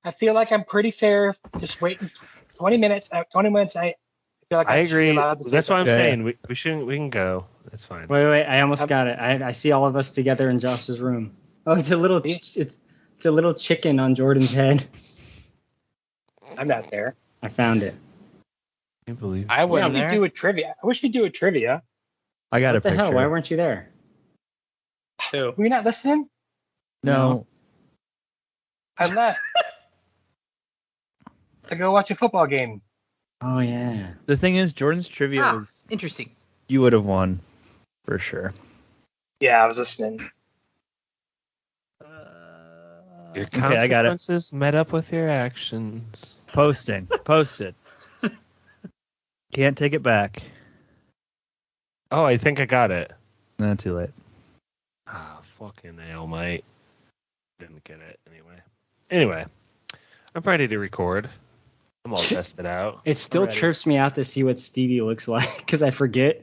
I feel like I'm pretty fair. Just waiting 20 minutes. 20 minutes. I feel like I I'm agree. allowed to say That's what I'm something. saying. We can go. That's fine. Wait. I almost got it. I see all of us together in Josh's room. Oh, it's a little chicken on Jordan's head. I'm not there. I found it. I can't believe I wasn't we there. do a trivia. I wish we'd do a trivia. I got a What the picture. hell? Why weren't you there? Who? Were you not listening? No. I left to go watch a football game. Oh yeah. The thing is, Jordan's trivia was Interesting. you would have won for sure. Yeah, I was listening. Your Okay, I got it. consequences met up with your actions. Posted. Can't take it back. Oh, I think I got it. Not too late. Ah, fucking hell, mate. Didn't get it anyway. I'm ready to record. I'm all tested out. It still I'm ready. trips me out to see what Stevie looks like because I forget.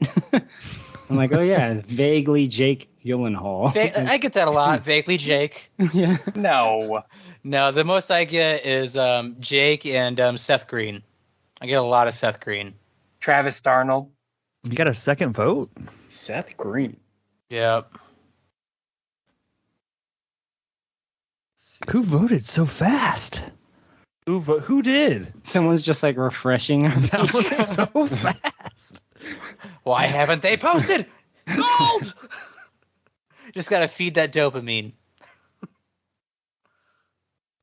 I'm like, oh yeah, vaguely Jake Gyllenhaal. I get that a lot. Vaguely Jake. Yeah. No, the most I get is Jake and Seth Green. I get a lot of Seth Green. Travis Darnold. You got a second vote. Seth Green. Yep. Who voted so fast? Who did? Someone's just like refreshing. That was so fast. Why haven't they posted? Gold! Just gotta feed that dopamine.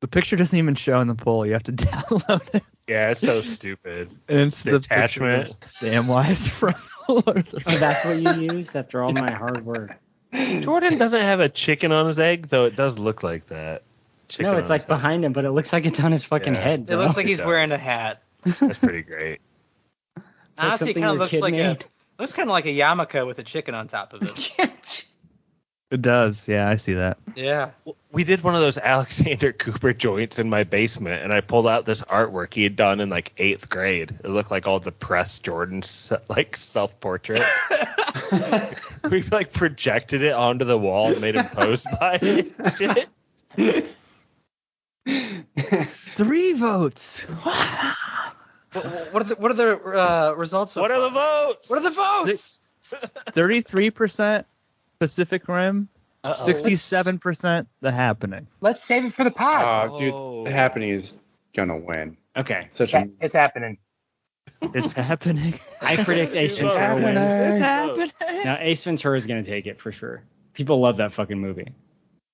The picture doesn't even show in the poll. You have to download it. Yeah, it's so stupid. And it's the attachment. Samwise from Lord of the Oh, that's what you used after all my hard work. Jordan doesn't have a chicken on his egg, though it does look like that. Chicken No, it's on like his egg. behind him, but it looks like it's on his fucking head. It Bro. looks like he's It wearing a does. hat. That's pretty great. It's like Honestly, it something kind of your looks kid like made. looks kind of like a yarmulke with a chicken on top of it. It does. Yeah, I see that. Yeah. We did one of those Alexander Cooper joints in my basement, and I pulled out this artwork he had done in like 8th grade. It looked like all depressed Jordan's like self-portrait. We like projected it onto the wall and made him pose by it. Shit. 3 votes. What are the results? What are the votes? What are the votes? 33% Pacific Rim. Uh-oh. 67% The Happening. Let's save it for the pod. Oh, dude, The Happening is gonna win. Okay. Such a It's happening. It's happening. I predict Ace It's Ventura wins. It's happening. Now, Ace Ventura is going to take it for sure. People love that fucking movie.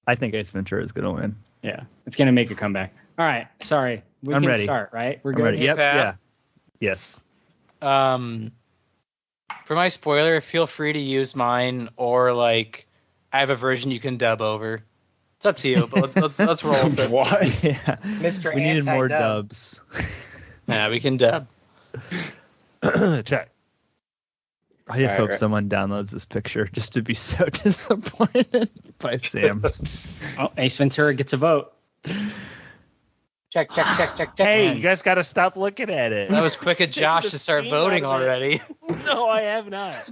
I think Ace Ventura is gonna win. Yeah. It's going to make a comeback. All right. Sorry. We I'm can ready. start, right? We're I'm good. ready. Yep. Pat? Yeah. Yes. For my spoiler, feel free to use mine or like I have a version you can dub over It's up to you, but let's roll with it. What? Yeah. Mr. We needed more Anti-Dub. dubs. Yeah, we can dub. Check. I just hope someone downloads this picture just to be so disappointed by Sam's. Oh, Ace Ventura gets a vote. Check. Hey, you guys got to stop looking at it. That was quick of Josh to start voting already. No, I have not.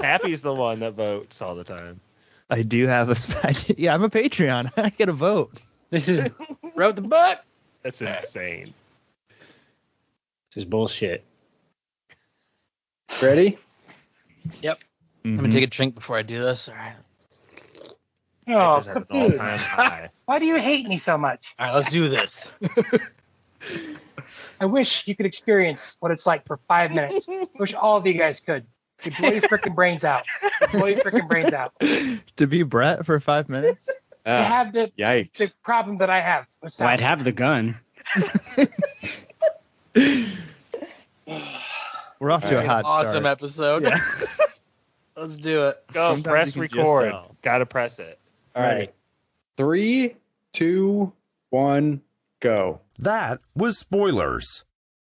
Happy's the one that votes all the time. I do have yeah, I'm a Patreon. I get a vote. This is wrote the book. That's insane. This is bullshit. Ready? Yep. I'm gonna take a drink before I do this. All right. Oh, Just have an all-time high. why do you hate me so much? All right, let's do this. I wish you could experience what it's like for 5 minutes. I wish all of you guys could. You'd blow your freaking brains out. To be Brett for 5 minutes? To have the problem that I have. Well, I'd have the gun. We're off to a hot start. Awesome episode. Yeah. Let's do it. Go, Sometimes press you can record. just tell. Gotta press it. All right. 3, 2, 1, go. That was Spoilers.